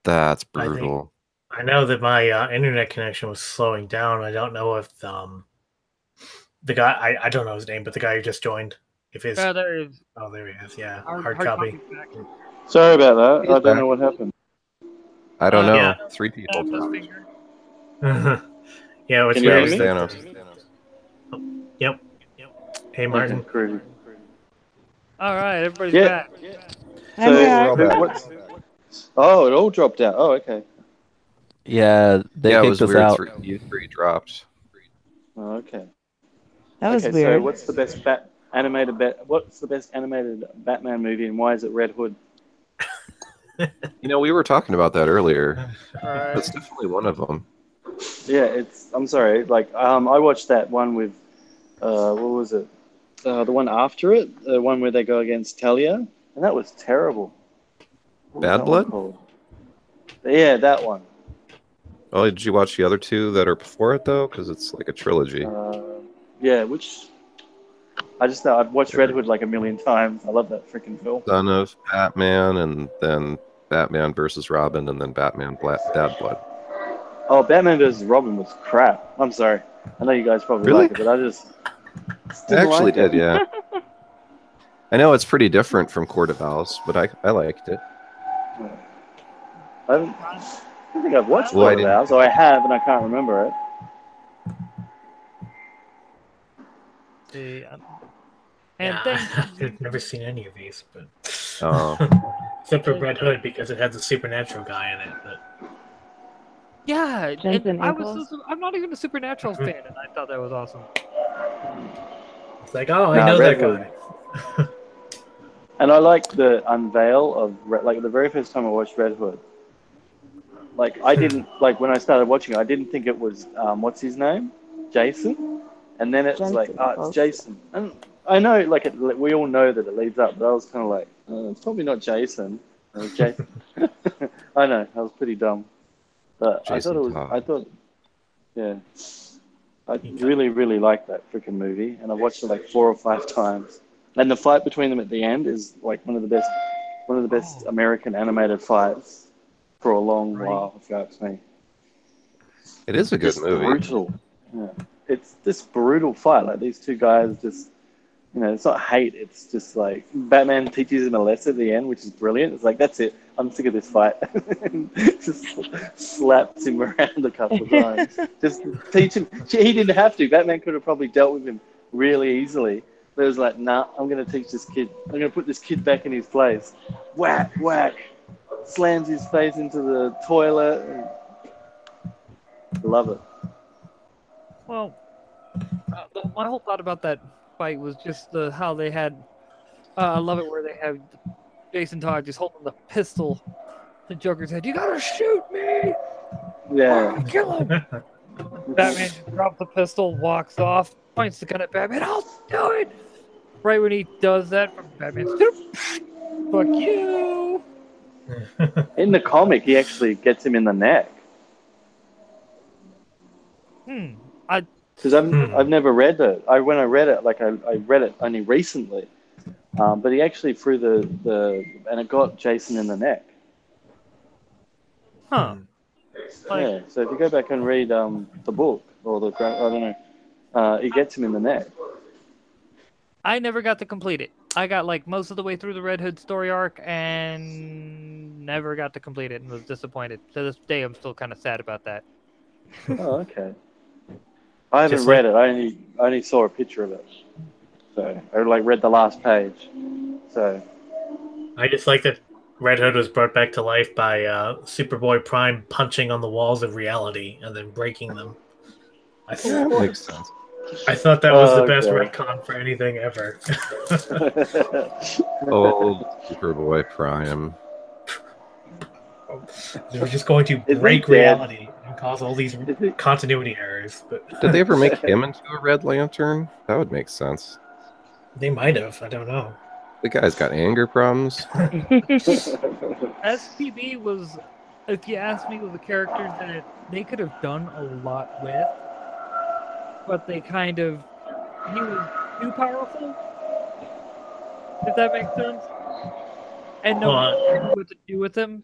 That's I think- brutal. I know that my internet connection was slowing down. I don't know if the guy, I don't know his name, but the guy who just joined, if his, There is oh, there he is, yeah, hard hard copy. copy back. sorry about that. He's I don't back. know what happened. I don't know. Yeah. 3 people. Snapped his finger. Yeah, it's Can you Yeah, it hear was me? Thanos. Yep. Hey, Martin. Okay, groovy. All right, everybody's Yeah. back. I'm So, back. all back. what's? Oh, it all dropped out. Oh, okay. Yeah, they Yeah, it kicked was us weird. out. You three dropped. Oh, okay. That was Okay, weird. so what's the best What's the best animated Batman movie, and why is it Red Hood? You know, we were talking about that earlier. All right. That's definitely one of them. Yeah, it's. I'm sorry. Like, I watched that one with, what was it? The one after it, the one where they go against Talia, and that was terrible. What was Bad that one Blood? called? Yeah, that one. Oh, did you watch the other two that are before it though? Because it's like a trilogy. Yeah, which I just know I've watched Red Hood like a million times. I love that freaking film. Son of Batman, and then Batman versus Robin, and then Batman Bad Blood. Oh, Batman vs. Robin was crap. I'm sorry. I know you guys probably Really? like it, but I just I didn't actually like did, it. yeah. I know it's pretty different from Court of Owls, but I liked it. I don't think I've watched Well, I Court of didn't- Owls, or I have, and I can't remember it. See, And and I've never seen any of these, but Oh, except for Red Hood because it has a supernatural guy in it. But yeah, Jensen and Ackles? I'm not even a Supernatural fan, and I thought that was awesome. it's like, oh, I Nah, know Red that Hood. guy. And I like the unveil of like the very first time I watched Red Hood. Like I didn't like when I started watching it, I didn't think it was what's his name, Jason, and then it's like, Jensen oh, it's Ackles. Jason. And I know, like we all know that it leads up, but I was kind of like, it's probably not Jason. It was Jason. I know, I was pretty dumb, but Jason Todd. I thought, yeah, I really, really liked that freaking movie, and I watched it like 4 or 5 times. And the fight between them at the end is like one of the best American animated fights for a long while, if you ask me. it is a good Just movie. brutal. Yeah. It's this brutal fight. Like these two guys just, it's not hate. It's just like Batman teaches him a lesson at the end, which is brilliant. It's like, that's it. I'm sick of this fight. Just slaps him around a couple of times. Just teach him. He didn't have to. Batman could have probably dealt with him really easily. But it was like, nah, I'm going to teach this kid. I'm going to put this kid back in his place. Whack, whack. Slams his face into the toilet. Love it. Well, my whole thought about that fight was just how they had. I love it where they have Jason Todd just holding the pistol to Joker's head. You gotta shoot me! Yeah. Kill him! Batman just drops the pistol, walks off, points the gun at Batman. I'll do it! Right when he does that, from Batman, fuck you! In the comic, he actually gets him in the neck. Because I've never read it. When I read it, like I read it only recently. But he actually threw and it got Jason in the neck. Huh. Yeah. So if you go back and read the book or I don't know, it gets him in the neck. I never got to complete it. I got like most of the way through the Red Hood story arc and never got to complete it and was disappointed. To this day, I'm still kind of sad about that. Oh, okay. I haven't Just read it. I only saw a picture of it. So I read the last page. So I just like that Red Hood was brought back to life by Superboy Prime punching on the walls of reality and then breaking them. That makes sense. I thought that was the best Okay. retcon for anything ever. Old Superboy Prime. They were just going to Is he break dead? reality and cause all these Is he- continuity errors. But Did they ever make him into a Red Lantern? That would make sense. they might have. I don't know. The guy's got anger problems. SPB was, if you ask me, was a character that they could have done a lot with, but they kind of, he was too powerful. If that makes sense. And no one knew what to do with him.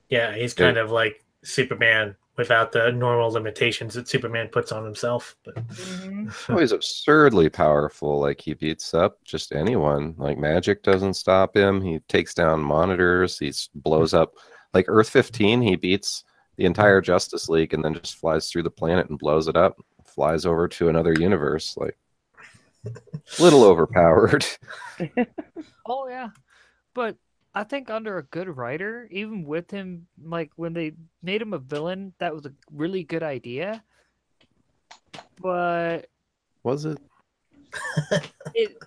Yeah, he's kind of like Superman without the normal limitations that Superman puts on himself. But Oh, he's absurdly powerful. Like he beats up just anyone. Like magic doesn't stop him. He takes down monitors. He blows up like Earth 15. He beats the entire Justice League and then just flies through the planet and blows it up, flies over to another universe. Like, little overpowered. Oh yeah, but I think under a good writer, even with him, like when they made him a villain, that was a really good idea. But Was it?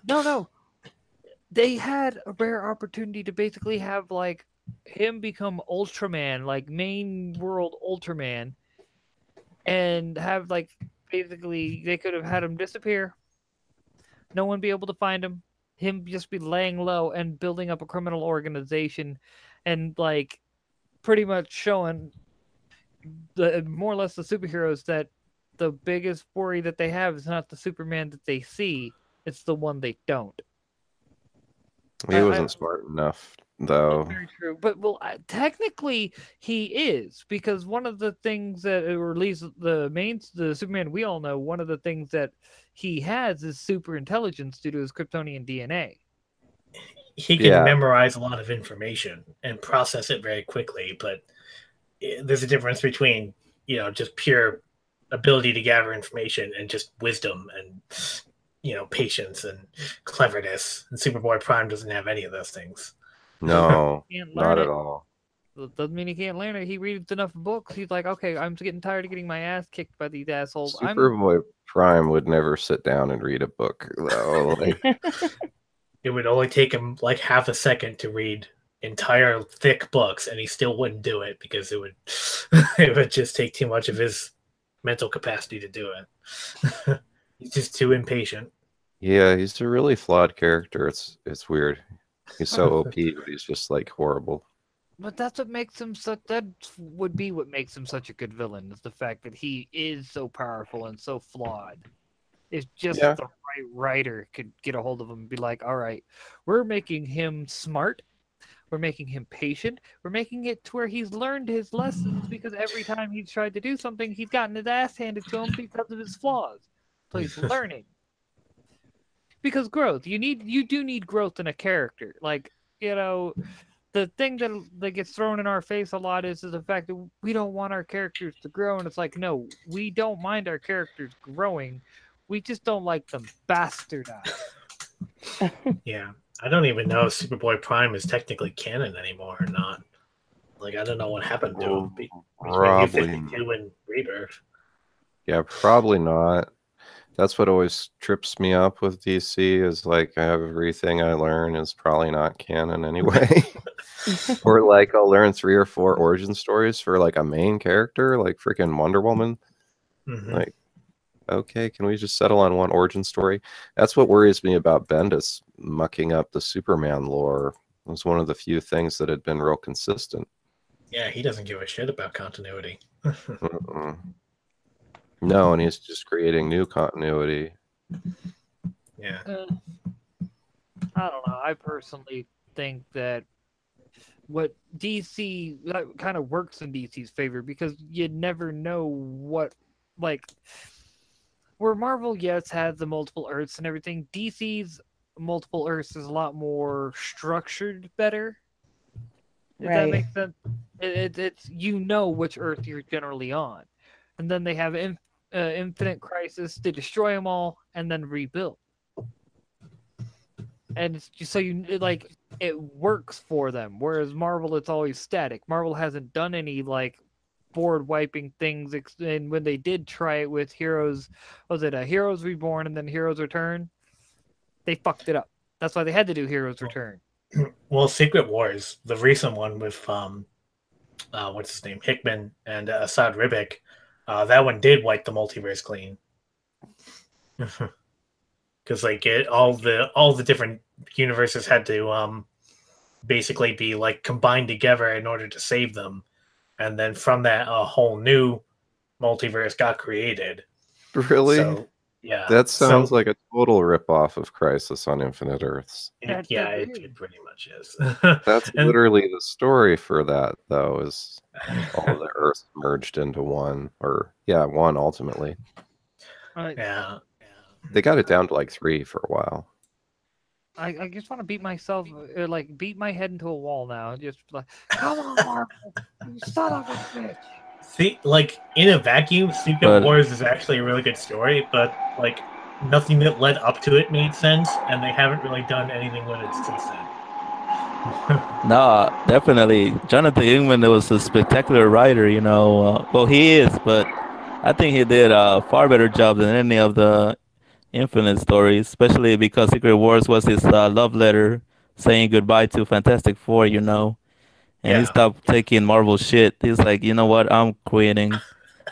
no, they had a rare opportunity to basically have like him become Ultraman, like main world Ultraman, and have like basically they could have had him disappear, no one be able to find him just be laying low and building up a criminal organization, and like pretty much showing the more or less the superheroes that the biggest worry that they have is not the Superman that they see, it's the one they don't. He wasn't smart enough, though. Very true, but well, technically he is, because one of the things that, or at least the Superman we all know, one of the things that he has is super intelligence due to his Kryptonian DNA. He can memorize a lot of information and process it very quickly, but there's a difference between, you know, just pure ability to gather information and just wisdom and, you know, patience and cleverness. And Superboy Prime doesn't have any of those things. No, not at all. It doesn't mean he can't learn it. He reads enough books. He's like, okay, I'm getting tired of getting my ass kicked by these assholes. Superboy Prime would never sit down and read a book, though. Like, it would only take him like half a second to read entire thick books, and he still wouldn't do it because it would it would just take too much of his mental capacity to do it. He's just too impatient. Yeah, he's a really flawed character. It's weird. He's so OP, but he's just like horrible. But that's what makes him such. That would be what makes him such a good villain, is the fact that he is so powerful and so flawed. It's just the right writer could get a hold of him and be like, all right, we're making him smart. We're making him patient. We're making it to where he's learned his lessons, because every time he's tried to do something, he's gotten his ass handed to him because of his flaws. So he's learning. Because growth, you do need growth in a character. Like, you know, the thing that gets thrown in our face a lot is the fact that we don't want our characters to grow, and it's like, no, we don't mind our characters growing. We just don't like them bastardized. Yeah. I don't even know if Superboy Prime is technically canon anymore or not. Like, I don't know what happened to him between Probably. 52 and Rebirth. Yeah, probably not. That's what always trips me up with DC, is like everything I learn is probably not canon anyway. Or like I'll learn 3 or 4 origin stories for like a main character, like freaking Wonder Woman. Like, okay, can we just settle on one origin story? That's what worries me about Bendis mucking up the Superman lore. It was one of the few things that had been real consistent. Yeah, he doesn't give a shit about continuity. No, and he's just creating new continuity. Yeah. I don't know. I personally think that what DC kind of works in DC's favor, because you never know what, like, where Marvel, yes, has the multiple Earths and everything, DC's multiple Earths is a lot more structured better. If that makes sense. It's you know which Earth you're generally on. And then they have Infinite Crisis, they destroy them all and then rebuild. And it's just so it works for them. Whereas Marvel, it's always static. Marvel hasn't done any like board wiping things. And when they did try it with Heroes, Heroes Reborn and then Heroes Return? They fucked it up. That's why they had to do Heroes Return. Well, Secret Wars, the recent one with what's his name, Hickman and Assad Ribic, that one did wipe the multiverse clean. Because like all the different universes had to basically be like combined together in order to save them, and then from that a whole new multiverse got created. Really? So, yeah, that sounds like a total ripoff of Crisis on Infinite Earths. Yeah, it pretty much is. That's literally the story for that, though, is all the Earths merged into one, one ultimately. Yeah. They got it down to like 3 for a while. I just want to beat my head into a wall now. Just like, come on, Marvel, you son of a bitch. See, like in a vacuum, Secret But Wars is actually a really good story, but like nothing that led up to it made sense, and they haven't really done anything with it since then. no, definitely, Jonathan Ingman was a spectacular writer. Well, he is, but I think he did a far better job than any of the Infinite stories, especially because Secret Wars was his love letter saying goodbye to Fantastic Four. And he Yeah. stopped taking Marvel shit. He's like, you know what? I'm quitting.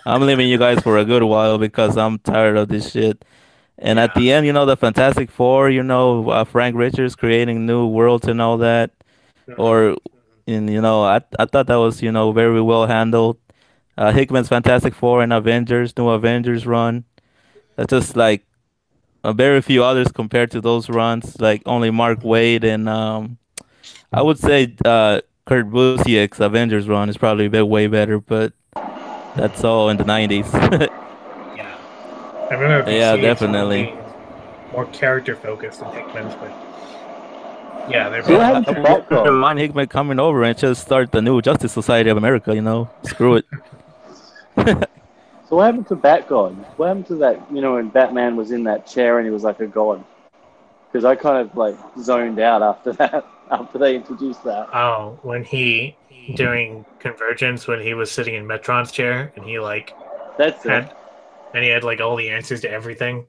I'm leaving you guys for a good while because I'm tired of this shit. And at Yeah. the end, the Fantastic Four, Frank Richards creating new worlds and all that. Mhm. Or, and I thought that was very well handled. Hickman's Fantastic Four and Avengers, new Avengers run. That's just like very few others compared to those runs. Like only Mark Waid and I would say Kurt Busiek's Avengers run is probably a bit way better, but that's all in the 90s. Yeah. I remember Yeah, BCA's run definitely. being more character focused than Hickman's, but yeah, they're So what both. happened I to wouldn't Batgirl? mind Hickman coming over and just start the new Justice Society of America. Screw it. So what happened to Batgirl? What happened to that? When Batman was in that chair and he was like a god. Because I kind of like zoned out after that. After they introduced that. Oh, when he during Convergence when he was sitting in Metron's chair and he like That's it. had and he had like all the answers to everything.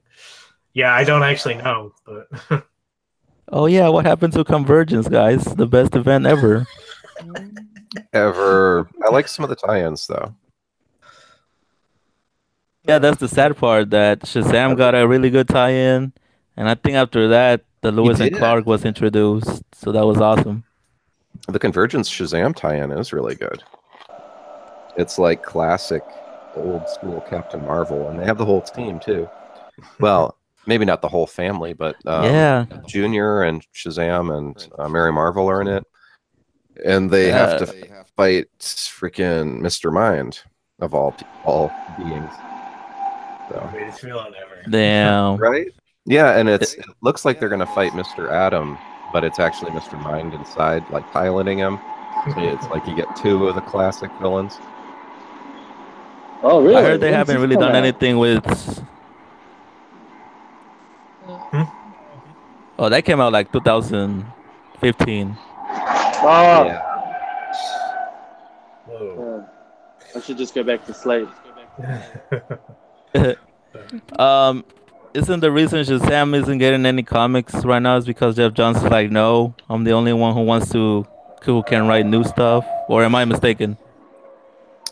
Yeah, I don't actually know, but Oh yeah, what happened to Convergence, guys? The best event ever. Ever. I like some of the tie-ins though. Yeah, that's the sad part that Shazam got a really good tie-in, and I think after that, the He Lewis and did. Clark was introduced, so that was awesome. The Convergence Shazam tie-in is really good. It's like classic old school Captain Marvel, and they have the whole team too. Well, maybe not the whole family, but Yeah, Junior and Shazam and Mary Marvel are in it, and they have to fight freaking Mr. Mind of all beings. So, greatest villain ever. damn. right? Yeah, and it looks like they're gonna fight Mr. Atom, but it's actually Mr. Mind inside, like piloting him. So it's like you get two of the classic villains. Oh, really? I heard they When haven't does this really come done out? anything with. Oh, that came out like 2015. Oh, Yeah. Whoa. I should just go back to sleep. um, isn't the reason Shazam isn't getting any comics right now is because Jeff Johns is like, no, I'm the only one who can write new stuff, or am I mistaken?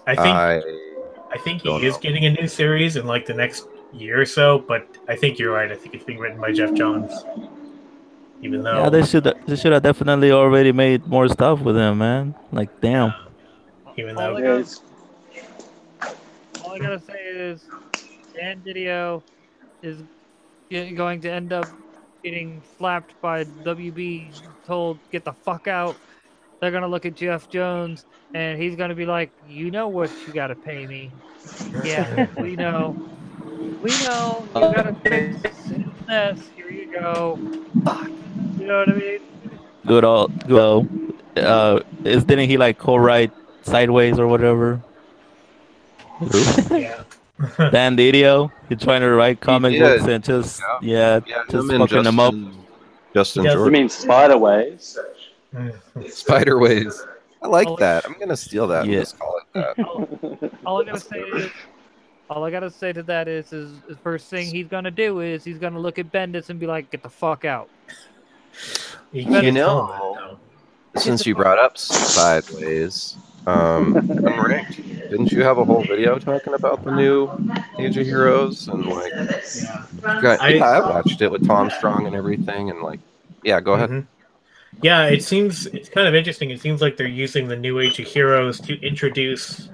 I think I he don't is know. getting a new series in like the next year or so, but I think you're right. I think it's being written by Jeff Johns. Even Yeah, though they should have definitely already made more stuff with him, man. Like, damn. even All though I Yeah, gotta, it's, all I gotta say is Dan Didio is going to end up getting slapped by WB, told get the fuck out. They're gonna look at Jeff Jones and he's gonna be like, you know what you gotta pay me. Yeah, we know. We know you gotta fix his mess. Here you go. Fuck. You know what I mean? Good old. Is didn't he like co-write Sideways or whatever? yeah. Dan Didio, he's trying to write He comic books did. and just Yeah, him just and fucking them up. He Justin does. you Jordan. mean Spiderways? Spiderways. I like Oh, that. I'm gonna steal that and Yeah. just call it that. all I gotta say is, all I gotta say to that is the first thing he's gonna do is he's gonna look at Bendis and be like, "Get the fuck out." You You can't tell him know, that, though. since you brought up Sideways, Unranked, didn't you have a whole video talking about the new Age of Heroes and like, Yeah. I watched it with Tom Strong and everything, and like, yeah, go ahead. Mhm. Yeah, it's kind of interesting. It seems like they're using the New Age of Heroes to introduce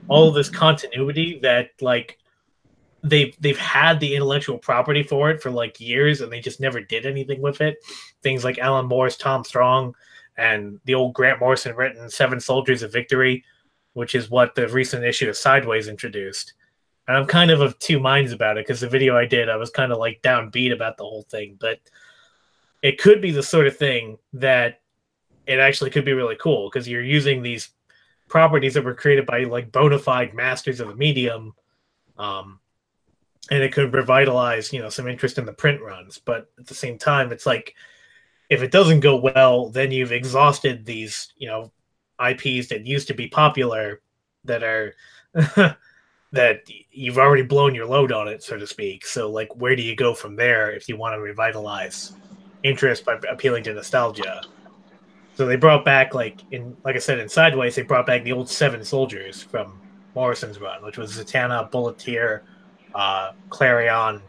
all of this continuity that like they've had the intellectual property for it for like years and they just never did anything with it. Things like Alan Moore's Tom Strong and the old Grant Morrison written Seven Soldiers of Victory, which is what the recent issue of Sideways introduced. And I'm kind of two minds about it because the video I did, I was kind of like downbeat about the whole thing, but it could be the sort of thing that it actually could be really cool because you're using these properties that were created by like bona fide masters of the medium, and it could revitalize some interest in the print runs. But at the same time, it's like if it doesn't go well, then you've exhausted these IPs that used to be popular that are that you've already blown your load on it, so to speak. So like, where do you go from there if you want to revitalize interest by appealing to nostalgia? So they brought back, like I said, in Sideways, they brought back the old Seven Soldiers from Morrison's run, which was Zatanna, Bulleteer, Clarion,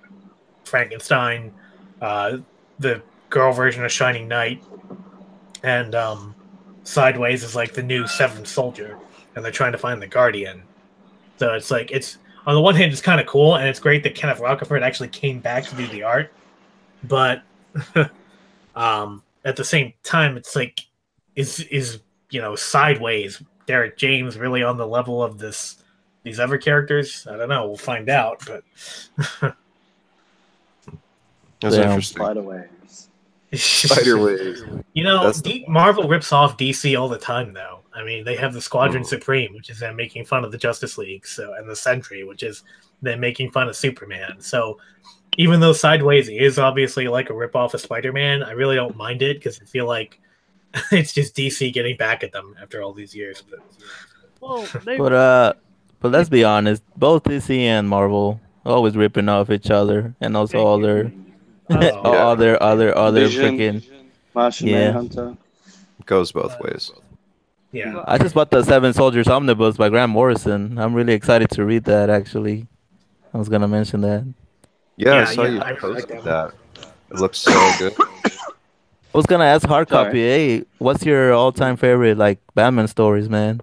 Frankenstein, the girl version of Shining Knight, and Sideways is like the new Seventh Soldier, and they're trying to find the Guardian. So it's like, it's on the one hand, it's kind of cool, and it's great that Kenneth Rocafort actually came back to do the art, but at the same time, it's like, is Sideways Derek James really on the level of these other characters? I don't know. We'll find out. But That's interesting. Spiderways. Spiderways. Marvel rips off DC all the time, though. I mean, they have the Squadron Supreme, which is them making fun of the Justice League, and the Sentry, which is them making fun of Superman. So even though Sideways is obviously like a ripoff of Spider-Man, I really don't mind it because I feel like it's just DC getting back at them after all these years. But let's be honest, both DC and Marvel always ripping off each other, and also other Vision, freaking Martian Manhunter. Goes both ways. Yeah, I just bought the Seven Soldiers Omnibus by Grant Morrison. I'm really excited to read that. Actually, I was gonna mention that. Yeah, I saw you posted that. It looks so good. I was gonna ask hard copy. Hey, what's your all-time favorite like Batman stories, man?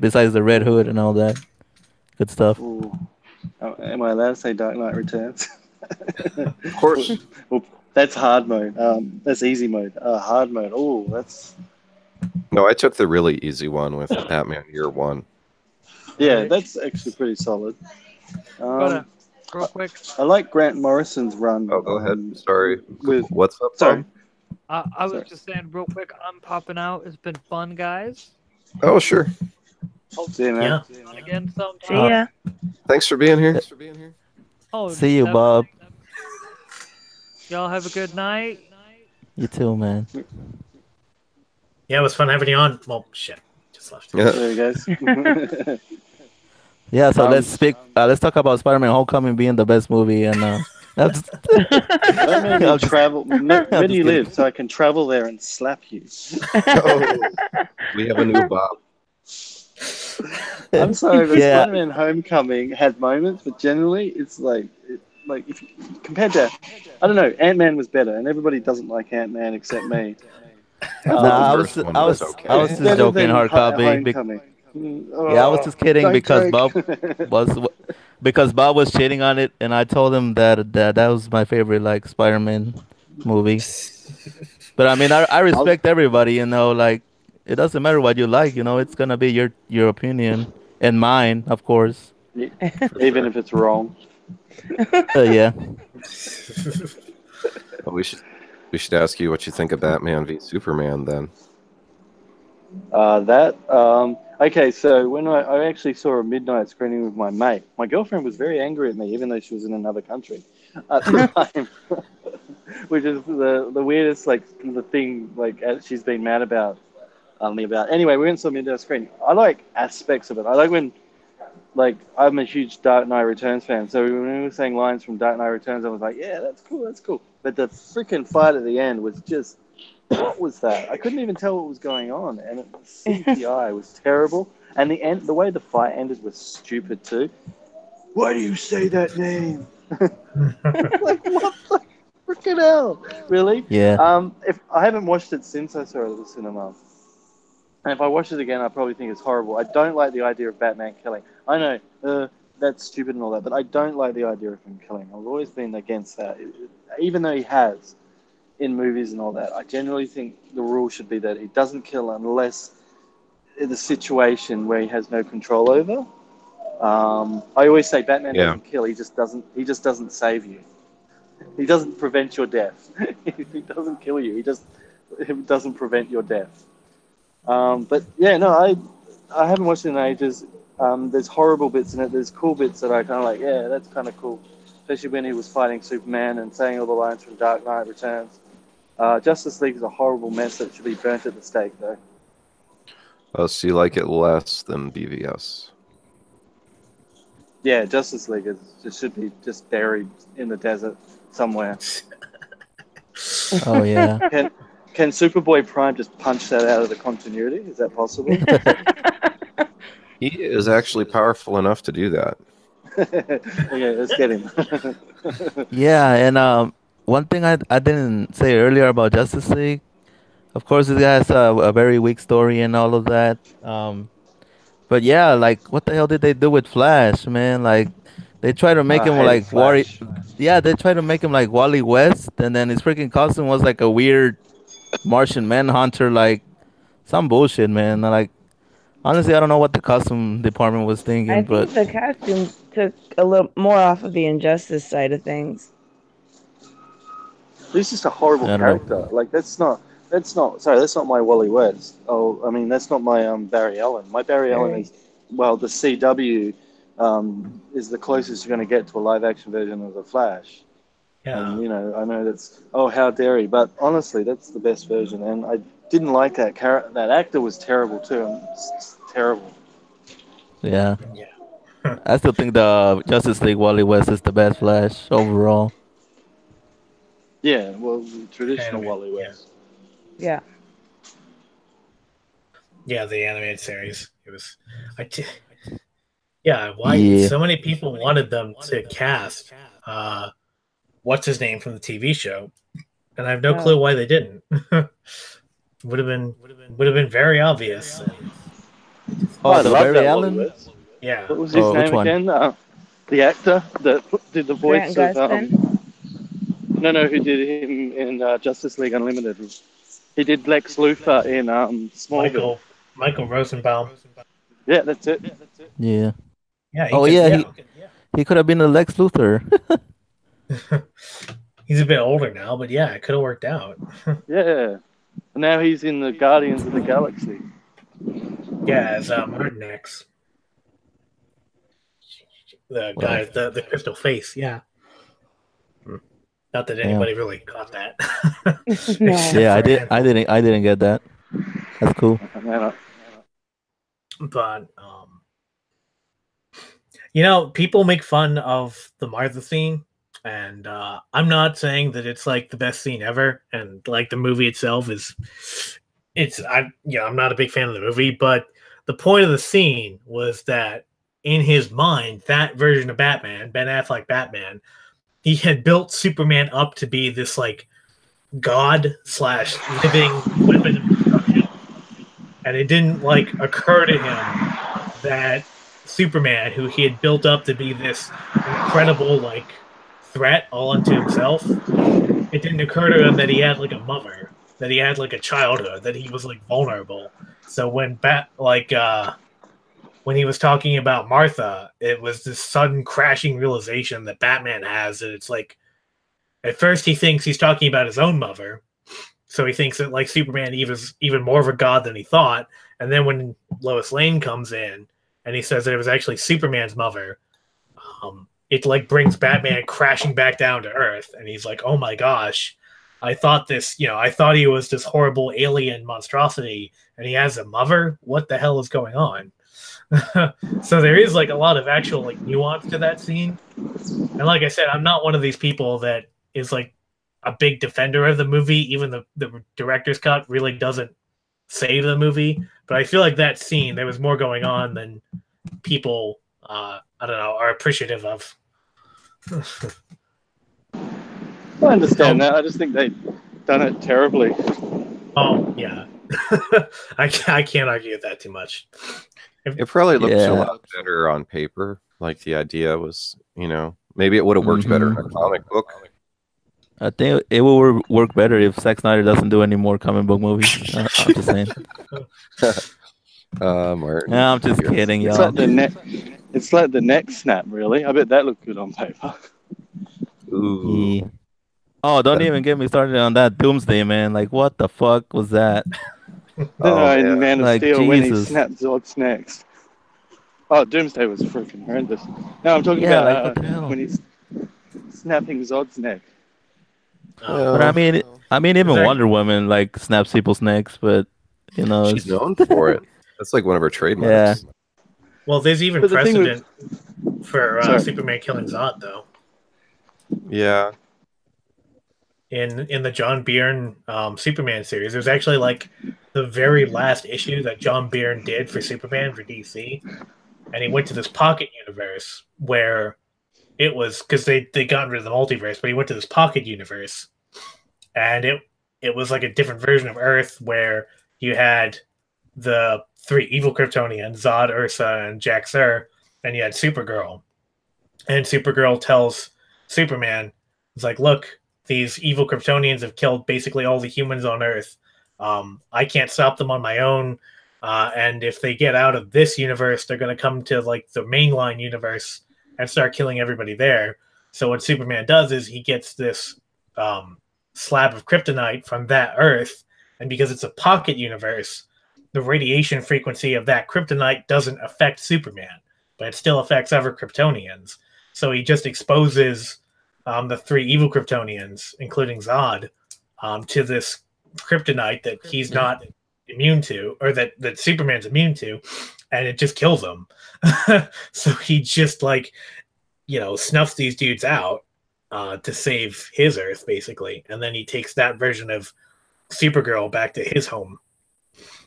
Besides the Red Hood and all that good stuff. Ooh. Oh, am I allowed to say Dark Knight Returns? Of course. Well, that's hard mode. That's easy mode. Hard mode. Oh, that's. No, I took the really easy one with Batman Year One. Yeah, that's actually pretty solid. Real quick. I like Grant Morrison's run. Oh, go ahead. Sorry. With What's up, sorry. Tom? I was just saying real quick, I'm popping out. It's been fun, guys. Oh, sure. See you, man. yeah. Again sometime. See ya. Thanks for being here. Oh, See you, definitely. Bob. Y'all have a good night. You too, man. Yeah, it was fun having you on. Well, shit, just left. Yeah. There you guys. Yeah, so let's talk about Spider-Man: Homecoming being the best movie, and that's Let me travel. Where do you live? So I can travel there and slap you. Oh, we have a new Bob. I'm sorry, but Spider-Man: Homecoming had moments, but generally it's like if compared to, I don't know, Ant-Man was better, and everybody doesn't like Ant-Man except me. I was just joking, hard copy. I was just kidding because Bob was cheating on it, and I told him that was my favorite like Spider-Man movie. But I mean, I respect everybody, like it doesn't matter what you like, it's gonna be your opinion and mine, of course. Even if it's wrong. Yeah. Well, we should ask you what you think of Batman v Superman then. Okay, so when I actually saw a midnight screening with my mate, my girlfriend was very angry at me, even though she was in another country at the time, which is the weirdest, the thing, she's been mad about me about. Anyway, we went and saw midnight screening. I like aspects of it. I like when, I'm a huge Dark Knight Returns fan, so when we were saying lines from Dark Knight Returns, I was like, yeah, that's cool. But the freaking fight at the end was just, what was that? I couldn't even tell what was going on, and the CGI was terrible. And the way the fight ended was stupid too. Why do you say that name? What the freaking hell? Really? Yeah. If I haven't watched it since I saw it at the cinema, and if I watch it again, I probably think it's horrible. I don't like the idea of Batman killing. I know that's stupid and all that, but I don't like the idea of him killing. I've always been against that, even though he has in movies and all that. I generally think the rule should be that he doesn't kill unless in a situation where he has no control over. I always say Batman doesn't kill. He just doesn't save you. He doesn't prevent your death. He doesn't kill you. He doesn't prevent your death. But yeah, no, I haven't watched it in ages. There's horrible bits in it. There's cool bits that I kind of like. Yeah, that's kind of cool. Especially when he was fighting Superman and saying all the lines from Dark Knight Returns. Justice League is a horrible mess that should be burnt at the stake, though. Oh, so you like it less than BVS? Yeah, Justice League should be just buried in the desert somewhere. Oh yeah. Can Superboy Prime just punch that out of the continuity? Is that possible? He is actually powerful enough to do that. Okay, let's get him. Yeah, and one thing I didn't say earlier about Justice League, of course, it has a very weak story and all of that. But yeah, like what the hell did they do with Flash, man? Like they try to make I him hated like Wally. Flash. Yeah, they try to make him like Wally West, and then his freaking costume was like a weird Martian Manhunter, like some bullshit, man. Like honestly, I don't know what the costume department was thinking, I but think the costume took a little more off of the injustice side of things. He's just a horrible I don't know. character. Like that's not. Sorry, that's not my Wally West. Oh, I mean that's not my Barry Allen. My Barry Allen is the CW is the closest you're going to get to a live action version of the Flash. Yeah. And I know that's how dare he, but honestly, that's the best version. And I didn't like that character. That actor was terrible too. It's terrible. Yeah, Yeah. I still think the Justice League Wally West is the best Flash overall. Yeah, well, the traditional Anime, Wally yeah. West. Yeah. Yeah, the animated series. It was. Yeah, why Yeah. so many people wanted them to cast what's his name from the TV show, and I have no clue why they didn't. would have been very obvious. Oh, I the love Barry that Allen? Wally West. Yeah. What was his Oh, which name one? again? The actor that did the voice Grant of Gustin? no, who did him in Justice League Unlimited? He did Lex Luthor in Smallville. Michael Rosenbaum. Yeah, that's it. Yeah. Yeah. Oh yeah, he could have been a Lex Luthor. He's a bit older now, but yeah, it could have worked out. Yeah. Now he's in the Guardians of the Galaxy. Yeah, as Martin X. The guy, the crystal face, yeah. Not that anybody really caught that. No. Yeah, I didn't get that. That's cool. But people make fun of the Martha scene, and I'm not saying that it's like the best scene ever, and like the movie itself I'm not a big fan of the movie, but the point of the scene was that in his mind, that version of Batman, Ben Affleck Batman, he had built Superman up to be this like god / living weapon of destruction, and it didn't like occur to him that Superman, who he had built up to be this incredible like threat all unto himself, it didn't occur to him that he had like a mother, that he had like a childhood, that he was like vulnerable. So when when he was talking about Martha, it was this sudden crashing realization that Batman has, and it's like at first he thinks he's talking about his own mother, so he thinks that like Superman is even more of a god than he thought. And then when Lois Lane comes in and he says that it was actually Superman's mother, it like brings Batman crashing back down to Earth, and he's like, "Oh my gosh, I thought he was this horrible alien monstrosity, and he has a mother. What the hell is going on?" So there is like a lot of actual like nuance to that scene, and like I said, I'm not one of these people that is like a big defender of the movie. Even the director's cut really doesn't save the movie, but I feel like that scene, there was more going on than people I don't know are appreciative of. I understand that. I just think they've done it terribly. Oh yeah. I can't argue with that too much. It probably looked Yeah. a lot better on paper. Like the idea was, maybe it would have worked better in a comic book. I think it will work better if Zack Snyder doesn't do any more comic book movies. I'm just saying. Martin. No, I'm just kidding, It's y'all. like the neck snap, really. I bet that looked good on paper. Ooh. Yeah. Oh, don't even get me started on that Doomsday, man. Like, what the fuck was that? Oh in yeah. Man of Like Steel when he Jesus. snapped Zod's necks. Oh, Doomsday was freaking horrendous. No, I'm talking Yeah, about like what the hell? when he's snapping Zod's neck. But I Well, mean, Is even that Wonder Woman like snaps people's necks, but she's it's known for it. That's like one of her yeah. trademarks. well? There's even But the thing with precedent for sorry, Superman killing Zod, though. Yeah. In the John Byrne Superman series, there's actually like the very last issue that John Byrne did for Superman for DC, and he went to this pocket universe where it was because they got rid of the multiverse, but he went to this pocket universe, and it was like a different version of Earth where you had the three evil Kryptonians, Zod, Ursa, and Jax-Ur, and you had Supergirl. And Supergirl tells Superman, it's like, look, these evil Kryptonians have killed basically all the humans on Earth. I can't stop them on my own. And if they get out of this universe, they're going to come to like the mainline universe and start killing everybody there. So what Superman does is he gets this slab of kryptonite from that Earth, and because it's a pocket universe, the radiation frequency of that kryptonite doesn't affect Superman, but it still affects other Kryptonians. So he just exposes the three evil Kryptonians, including Zod, to this kryptonite that he's not immune to, or that Superman's immune to, and it just kills them. So he just like, snuffs these dudes out to save his Earth, basically, and then he takes that version of Supergirl back to his home.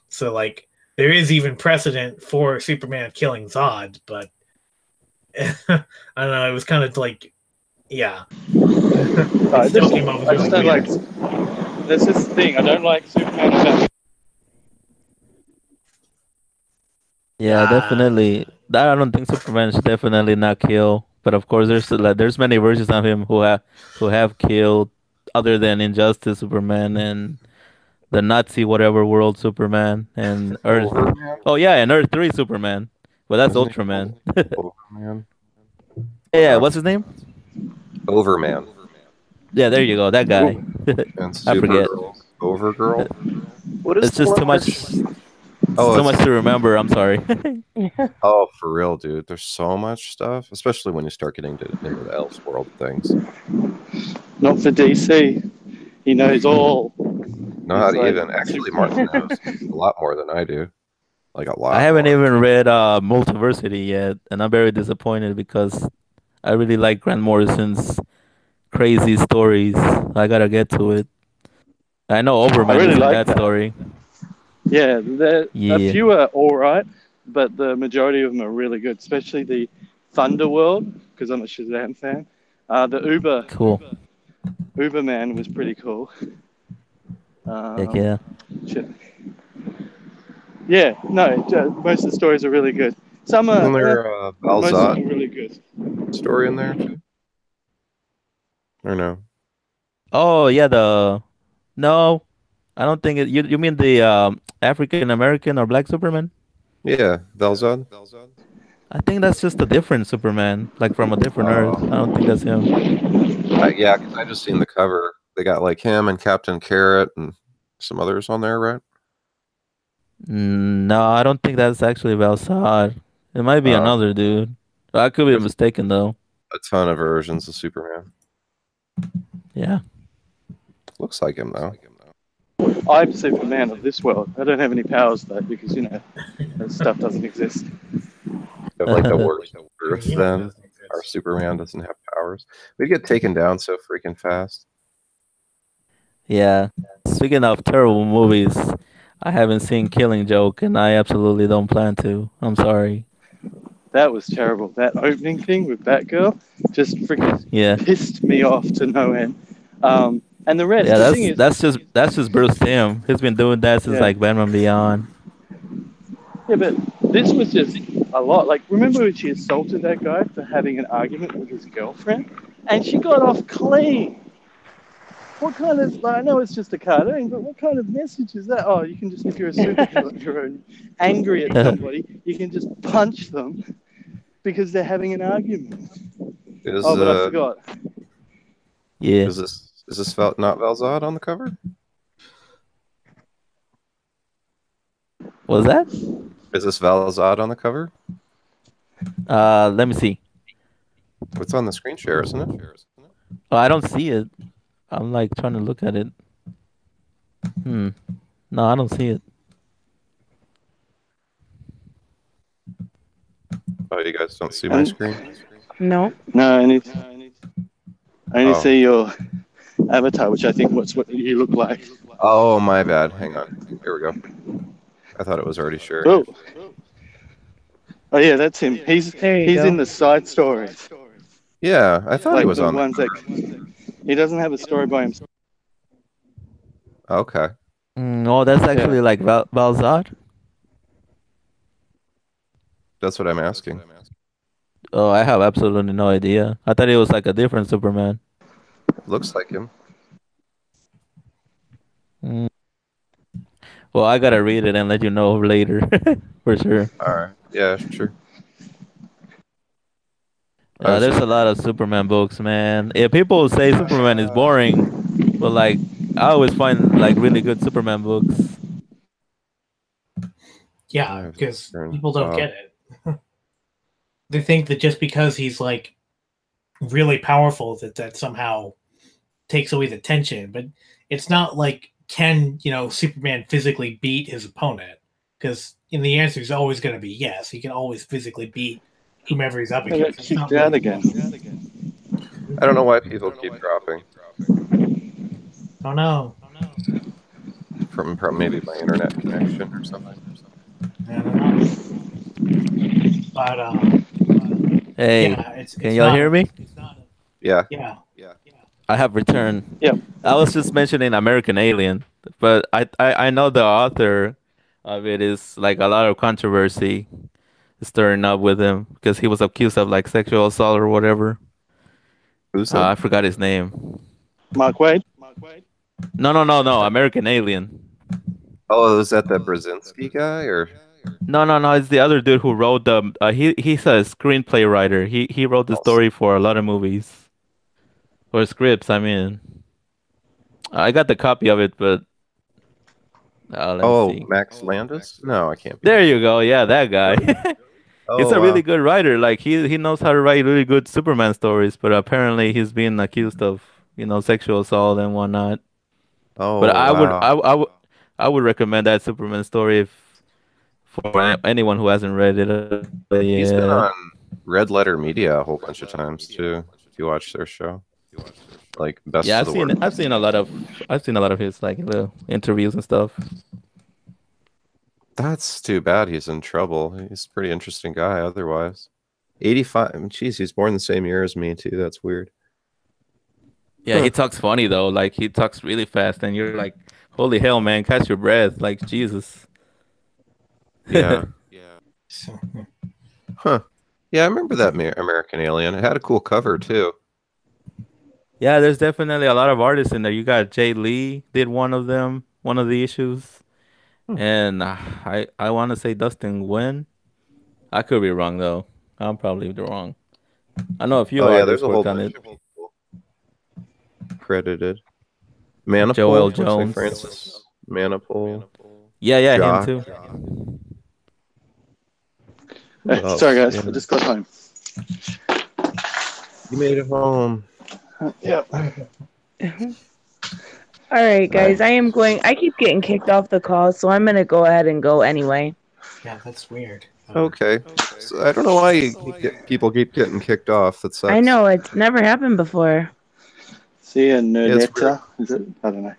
So like, there is even precedent for Superman killing Zod, but I don't know. It was kind of like, yeah. I Still just, came off as I just really don't weird. like. There's this thing I don't like Superman and Batman. Yeah, definitely. That I don't think Superman should definitely not kill. But of course, there's many versions of him who have killed, other than Injustice Superman and the Nazi whatever world Superman and Earth. Overman? Oh yeah, and Earth 3 Superman. Well, that's Wasn't he Ultraman. Overman? Yeah, what's his name? Overman. Yeah, there you go. That guy. And I forget. Supergirl. Overgirl? What is It's just too much. Oh, Too much to remember. I'm sorry. oh, for real, dude. There's so much stuff, especially when you start getting into the Elseworld things. Not for DC. He knows all. Know how to even actually Martin knows a lot more than I do. Like a lot. I haven't more. even read Multiversity yet, and I'm very disappointed because I really like Grant Morrison's crazy stories. I gotta get to it. I know Overman really is in like that that. story. Yeah, Yeah. a few are all right, but the majority of them are really good, especially the Thunderworld, because I'm a Shazam fan. The Cool. Uberman was pretty cool. Heck yeah. Shit. Yeah, no, most of the stories are really good. Some are, Isn't there most of them Balzot are really good. story in there too? Or no? Oh yeah, no, I don't think it. You mean the African American or Black Superman? Yeah, Velzod. I think that's just a different Superman, like from a different Earth. I don't think that's him. Yeah, because I just seen the cover. They got like him and Captain Carrot and some others on there, right? No, I don't think that's actually Valsad. It might be another dude. I could be There's mistaken though. a ton of versions of Superman. Yeah. Looks like him though. I'm Superman of this world. I don't have any powers though, because that stuff doesn't exist. Of like the worst Earth, Yeah, then it doesn't exist. our Superman doesn't have powers. We get taken down so freaking fast. Yeah. Speaking of terrible movies, I haven't seen Killing Joke, and I absolutely don't plan to. I'm sorry. That was terrible. That opening thing with Batgirl just freaking Yeah. pissed me off to no end. And the rest, Yeah, the thing is, that's just Bruce Timm. He's been doing that since Yeah. like Batman Beyond. yeah, but this was just a lot. Like, remember when she assaulted that guy for having an argument with his girlfriend, and she got off clean. What kind of? Like, I know it's just a cartoon, but what kind of message is that? Oh, you can just, if you're a superhero and angry at somebody, you can just punch them because they're having an argument. Is But I forgot. Yeah. is this not Velzod on the cover? Was that? Is this Valazad on the cover? Let me see. It's on the screen share, isn't it? Oh, I don't see it. I'm like trying to look at it. Hmm. No, I don't see it. Oh, you guys don't see my screen? No. No, I only Oh. see your avatar, which I think what's what you look like. Oh, my bad. Hang on. Here we go. I thought it was already shared. Oh, oh yeah, that's him. He's There you go. in the side stories, Yeah, I thought he like was the on the ones that cover. he doesn't have a story by himself. Okay. Oh, that's actually like Valzad. That's what I'm asking. Oh, I have absolutely no idea. I thought it was like a different Superman. Looks like him. Mm. Well, I gotta read it and let you know later, for sure. All right. Yeah, sure. I was There's just a lot of Superman books, man. Yeah, people say Superman is boring, but like I always find like really good Superman books. Yeah, because people don't get it. They think that just because he's like really powerful that somehow takes away the tension, but it's not like can Superman physically beat his opponent? Because the answer is always going to be yes. He can always physically beat whomever he's up I got against. It's not kicked out really- again. I don't know why people keep dropping. Oh no. From maybe my internet connection or something. I don't know. But Hey, yeah, it's can y'all not hear me? Yeah. Yeah. I have returned. Yeah. I was just mentioning American Alien, but I know the author of it is like a lot of controversy stirring up with him because he was accused of like sexual assault or whatever. Who's that? I forgot his name. Mark Wade. No. American Alien. Oh, is that the Brzezinski guy or? No. It's the other dude who wrote the. He's a screenplay writer. He wrote the story for a lot of movies or scripts. I mean, I got the copy of it, but let me see. Max Landis? No, I can't be. There you go. Yeah, that guy. He's a really good writer. Like he knows how to write really good Superman stories, but apparently he's being accused of sexual assault and whatnot. Oh, But wow. I would recommend that Superman story if for anyone who hasn't read it. He's been Yeah. on Red Letter Media a whole bunch of times too. If you watch their show, like Best Yeah, of the World. I've seen a lot of his like little interviews and stuff. That's too bad he's in trouble. He's a pretty interesting guy otherwise. 85. Jeez, he's born the same year as me too. That's weird. Yeah, he talks funny though. Like he talks really fast, and you're like, "Holy hell, man! Catch your breath!" Like Jesus. Yeah. So, Huh. Yeah, I remember that American Alien. It had a cool cover too. Yeah, there's definitely a lot of artists in there. You got Jay Lee did one of them, one of the issues, and I want to say Dustin Nguyen. I could be wrong though. I'm probably wrong. I know a few Oh yeah, there's artists a whole worked on bunch it. of people credited. Manipul, Joel looks like Jones. Francis Manipul. Yeah, him Jock. too. Hey, else? sorry guys, Yeah. I just got home. You made it home. Yep. All right, guys. I keep getting kicked off the call, so I'm gonna go ahead and go anyway. yeah, that's weird. Okay. So I don't know why people keep getting kicked off. That sucks. I know it's never happened before. See ya, it's Nerdetta. Is it? I don't know.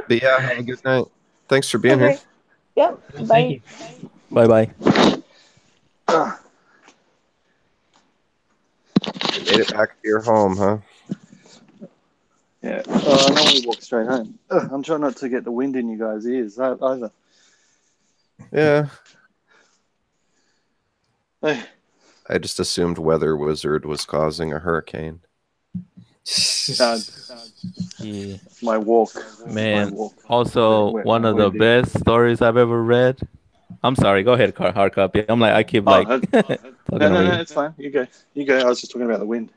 But yeah, have a good night. Thanks for being here. Yep. Thank Bye. you. Bye bye. You made it back to your home, huh? Yeah. I normally walk straight home. I'm trying not to get the wind in you guys' ears either. Yeah. Hey. I just assumed Weather Wizard was causing a hurricane. Yeah. My walk. Man, My walk. also one of the windy. best stories I've ever read. I'm sorry, go ahead, hard copy. I'm like, I keep like No, talking over you. it's fine. You go. I was just talking about the wind.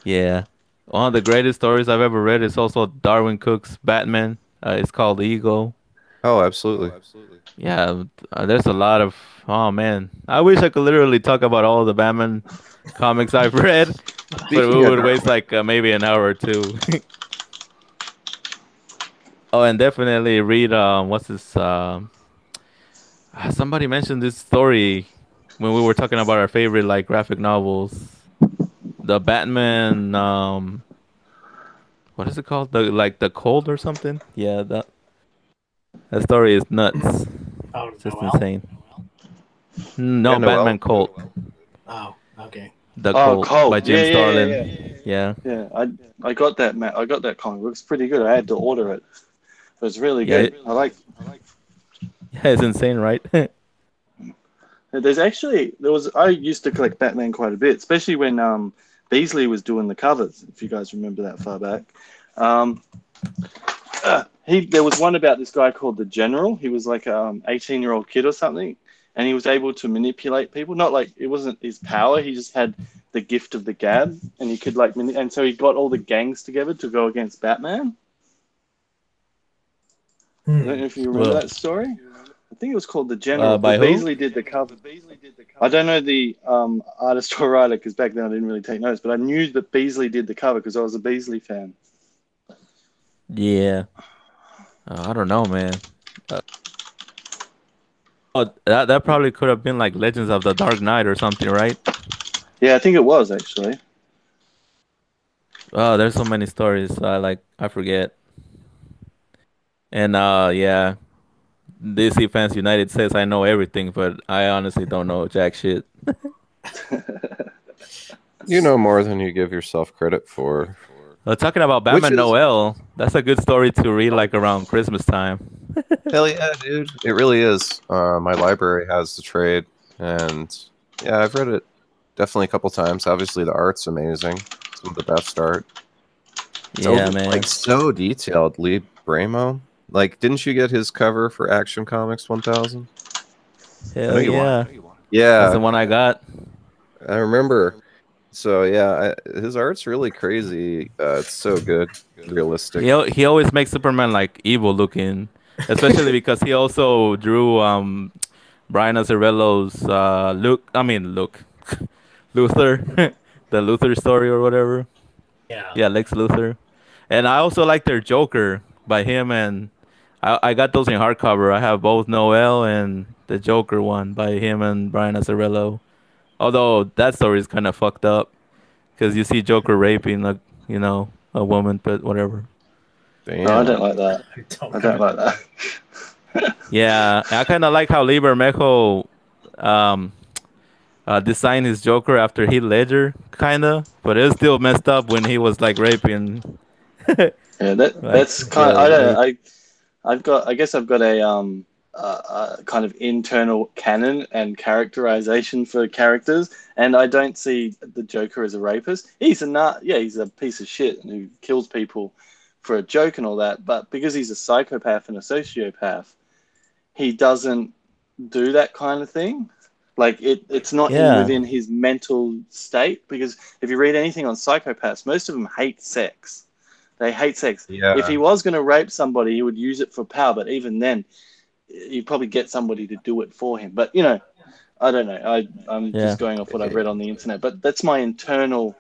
Yeah. One of the greatest stories I've ever read is also Darwin Cook's Batman. It's called Ego. Oh, absolutely. Yeah, there's a lot of. Oh man, I wish I could literally talk about all the Batman comics I've read, but we Speaking of would waste drama, like maybe an hour or two. Oh, and definitely read what's this somebody mentioned this story when we were talking about our favorite like graphic novels. The Batman what is it called? The Cold or something? Yeah, that story is nuts. Oh, It's just Noel. insane. yeah, No, Noel's Batman good. Colt. Oh, okay. The Oh, Colt by Cold. Jim Yeah, yeah, yeah, Starlin. yeah. Yeah. Yeah, I got that, Matt. I got that comic. It looks pretty good. I had to order it. It was really Yeah, good. I like. yeah, it's insane, right? There's actually there was. I used to collect Batman quite a bit, especially when Beasley was doing the covers. If you guys remember that far back, um, he there was one about this guy called the General. He was like 18-year-old kid or something, and he was able to manipulate people. Not like it wasn't his power. He just had the gift of the gab, and he could like and so he got all the gangs together to go against Batman. I don't know if you remember Well, that story. I think it was called the General because by who? Beasley did the cover. I don't know the artist or writer because back then I didn't really take notes, but I knew that Beasley did the cover because I was a Beasley fan. Yeah. I don't know, man. Oh, that probably could have been like Legends of the Dark Knight or something, right? Yeah, I think it was actually. Oh, there's so many stories. I forget. And yeah, DC Fans United says I know everything, but I honestly don't know jack shit. You know more than you give yourself credit for, Talking about which Batman is Noel, that's a good story to read like around Christmas time. hell yeah, dude. It really is. My library has the trade, and yeah, I've read it definitely a couple times. Obviously, the art's amazing. Some of the best art. Yeah, So man. like so detailed. Lee Bramo. Like, didn't you get his cover for Action Comics 1000? I know Hell you want. yeah. That's Yeah, the one I got. I remember. So yeah, his art's really crazy. It's so good, realistic. He always makes Superman like evil looking, especially because he also drew Brian Azzarello's Luke Luthor, the Luthor story or whatever. Yeah. Yeah, Lex Luthor. And I also like their Joker by him, and I got those in hardcover. I have both Noel and the Joker one by him and Brian Azzarello. Although that story is kind of fucked up because you see Joker raping a woman, but whatever. No, I Damn. don't like that. I don't I don't remember. like that. Yeah, I kind of like how Lee Bermejo um, designed his Joker after Heath Ledger, kind of, but it was still messed up when he was like raping, Yeah, like that's kind. yeah, Of, I don't. rape. I've got. I guess I've got a kind of internal canon and characterization for characters, and I don't see the Joker as a rapist. He's a nut. Yeah, he's a piece of shit who kills people for a joke and all that. But because he's a psychopath and a sociopath, he doesn't do that kind of thing. Like it's not in Yeah, within his mental state. Because if you read anything on psychopaths, most of them hate sex. They hate sex. If Yeah. he was going to rape somebody, he would use it for power. But even then, you'd probably get somebody to do it for him. But I don't know. I'm yeah, just going off what I've read on the internet. But that's my internal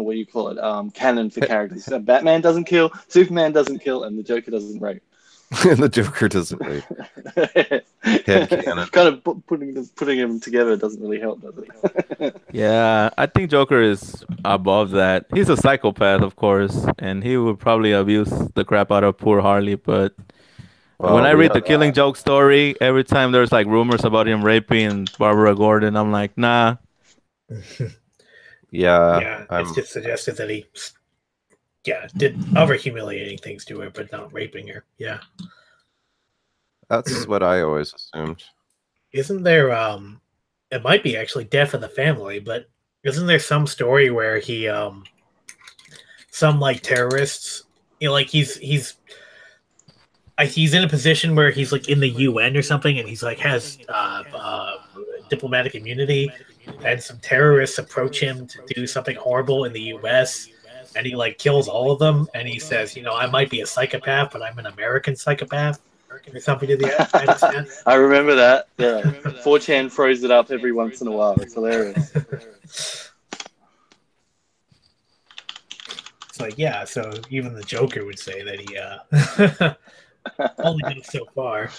what do you call it? Canon for characters. So Batman doesn't kill, Superman doesn't kill, and the Joker doesn't rape. And the Joker doesn't rape. Head canon. Kind of putting them together doesn't really help, does it? yeah. I think Joker is above that. He's a psychopath, of course, and he would probably abuse the crap out of poor Harley. But when Well, I we read know the Killing that. Joke story, every time there's like rumors about him raping Barbara Gordon, I'm like, nah. Yeah, Yeah, it's I'm. just suggested that he, did other humiliating things to her, but not raping her. Yeah. That's what I always assumed. Isn't there, it might be actually death in the family, but isn't there some story where he, some like terrorists, like he's in a position where he's like in the UN or something, and he's like has diplomatic immunity, and some terrorists approach him to do something horrible in the U.S., and he like kills all of them, and he says, you know, I might be a psychopath, but I'm an American psychopath, or something to the extent. I remember that. Yeah, 4chan froze it up every once in a while. It's hilarious. It's like, yeah, so even the Joker would say that he only goes so far.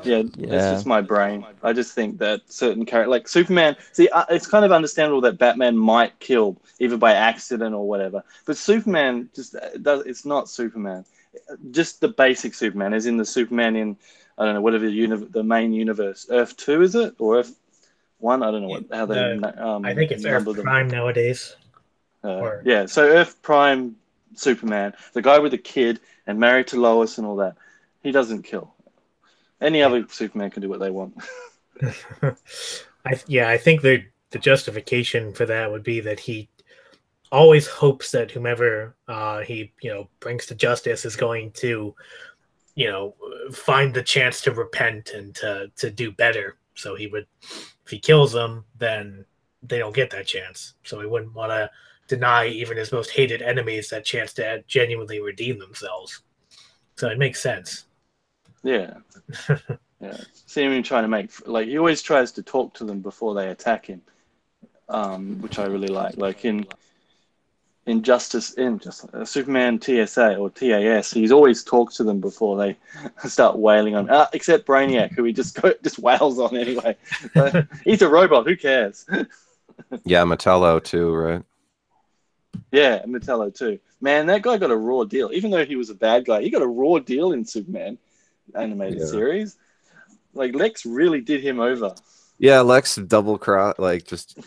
Yeah, it's just my brain. I just think that certain characters, like Superman, see, it's kind of understandable that Batman might kill either by accident or whatever, but Superman just it's not Superman. Just the basic Superman, as in the Superman in, I don't know, whatever the main universe, Earth 2, is it, or Earth 1? I don't know how they. I think it's Earth Prime nowadays. Yeah, so Earth Prime Superman, the guy with the kid and married to Lois and all that, he doesn't kill. Any other Superman can do what they want. I think the justification for that would be that he always hopes that whomever he brings to justice is going to find the chance to repent and to do better. So he would, if he kills them, then they don't get that chance. So he wouldn't want to deny even his most hated enemies that chance to genuinely redeem themselves. So it makes sense. Yeah. Yeah. See him trying to make, like, he always tries to talk to them before they attack him, which I really like. Like in Superman TSA or TAS, he's always talked to them before they start wailing on. Except Brainiac, who he just wails on anyway. He's a robot. Who cares? Yeah, Metallo too, right? Yeah, Metallo too. Man, that guy got a raw deal. Even though he was a bad guy, he got a raw deal in Superman animated series. Like, Lex really did him over. Yeah, Lex double cross, like, just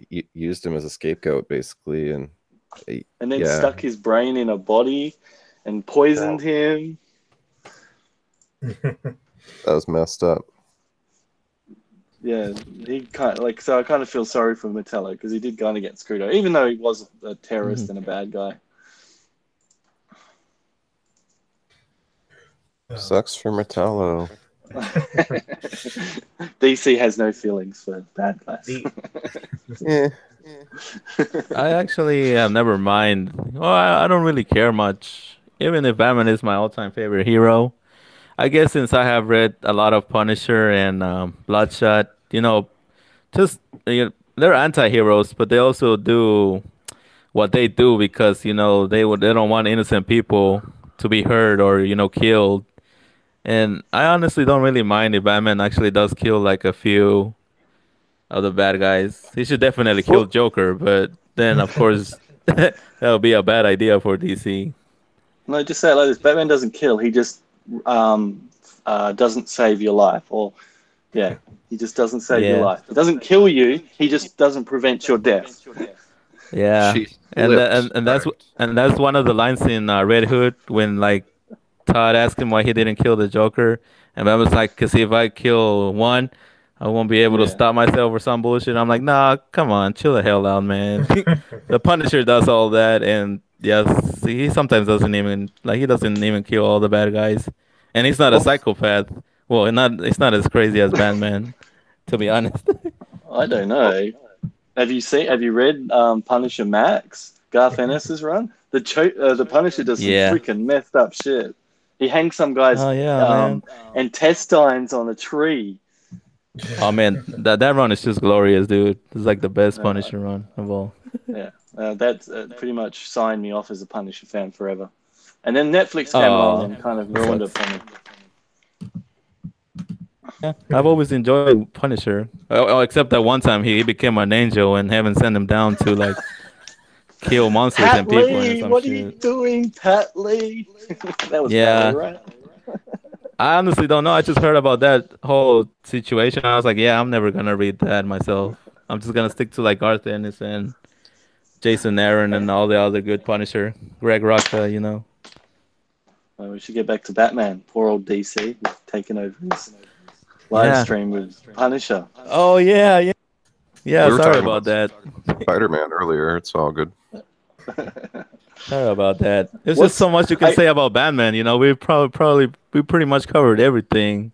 used him as a scapegoat basically, and then stuck his brain in a body and poisoned him. That was messed up. Yeah, he kind of, like, so I kind of feel sorry for Metallo because he did kind of get screwed over, even though he was a terrorist and a bad guy. Sucks for Metallo. DC has no feelings for bad guys. I actually never mind. Well, I don't really care much. Even if Batman is my all-time favorite hero, I guess since I have read a lot of Punisher and Bloodshot, just they're anti-heroes, but they also do what they do because they don't want innocent people to be hurt or killed. And I honestly don't really mind if Batman actually does kill like a few of the bad guys. He should definitely kill Joker, but then of course that would be a bad idea for DC. No, just say it like this: Batman doesn't kill; he just doesn't save your life, or he just doesn't save your life. He doesn't kill you; he just doesn't prevent your death. Yeah, and that's one of the lines in Red Hood when like Todd asked him why he didn't kill the Joker, and Batman's like, "Cause if I kill one, I won't be able to stop myself or some bullshit." I'm like, nah, come on, chill the hell out, man. The Punisher does all that, and yes, he sometimes doesn't even kill all the bad guys, and he's not a psychopath. Well, it's not as crazy as Batman, to be honest. I don't know. Have you read Punisher Max, Garth Ennis's run? The Punisher does some freaking messed up shit. He hangs some guy's intestines on a tree. Oh man, that run is just glorious, dude. It's like the best Punisher run of all. Yeah, that's pretty much signed me off as a Punisher fan forever. And then Netflix came along and kind of ruined it for me. Yeah, I've always enjoyed Punisher. Except that one time he became an angel and heaven sent him down to like kill monsters and people and some what shit. are you doing, Pat Lee? That was right? I honestly don't know. I just heard about that whole situation. I was like, yeah, I'm never gonna read that myself. I'm just gonna stick to like Garth Ennis and Jason Aaron and all the other good Punisher. Greg Rucka, Well, we should get back to Batman. Poor old DC taking over his live stream with Punisher. Oh yeah. Yeah, sorry about that. Spider-Man earlier. It's all good. Sorry about that. There's just so much you can say about Batman. We pretty much covered everything.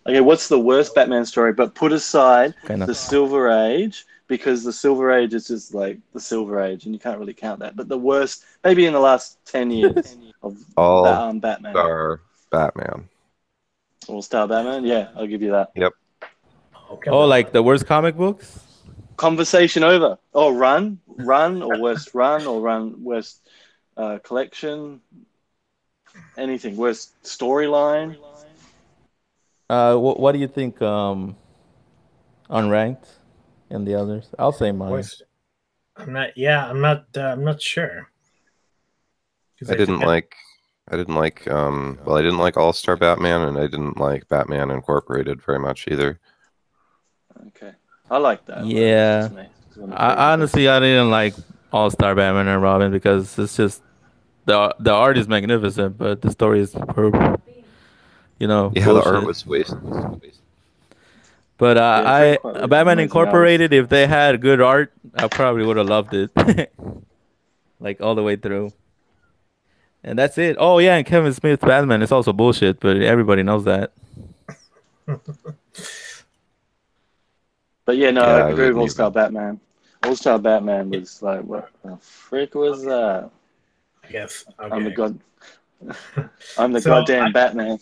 Okay, what's the worst Batman story? But put aside the Silver Age, because the Silver Age is just like the Silver Age, and you can't really count that. But the worst, maybe in the last 10 years of Batman. All-Star Batman. All-Star Batman? Yeah, I'll give you that. Yep. Okay. Oh, like the worst comic books? Conversation over. Oh, run, or worst run, or worst collection. Anything. Worst storyline. What do you think? Unranked and the others. I'll say mine. Worst. I'm not. Yeah, I'm not. I'm not sure. I didn't like. Well, I didn't like All-Star Batman, and I didn't like Batman Incorporated very much either. Okay, I like that. Yeah, I honestly I didn't like All-Star Batman and Robin because it's just the art is magnificent, but the story is horrible. Yeah, bullshit. the art was wasted. But Yeah, Batman Incorporated, if they had good art, I probably would have loved it, like all the way through. And that's it. Oh yeah, and Kevin Smith's Batman is also bullshit, but everybody knows that. But yeah, no, Yeah, I I agree with wouldn't All-Star Batman. All-Star Batman was like, what the frick was that? I guess. Okay. I'm the goddamn Batman.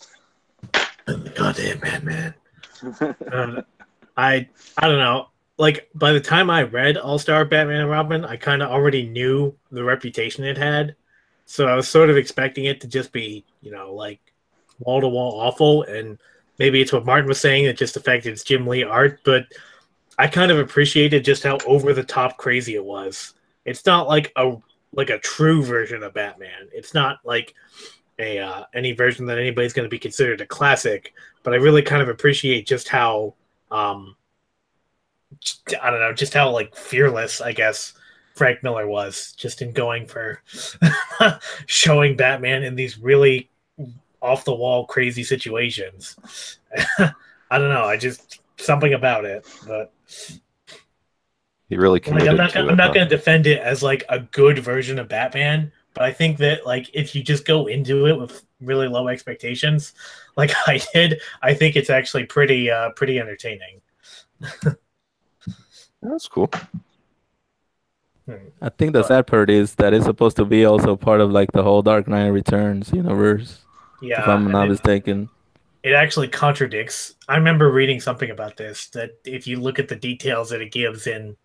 Goddamn Batman. I don't know. Like by the time I read All-Star Batman and Robin, I kind of already knew the reputation it had, so I was sort of expecting it to just be, like wall to wall awful. And maybe it's what Martin was saying that just affected its Jim Lee art, but I kind of appreciated just how over the top crazy it was. It's not like a true version of Batman. It's not like any version that anybody's going to be considered a classic, but I really kind of appreciate just how I don't know, just how like fearless, I guess, Frank Miller was just in going for showing Batman in these really off the wall crazy situations. I don't know, I just something about it, but He really committed I'm not going to defend it as like a good version of Batman, but I think that like if you just go into it with really low expectations, like I did, I think it's actually pretty entertaining. That's cool. I think the sad part is that it's supposed to be also part of like the whole Dark Knight Returns universe. Yeah, if I'm not mistaken. It actually contradicts. I remember reading something about this, that if you look at the details that it gives in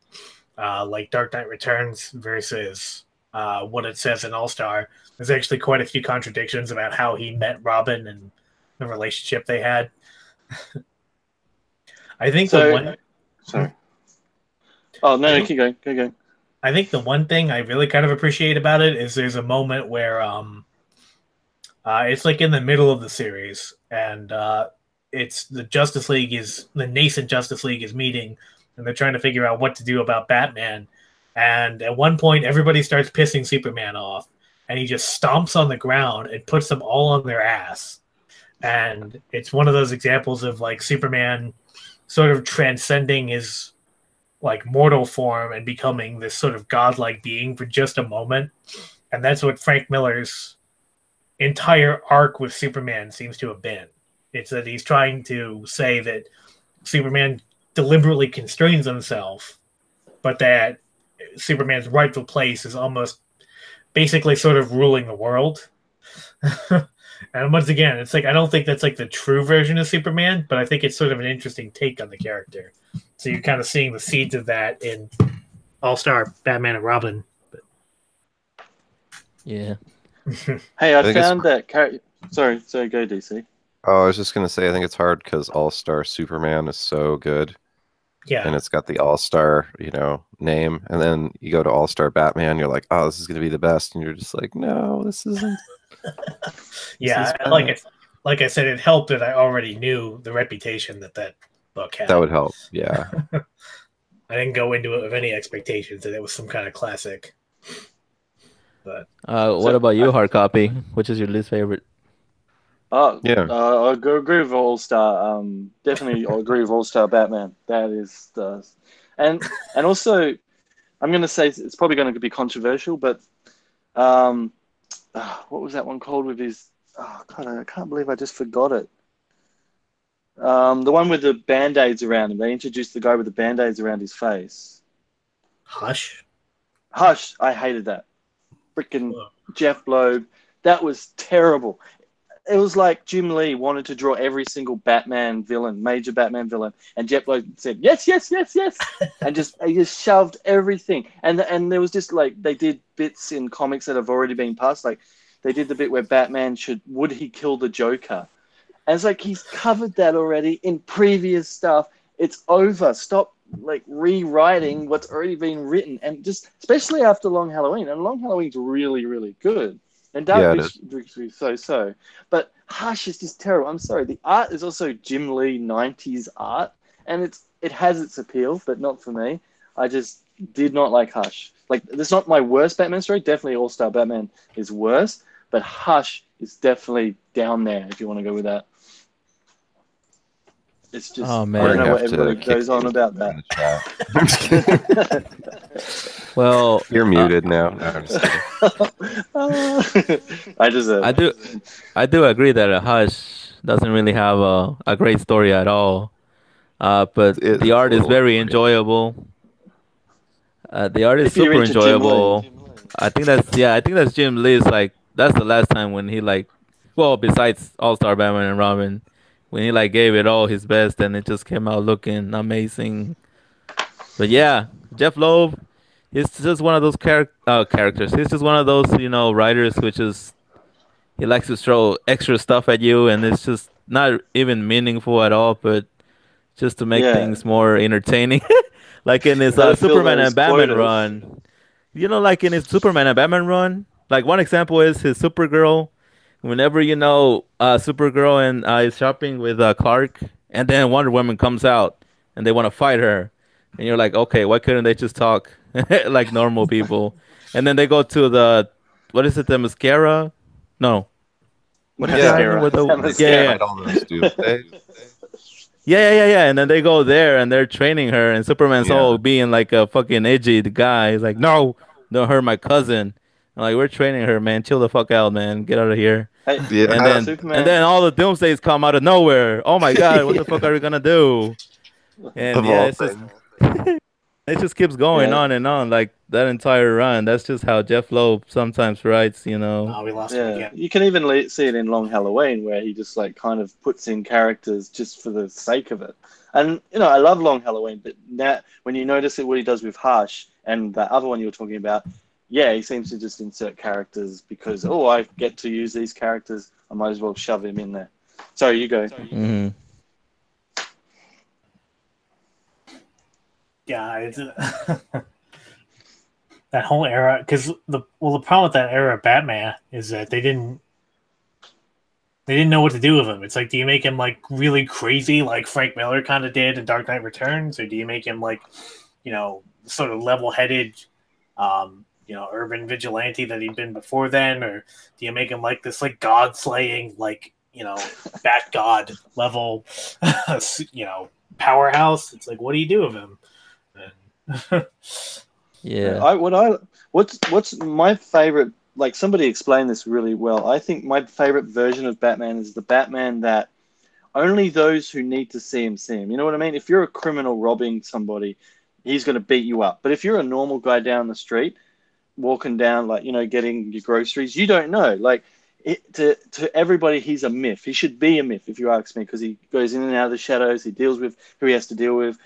like Dark Knight Returns versus what it says in All-Star, there's actually quite a few contradictions about how he met Robin and the relationship they had. I think Sorry. Oh, no, keep going. I think the one thing I really kind of appreciate about it is there's a moment where it's like in the middle of the series, and it's the nascent Justice League is meeting, and they're trying to figure out what to do about Batman. And at one point, everybody starts pissing Superman off, and he just stomps on the ground and puts them all on their ass. And it's one of those examples of like Superman sort of transcending his like mortal form and becoming this sort of godlike being for just a moment. And that's what Frank Miller's entire arc with Superman seems to have been. It's that he's trying to say that Superman deliberately constrains himself, but that Superman's rightful place is almost basically sort of ruling the world. And once again, it's like I don't think that's like the true version of Superman, but I think it's sort of an interesting take on the character. So you're kind of seeing the seeds of that in All-Star Batman and Robin. But... Yeah. Hey, I found that character. Sorry, go DC. Oh, I was just gonna say, I think it's hard because All-Star Superman is so good. Yeah. And it's got the All-Star, name, and then you go to All-Star Batman, you're like, oh, this is gonna be the best, and you're just like, no, this isn't. Yeah, like I said, it helped that I already knew the reputation that book had. That would help, yeah. I didn't go into it with any expectations that it was some kind of classic. But what about you, hard copy? Which is your least favorite? Yeah. I agree with All-Star. Definitely, I agree with All-Star Batman. That is and also, I'm going to say it's probably going to be controversial, but what was that one called with his? Oh God, I can't believe I just forgot it. The one with the band-aids around him. They introduced the guy with the band-aids around his face. Hush. Hush, I hated that. Freaking Whoa. Jeff Loeb. That was terrible. It was like Jim Lee wanted to draw every single Batman villain, major Batman villain, and Jeff Loeb said yes, yes, yes, yes, and he just shoved everything. And there was just like they did bits in comics that have already been passed. Like they did the bit where Batman would he kill the Joker? And it's like he's covered that already in previous stuff. It's over. Stop like rewriting what's already been written, and just especially after Long Halloween. And Long Halloween's really, really good. And Dark Victory so. But Hush is just terrible. I'm sorry. The art is also Jim Lee 90s art, and it has its appeal, but not for me. I just did not like Hush. Like, it's not my worst Batman story. Definitely All-Star Batman is worse, but Hush is definitely down there if you want to go with that. It's just, Oh, I man. don't know what We're gonna have everybody to kick goes on you about in that. the chat. Well, You're muted now. No, I'm just kidding. I deserve it. I do agree that Hush doesn't really have a great story at all. But It's the a art is little very boring. enjoyable. The art is If you're super into Jim Lee. enjoyable. I think that's Jim Lee's like that's the last time when he like well besides All Star Batman and Robin when he like gave it all his best and it just came out looking amazing. But yeah, Jeff Loeb, he's just one of those characters. He's just one of those writers which is he likes to throw extra stuff at you and it's just not even meaningful at all, but just to make Yeah. things more entertaining. Like in his Gotta fill Superman those and Batman quotas. run. Like in his Superman and Batman run, like one example is his Supergirl. Whenever Supergirl and is shopping with Clark, and then Wonder Woman comes out and they want to fight her, and you're like, okay, why couldn't they just talk like normal people? And then they go to what is it, the mascara? No, what is the Yeah. island with the Mascara. yeah. Fight all those doomsdays. Yeah. And then they go there and they're training her, and Superman's Yeah. all being like a fucking edgy guy. He's like, no, don't hurt my cousin. I'm like, we're training her, man. Chill the fuck out, man. Get out of here. Hey, Yeah. Superman. And then all the doomsdays come out of nowhere. Oh my god, what the fuck are we gonna do? And Of yeah, all it's just things. it just keeps going Yeah. on and on like that entire run. That's just how Jeff Loeb sometimes writes. Oh, we lost him Yeah, again. you can even see it in Long Halloween where he just like kind of puts in characters just for the sake of it. And I love Long Halloween, but now when you notice what he does with Hush and the other one you were talking about, yeah, he seems to just insert characters because I get to use these characters, I might as well shove him in there. Sorry, you go. Hmm. Yeah, it's that whole era. Because the problem with that era of Batman is that they didn't know what to do with him. It's like, do you make him like really crazy, like Frank Miller kind of did in Dark Knight Returns, or do you make him like, sort of level-headed, urban vigilante that he'd been before then, or do you make him like this like god slaying like bat god level, powerhouse? It's like, what do you do with him? And Yeah. What's my favorite? Like somebody explained this really well. I think my favorite version of Batman is the Batman that only those who need to see him see him. You know what I mean? If you're a criminal robbing somebody, he's going to beat you up. But if you're a normal guy down the street, walking down, like, getting your groceries, you don't know. Like, to everybody, he's a myth. He should be a myth, if you ask me, because he goes in and out of the shadows. He deals with who he has to deal with.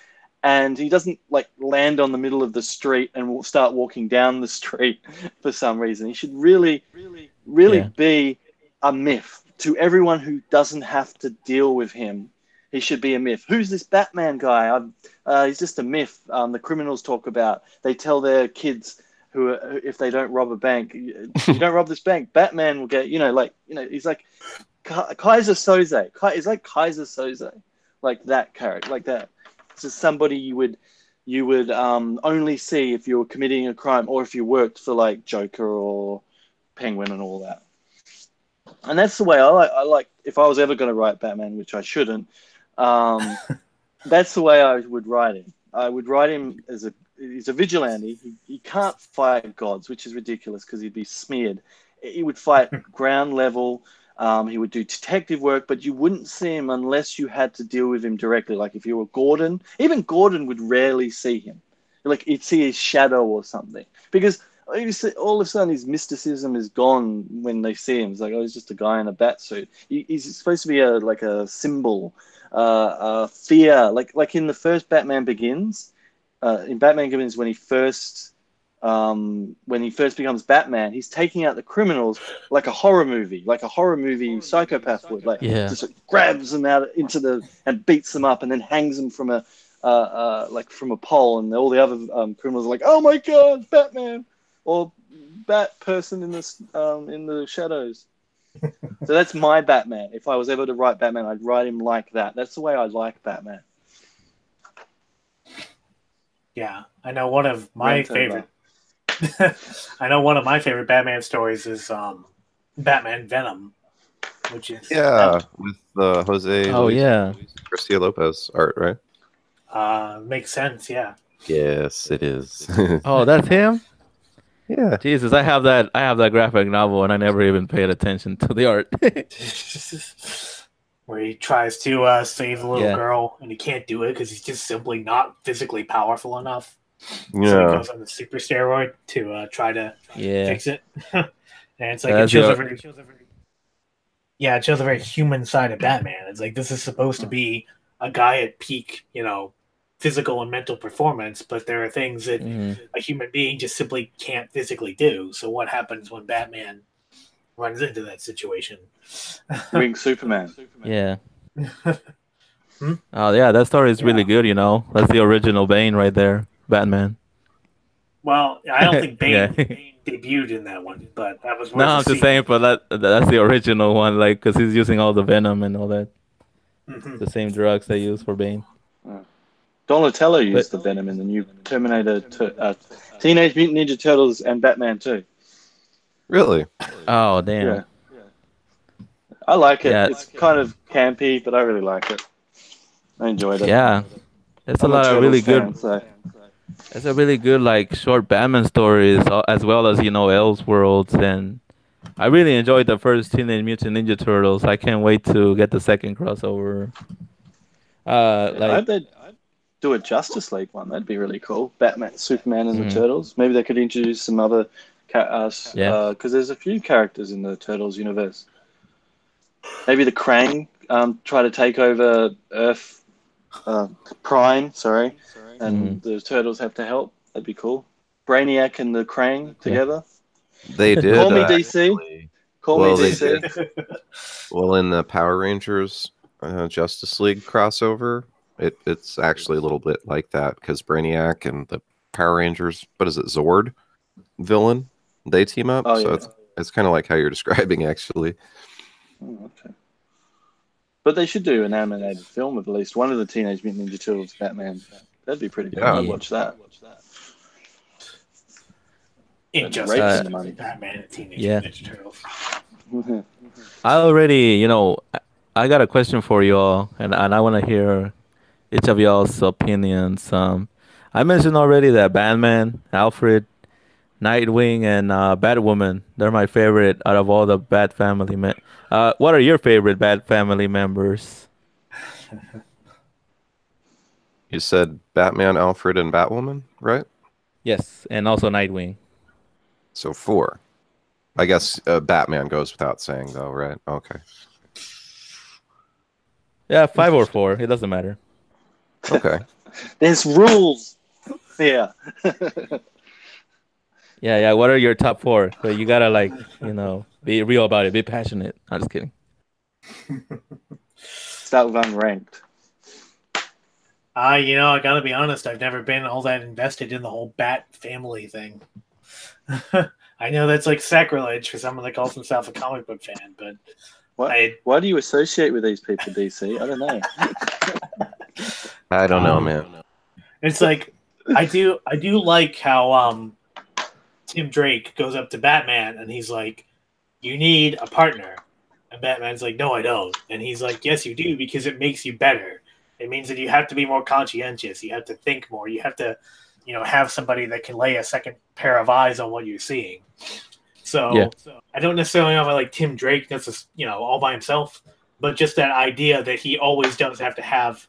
And he doesn't, like, land on the middle of the street and start walking down the street for some reason. He should really Yeah. be a myth to everyone who doesn't have to deal with him. He should be a myth. Who's this Batman guy? He's just a myth. The criminals talk about. They tell their kids who if they don't rob a bank, you don't rob this bank, Batman will get. He's like Kaiser Soze. He's like Kaiser Soze, like that character, like that. It's just somebody you would only see if you were committing a crime or if you worked for like Joker or Penguin and all that. And that's the way I like. If I was ever going to write Batman, which I shouldn't, that's the way I would write him. I would write him as he's a vigilante. He can't fight gods, which is ridiculous because he'd be smeared. He would fight ground level. He would do detective work, but you wouldn't see him unless you had to deal with him directly. Like if you were Gordon, even Gordon would rarely see him. like you'd see his shadow or something. Because all of a sudden his mysticism is gone when they see him. It's like, oh, he's just a guy in a bat suit. He's supposed to be a symbol, fear. Like in the first Batman Begins, in Batman Begins when he first becomes Batman, he's taking out the criminals like a horror movie psychopath would, like just grabs them out and beats them up and then hangs them from a pole, and all the other criminals are like, oh my god, Batman, or Bat person in the shadows. So that's my Batman. If I was ever to write Batman, I'd write him like that. That's the way I like Batman. Yeah, I know one of my favorite. I know one of my favorite Batman stories is Batman Venom, which is with Jose. Oh yeah, Garcia Lopez art, right? Makes sense. Yeah. Yes, it is. oh that's him. Yeah. Jesus, I have that graphic novel and I never even paid attention to the art. Where he tries to save the little girl and he can't do it because he's just simply not physically powerful enough. Yeah. So he goes on the super steroid to try to fix it. And it's like it shows a very human side of Batman. It's like this is supposed to be a guy at peak, physical and mental performance, but there are things that a human being just simply can't physically do. So what happens when Batman runs into that situation? Wing Superman. Yeah. Oh yeah, that story is really good. That's the original Bane right there, Batman. Well, I don't think Bane debuted in that one, but that was. No, I'm just saying, but that's the original one, like, because he's using all the venom and all that, the same drugs they use for Bane. Donatello used the venom in the new Terminator, Teenage Mutant Ninja Turtles, and Batman too. Really? Oh damn! Yeah. I like it. Yeah. It's kind of campy, but I really like it. I enjoyed it. Yeah, it's a lot of really good. It's a really good like short Batman stories, as well as Elseworlds, and I really enjoyed the first Teenage Mutant Ninja Turtles. I can't wait to get the second crossover. I'd do a Justice League one. That'd be really cool. Batman, Superman, and the Turtles. Maybe they could introduce some other, because there's a few characters in the Turtles universe. Maybe the Krang try to take over Earth, Prime. Sorry, and the Turtles have to help. That'd be cool. Brainiac and the Krang together. They did. Call me DC. Call me DC. Well, in the Power Rangers Justice League crossover, it's actually a little bit like that, because Brainiac and the Power Rangers, what is it, Zord villain, they team up. It's kind of like how you're describing, actually. Oh, okay. But they should do an animated film of at least one of the Teenage Mutant Ninja Turtles Batman. That'd be pretty cool. I'd watch that. Injustice, Batman and Teenage Ninja Turtles. I already, I got a question for you all, and I want to hear each of y'all's opinions. I mentioned already that Batman, Alfred, Nightwing, and Batwoman, they're my favorite out of all the Bat family men. What are your favorite Bat family members? You said Batman, Alfred, and Batwoman, right? Yes, and also Nightwing. So 4. I guess Batman goes without saying, though, right? Okay. Yeah, 5 or 4. It doesn't matter. Okay. There's rules. Yeah. Yeah. What are your top 4? So you gotta be real about it. Be passionate. I'm just kidding. Start with unranked. I gotta be honest. I've never been all that invested in the whole Bat family thing. I know that's like sacrilege for someone that calls himself a comic book fan, but why do you associate with these people, DC? I don't know. I don't know, man. It's like I do like how Tim Drake goes up to Batman and he's like, "You need a partner," and Batman's like, "No, I don't," and he's like, "Yes, you do, because it makes you better. It means that you have to be more conscientious. You have to think more. You have to, have somebody that can lay a second pair of eyes on what you're seeing." So I don't necessarily know if I like Tim Drake, that's all by himself, but just that idea that he always does have to have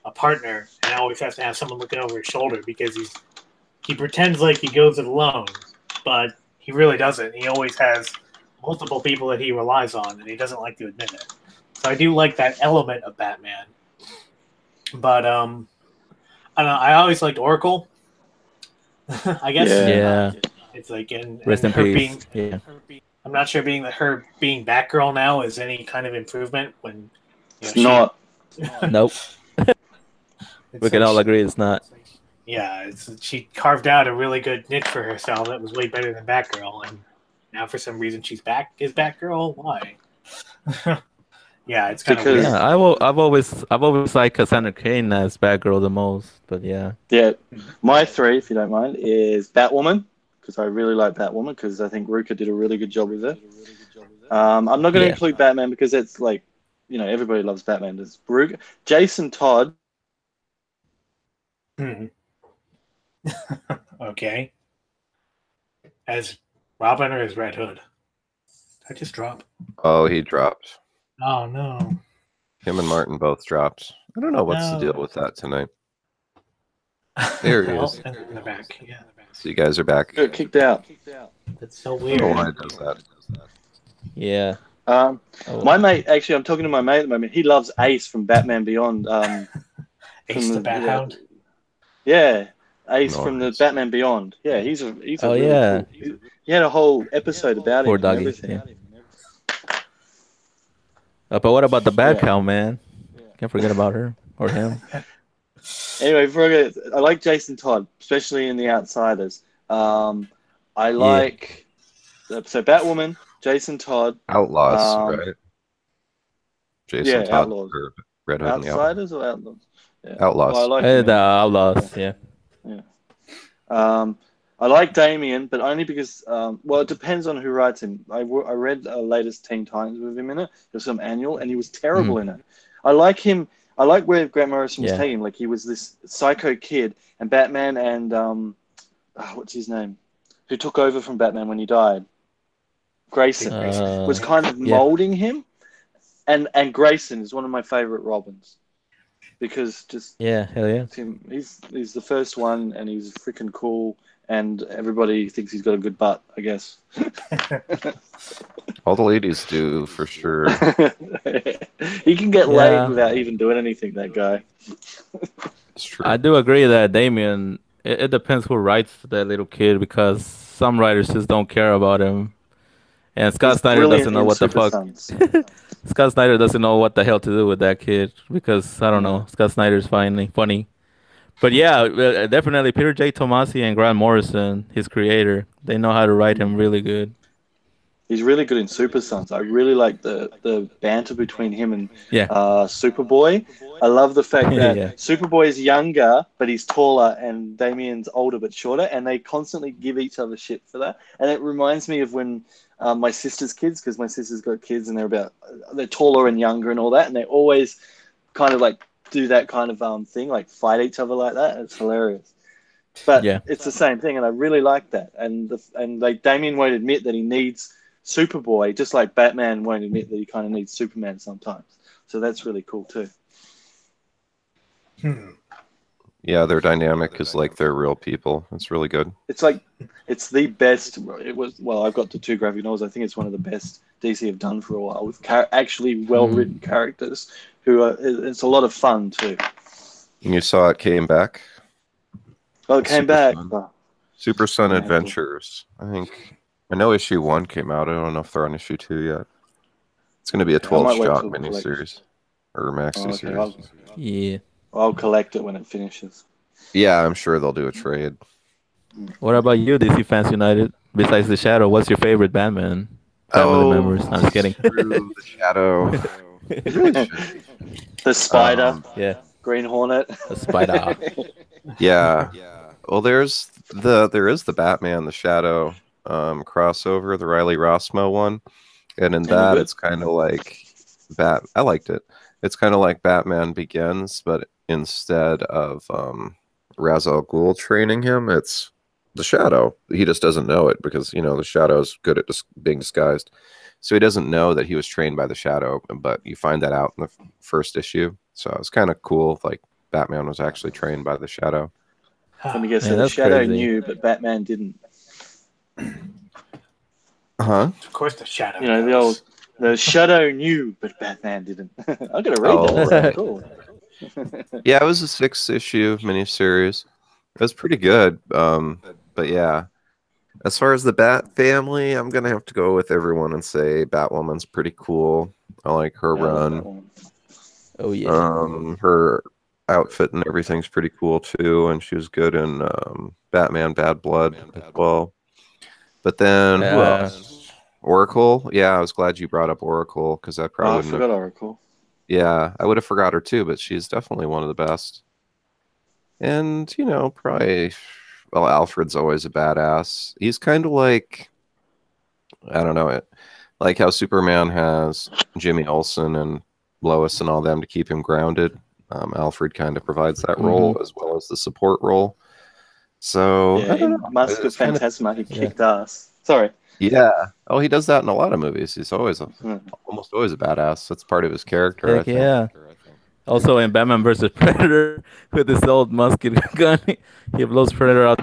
a partner and always has to have someone looking over his shoulder because he's he pretends like he goes it alone, but he really doesn't. He always has multiple people that he relies on, and he doesn't like to admit it. So I do like that element of Batman. But I don't know. I always liked Oracle. I guess Yeah. it's like Rest in her peace. being. I'm not sure her being Batgirl now is any kind of improvement when It's not. Nope. We can all agree it's not. Yeah, she carved out a really good niche for herself that was way better than Batgirl, and now for some reason she's back. Is Batgirl? Why? Yeah, it's kind of Because- weird. Yeah, I've always liked Cassandra Cain as Batgirl the most, but yeah. Yeah, my three, if you don't mind, is Batwoman, because I really like Batwoman, because I think Ruka did a really good job with it. I'm not going to Yeah. include Batman because it's like, everybody loves Batman. There's Ruka, Jason Todd. Okay. As Robin or as Red Hood? Did I just drop? Oh, he dropped. Oh no. Him and Martin both dropped. I don't know what's the deal with that tonight. There he is. In the back. Yeah, in the back. So you guys are back. Got kicked out. That's so I don't weird. know why it does that. Yeah. My mate, actually, I'm talking to my mate at the moment. He loves Ace from Batman Beyond. Ace the Bat Hound. Yeah, Ace from the Nice. Batman Beyond. Yeah, he's a Oh, really yeah. cool. He had a whole episode about Poor him. doggy. And everything. Yeah. But what about the Bat Yeah. Cow, man? Can't forget about her or him. Anyway, I like Jason Todd, especially in The Outsiders. I like so Batwoman, Jason Todd, Outlaws, right? Jason yeah, Todd Outlaws. or Red Hood and the Outlaws. Outsiders or Outlaws? Yeah. Outlaws. Well, I like The him in- Outlaws, yeah. I like Damien, but only because, it depends on who writes him. I read latest Teen Titans with him in it. There's some annual, and he was terrible in it. I like him. I like where Grant Morrison was Yeah. taking him. Like, he was this psycho kid, and Batman and, what's his name? Who took over from Batman when he died? Grayson. Was kind of yeah. molding him. And Grayson is one of my favorite Robins. Because just Yeah, hell yeah. him, he's the first one, and he's freaking cool, and everybody thinks he's got a good butt, I guess. All the ladies do, for sure. He can get Yeah. laid without even doing anything, that guy. It's true. I do agree that Damien, it depends who writes that little kid because some writers just don't care about him. And Scott He's Snyder brilliant doesn't know in what the Super fuck. Sons. Scott Snyder doesn't know what the hell to do with that kid because I don't know. Scott Snyder's funny. But yeah, definitely Peter J. Tomasi and Grant Morrison, his creator, they know how to write him really good. He's really good in Super Sons. I really like the banter between him and Yeah. Superboy. I love the fact that Yeah. Superboy is younger, but he's taller, and Damien's older but shorter, and they constantly give each other shit for that. And it reminds me of when my sister's kids, because my sister's got kids, and they're taller and younger and all that, and they always kind of like do that kind of thing, like fight each other like that. It's hilarious. But Yeah. it's the same thing, and I really like that. And like Damien won't admit that he needs Superboy, just like Batman won't admit that he kind of needs Superman sometimes. So that's really cool too. Yeah, their dynamic is like they're real people. It's really good. It's like it's the best. I've got the 2 graphic novels. I think it's one of the best DC have done for a while with actually well-written characters who are. It's a lot of fun too. And you saw it came back. Oh, it came Super back. Son. Oh, Super Son Yeah. Adventures. I know issue 1 came out. I don't know if they're on issue 2 yet. It's going to be a I might 12 wait shot till it miniseries or maxi okay. series. Yeah. I'll collect it when it finishes. Yeah, I'm sure they'll do a trade. What about you, DC Fans United? Besides the Shadow, what's your favorite Batman family members? I'm just kidding. Screw the Shadow. It really should be. The Spider, Yeah, Green Hornet. the Spider. Yeah. Well, there is the Batman, the Shadow crossover, the Riley Rossmo one, and in that good? it's kind of like I liked it. It's kind of like Batman Begins, but instead of Ra's al Ghul training him, it's the Shadow. He just doesn't know it because the Shadow's good at being disguised, so he doesn't know that he was trained by the Shadow. But you find that out in the first issue, so it's kind of cool. Like Batman was actually trained by the Shadow. Let me guess. Man, So the that's Shadow crazy. knew, but Batman didn't. Huh? Of course, the Shadow. You know, knows. the Shadow knew, but Batman didn't. I gotta read Oh, that. right. Cool. Yeah, it was a 6-issue miniseries. It was pretty good. But yeah, as far as the Bat family, I'm gonna have to go with everyone and say Batwoman's pretty cool. I like her Yeah, I love that run. one. Oh yeah. Her outfit and everything's pretty cool too, and she was good in Batman Bad Blood as well. But then who else? Oracle. Yeah, I was glad you brought up Oracle because I probably Oh, I wouldn't have. forgot Oracle. Yeah, I would have forgot her too, but she's definitely one of the best. And probably, well, Alfred's always a badass. He's kind of like, I don't know, like how Superman has Jimmy Olsen and Lois and all them to keep him grounded. Alfred kind of provides that role as well as the support role. So Yeah, I don't in know. Mask of It's kind of, Phantasma, he kicked ass. Sorry. yeah. Oh, he does that in a lot of movies. He's always Hmm. almost always a badass. That's part of his character, I Heck think. yeah. Also in Batman versus Predator with his old musket gun, he blows Predator out.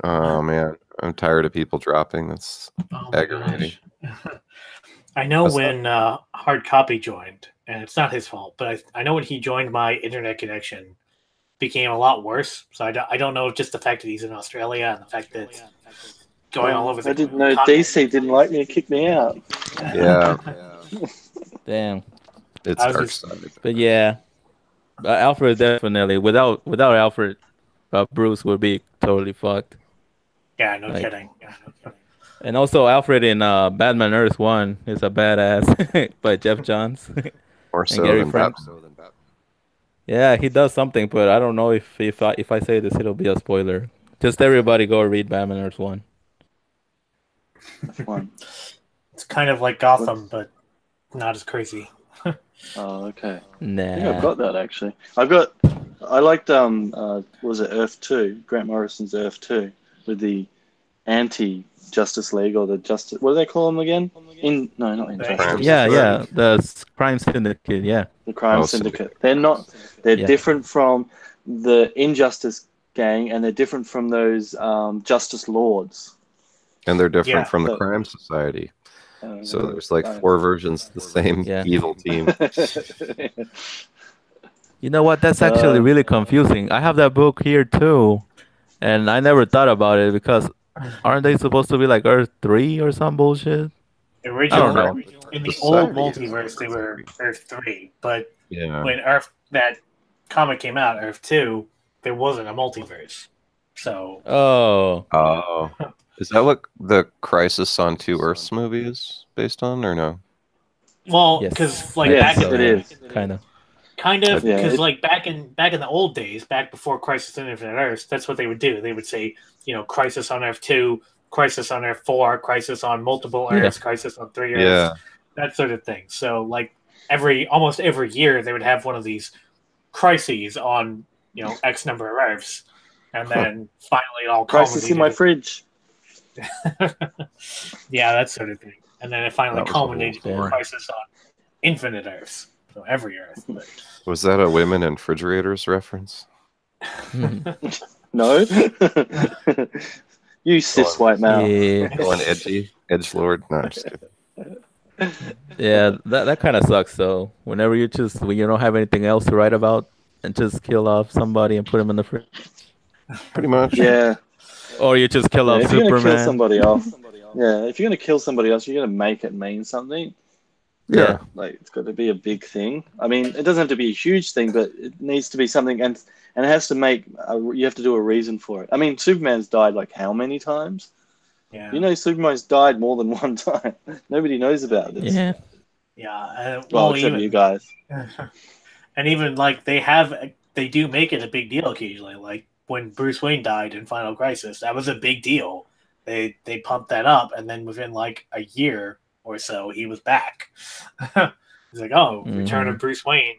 Oh man, I'm tired of people dropping. That's Oh my aggravating. gosh. I know What's when Hard Copy joined, and it's not his fault, but I know when he joined, my internet connection became a lot worse. So I don't know if just the fact that he's in Australia and the fact that it's going all over the I didn't know continent. DC didn't like me and kicked me out. Yeah, Damn. it's I was dark just- side. But yeah, Alfred definitely. Without Alfred, Bruce would be totally fucked. Yeah, no Like- kidding. Yeah, no kidding. And also Alfred in Batman Earth 1 is a badass by Jeff Johns. More And so Gary than Frank. Batman. Yeah, he does something, but I don't know if I say this, it'll be a spoiler. Just everybody go read Batman Earth 1. F1. It's kind of like Gotham, but not as crazy. Oh, okay. I think Nah. I've got that actually. I liked was it Earth 2, Grant Morrison's Earth 2, with the anti-Justice League or the Justice, what do they call them again? No, not Injustice. Yeah, the crime syndicate, yeah. The Crime Oh, Syndicate. They're Yeah. different from the Injustice gang, and they're different from those Justice Lords. And they're different Yeah. from the So- Crime Society. So Uh, there's like 4 versions of the same Yeah. evil team. You know what? That's actually really confusing. I have that book here too, and I never thought about it because aren't they supposed to be like Earth 3 or some bullshit? Originally, know. in the The old Society is multiverse, they were Earth 3, but Yeah. when that comic came out, Earth 2, there wasn't a multiverse. So Oh, Oh. Is that what the Crisis on Two Earths movie is based on, or no? well, yes. because like Yes, back in it is. Kind of. kind of Yeah, because it- like back in the old days, back before Crisis on Infinite Earths, that's what they would do. They would say, Crisis on Earth 2, Crisis on Earth 4, Crisis on multiple Yeah. Earths, Crisis on 3 Earths, Yeah. that sort of thing. So like almost every year they would have one of these crises on X number of Earths, and then finally it all Crisis in my culminated. fridge. Yeah, that sort of thing. And then it finally That was culminated old. in Yeah. Crisis on Infinite Earths. So every Earth. But Was that a women in refrigerators reference? No. You cis white male. Yeah, Going edgy, edgelord? No, I'm just kidding. yeah. That kind of sucks though. Whenever when you don't have anything else to write about, and just kill off somebody and put them in the fridge, Pretty much. Yeah. or you just kill off If you're gonna kill Superman. somebody else, if you're gonna kill somebody else, you're gonna make it mean something. Yeah. Like it's got to be a big thing. I mean, it doesn't have to be a huge thing, but it needs to be something, and it has to make. You have to do a reason for it. I mean, Superman's died like how many times? yeah. Superman's died more than one time. Nobody knows about this. Yeah, Yeah. Well, except you guys. And even like they do make it a big deal occasionally. Like when Bruce Wayne died in Final Crisis, that was a big deal. They pumped that up, and then within like a year or so, he was back. He's like, oh, Return of Bruce Wayne.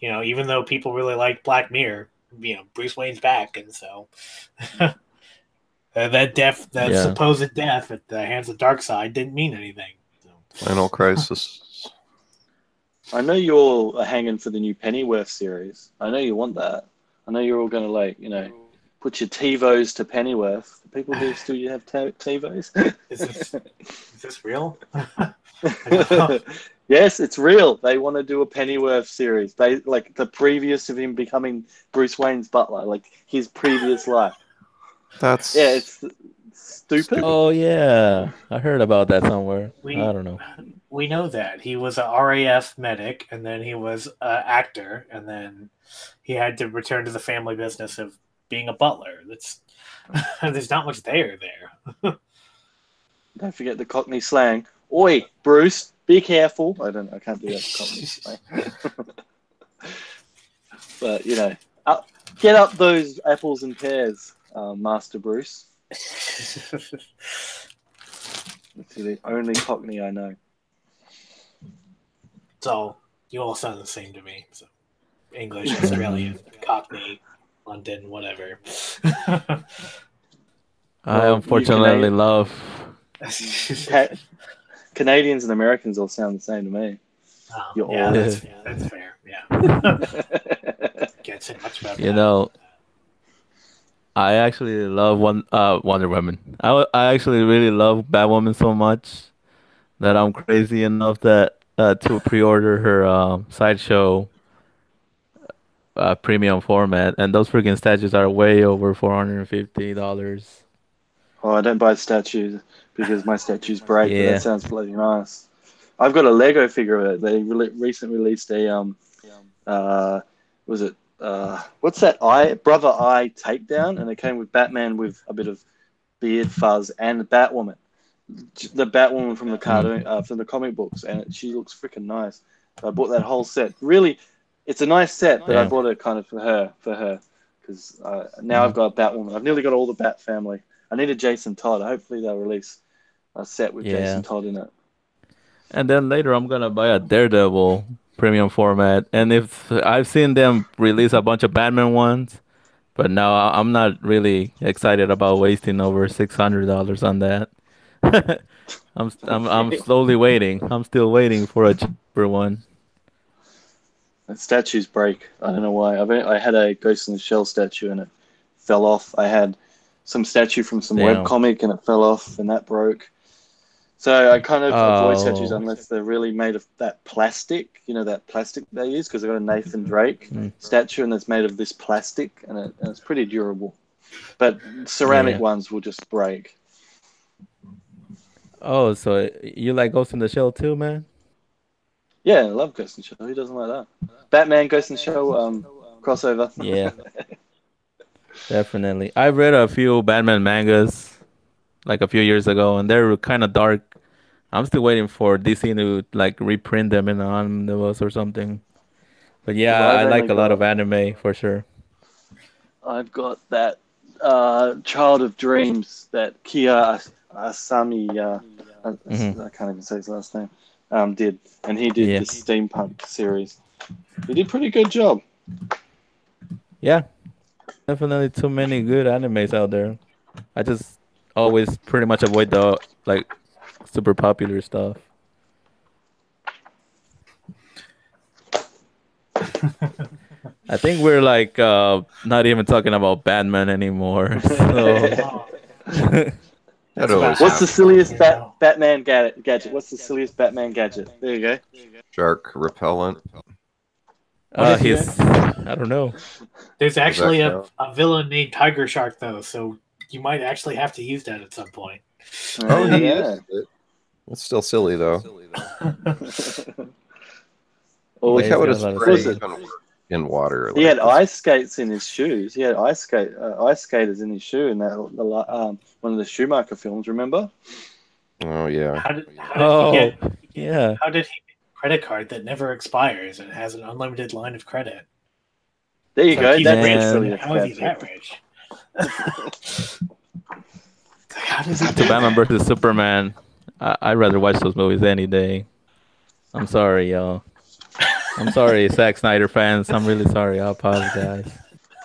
Even though people really liked Black Mirror, Bruce Wayne's back, and so that supposed death at the hands of Darkseid didn't mean anything. So. Final Crisis. I know you're hanging for the new Pennyworth series. I know you want that. I know you're all going to put your TiVos to Pennyworth. Do people do still have TiVos? Is this real? Yes, it's real. They want to do a Pennyworth series. They like the previous of him becoming Bruce Wayne's butler, like his previous life. That's it's stupid. Oh yeah, I heard about that somewhere. I don't know. We know that he was a RAF medic, and then he was an actor, and then he had to return to the family business of being a butler. There's not much there. Don't forget the Cockney slang. Oi, Bruce, be careful. I can't do that Cockney slang. But get up those apples and pears, Master Bruce. That's the only Cockney I know. So you all sound the same to me. So English, Australian, Cockney, London, whatever. I unfortunately love. Canadians and Americans all sound the same to me. Oh, that's fair. Yeah. Can't say much about that. I actually love Wonder Woman. I actually really love Batwoman so much that I'm crazy enough that to pre-order her sideshow premium format, and those freaking statues are way over $450. Oh, I don't buy statues because my statues break. Yeah. But that sounds bloody nice. I've got a Lego figure of it. They recently released a what's that Brother Eye takedown, and it came with Batman with a bit of beard fuzz and Batwoman, the Batwoman from the cartoon from the comic books, and she looks freaking nice. So I bought that whole set. Really, it's a nice set, but I bought it kind of for her because now I've got a Batwoman. I've nearly got all the Bat family. I need a Jason Todd. Hopefully they'll release a set with Jason Todd in it. And then later I'm gonna buy a Daredevil premium format. And if I've seen them release a bunch of Batman ones, but now I'm not really excited about wasting over $600 on that. I'm slowly waiting. I'm still waiting for a cheaper one. The statues break. I don't know why. I had a Ghost in the Shell statue and it fell off. I had some statue from some webcomic and it fell off and that broke. So I kind of avoid statues unless they're really made of that plastic, that plastic they use, because I've got a Nathan Drake statue and it's made of this plastic and it's pretty durable. But ceramic ones will just break. Oh, so you like Ghost in the Shell too, man? Yeah, I love Ghost in the Shell. Who doesn't like that? Batman, Ghost in the Shell, crossover. Yeah. Definitely. I read a few Batman mangas like a few years ago, and they're kind of dark. I'm still waiting for DC to like reprint them in an omnibus or something. But yeah, I like a lot of anime for sure. I've got that Child of Dreams that Kia Asami, I can't even say his last name, did. And he did the steampunk series. He did a pretty good job. Yeah. Definitely too many good animes out there. I just always pretty much avoid the like super popular stuff. I think we're like not even talking about Batman anymore. So. What's the silliest Batman gadget? What's the silliest Batman gadget? There you go. Shark repellent. I don't know. There's actually a villain named Tiger Shark, though, so you might actually have to use that at some point. Oh, yeah. It's still silly, though. Like how it is in water. He had ice skates in his shoes. He had ice skaters in his shoe in that one of the Schumacher films. Remember? Oh yeah. How did he get a credit card that never expires and has an unlimited line of credit? There you go. That's rich. How is he that rich? How does he do Batman versus Superman. I'd rather watch those movies any day. I'm sorry, y'all. I'm sorry, Zack Snyder fans. I'm really sorry. I apologize.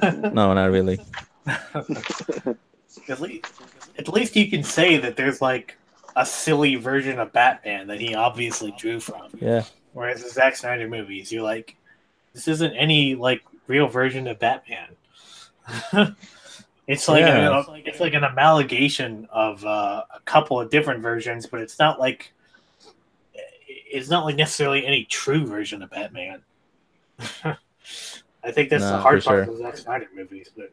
No, not really. At least you can say that there's like a silly version of Batman that he obviously drew from. Yeah. Whereas the Zack Snyder movies, you're like, this isn't any like real version of Batman. It's like Yeah. it's like an amalgamation of a couple of different versions, but it's not like necessarily any true version of Batman. I think that's the Nah, hard for part sure. of the Zack Snyder movies, but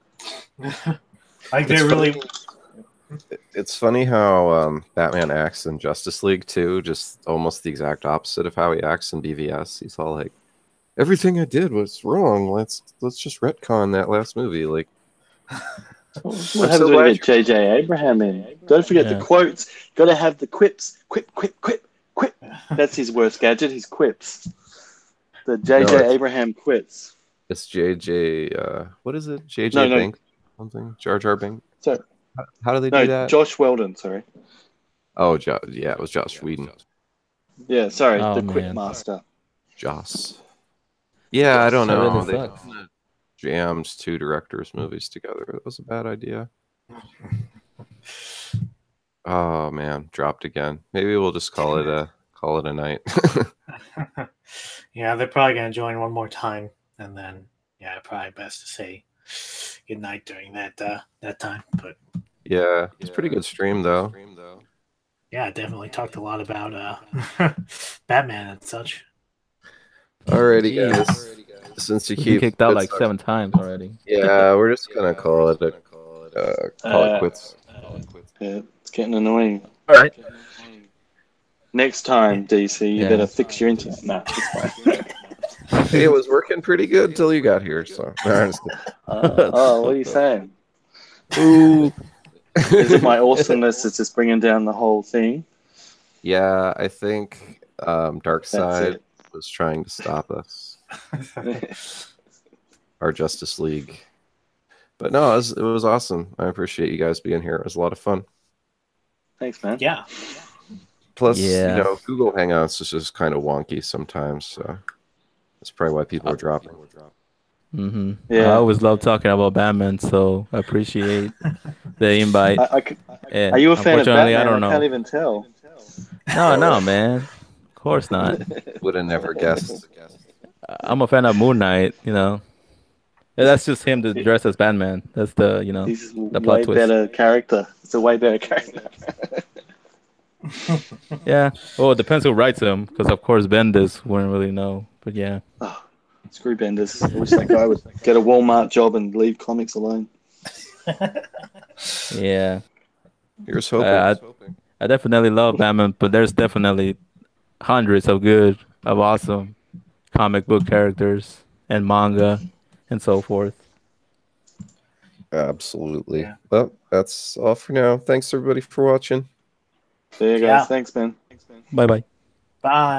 like It's they're really It's funny how Batman acts in Justice League too, just almost the exact opposite of how he acts in BVS. He's all like, "Everything I did was wrong. Let's just retcon that last movie." Like, What I'm happens so when you glad get J.J. Abraham in? Don't forget the Yeah. quotes. Got to have the quips. Quip, quip, quip, quip. That's his worst gadget, his quips. The J.J. No, Abraham quips. it's JJ. What is it? JJ No. Bank something? Jar Jar Bank. So, How do they no, do that? Josh Weldon, sorry. Oh, yeah, it was Josh Whedon. Yeah, sorry, Oh, the Quip man. Master. Joss. Yeah, I don't That really know. They sucks. kinda jammed two directors' movies together. It was a bad idea. Oh man, dropped again. Maybe we'll just call it a night. yeah, they're probably gonna join one more time, and then yeah, probably best to say good night during that time. But Yeah, it's a pretty good stream though. yeah, definitely talked a lot about Batman and such. Alrighty, Jeez. guys. Since you We've been keep kicked out it like sucks- 7 times already. yeah, we're just gonna call it quits. Yeah, it's getting annoying. All right. Next time, DC, you Yeah. better fix your internet. Nah, it's fine. Hey, it was working pretty good till you got here. So, What are you saying? Ooh. Is it my awesomeness that's just bringing down the whole thing? Yeah, I think Darkseid it. was trying to stop us. Our Justice League. But no, it was awesome. I appreciate you guys being here. It was a lot of fun. Thanks, man. Yeah, Plus, Yeah. Google Hangouts is just kind of wonky sometimes. So that's probably why people are dropping. Mm-hmm. Yeah. I always love talking about Batman, so I appreciate the invite. Are you a fan of Unfortunately, Batman? I don't know. Can't even tell. No, man. Of course not. Would have never guessed. I'm a fan of Moon Knight, That's just him to dress as Batman. That's the He's the a plot way twist. better character. It's a way better character. Yeah. Well, it depends who writes him, because of course Bendis wouldn't really know. But yeah. Oh, screw Bendis. I wish that guy would get a Walmart job and leave comics alone. Yeah. Here's hoping. I definitely love Batman, but there's definitely hundreds of awesome comic book characters and manga and so forth. Absolutely. Yeah. Well, that's all for now. Thanks everybody for watching. There you go. Yeah. Thanks, man. Bye bye. bye.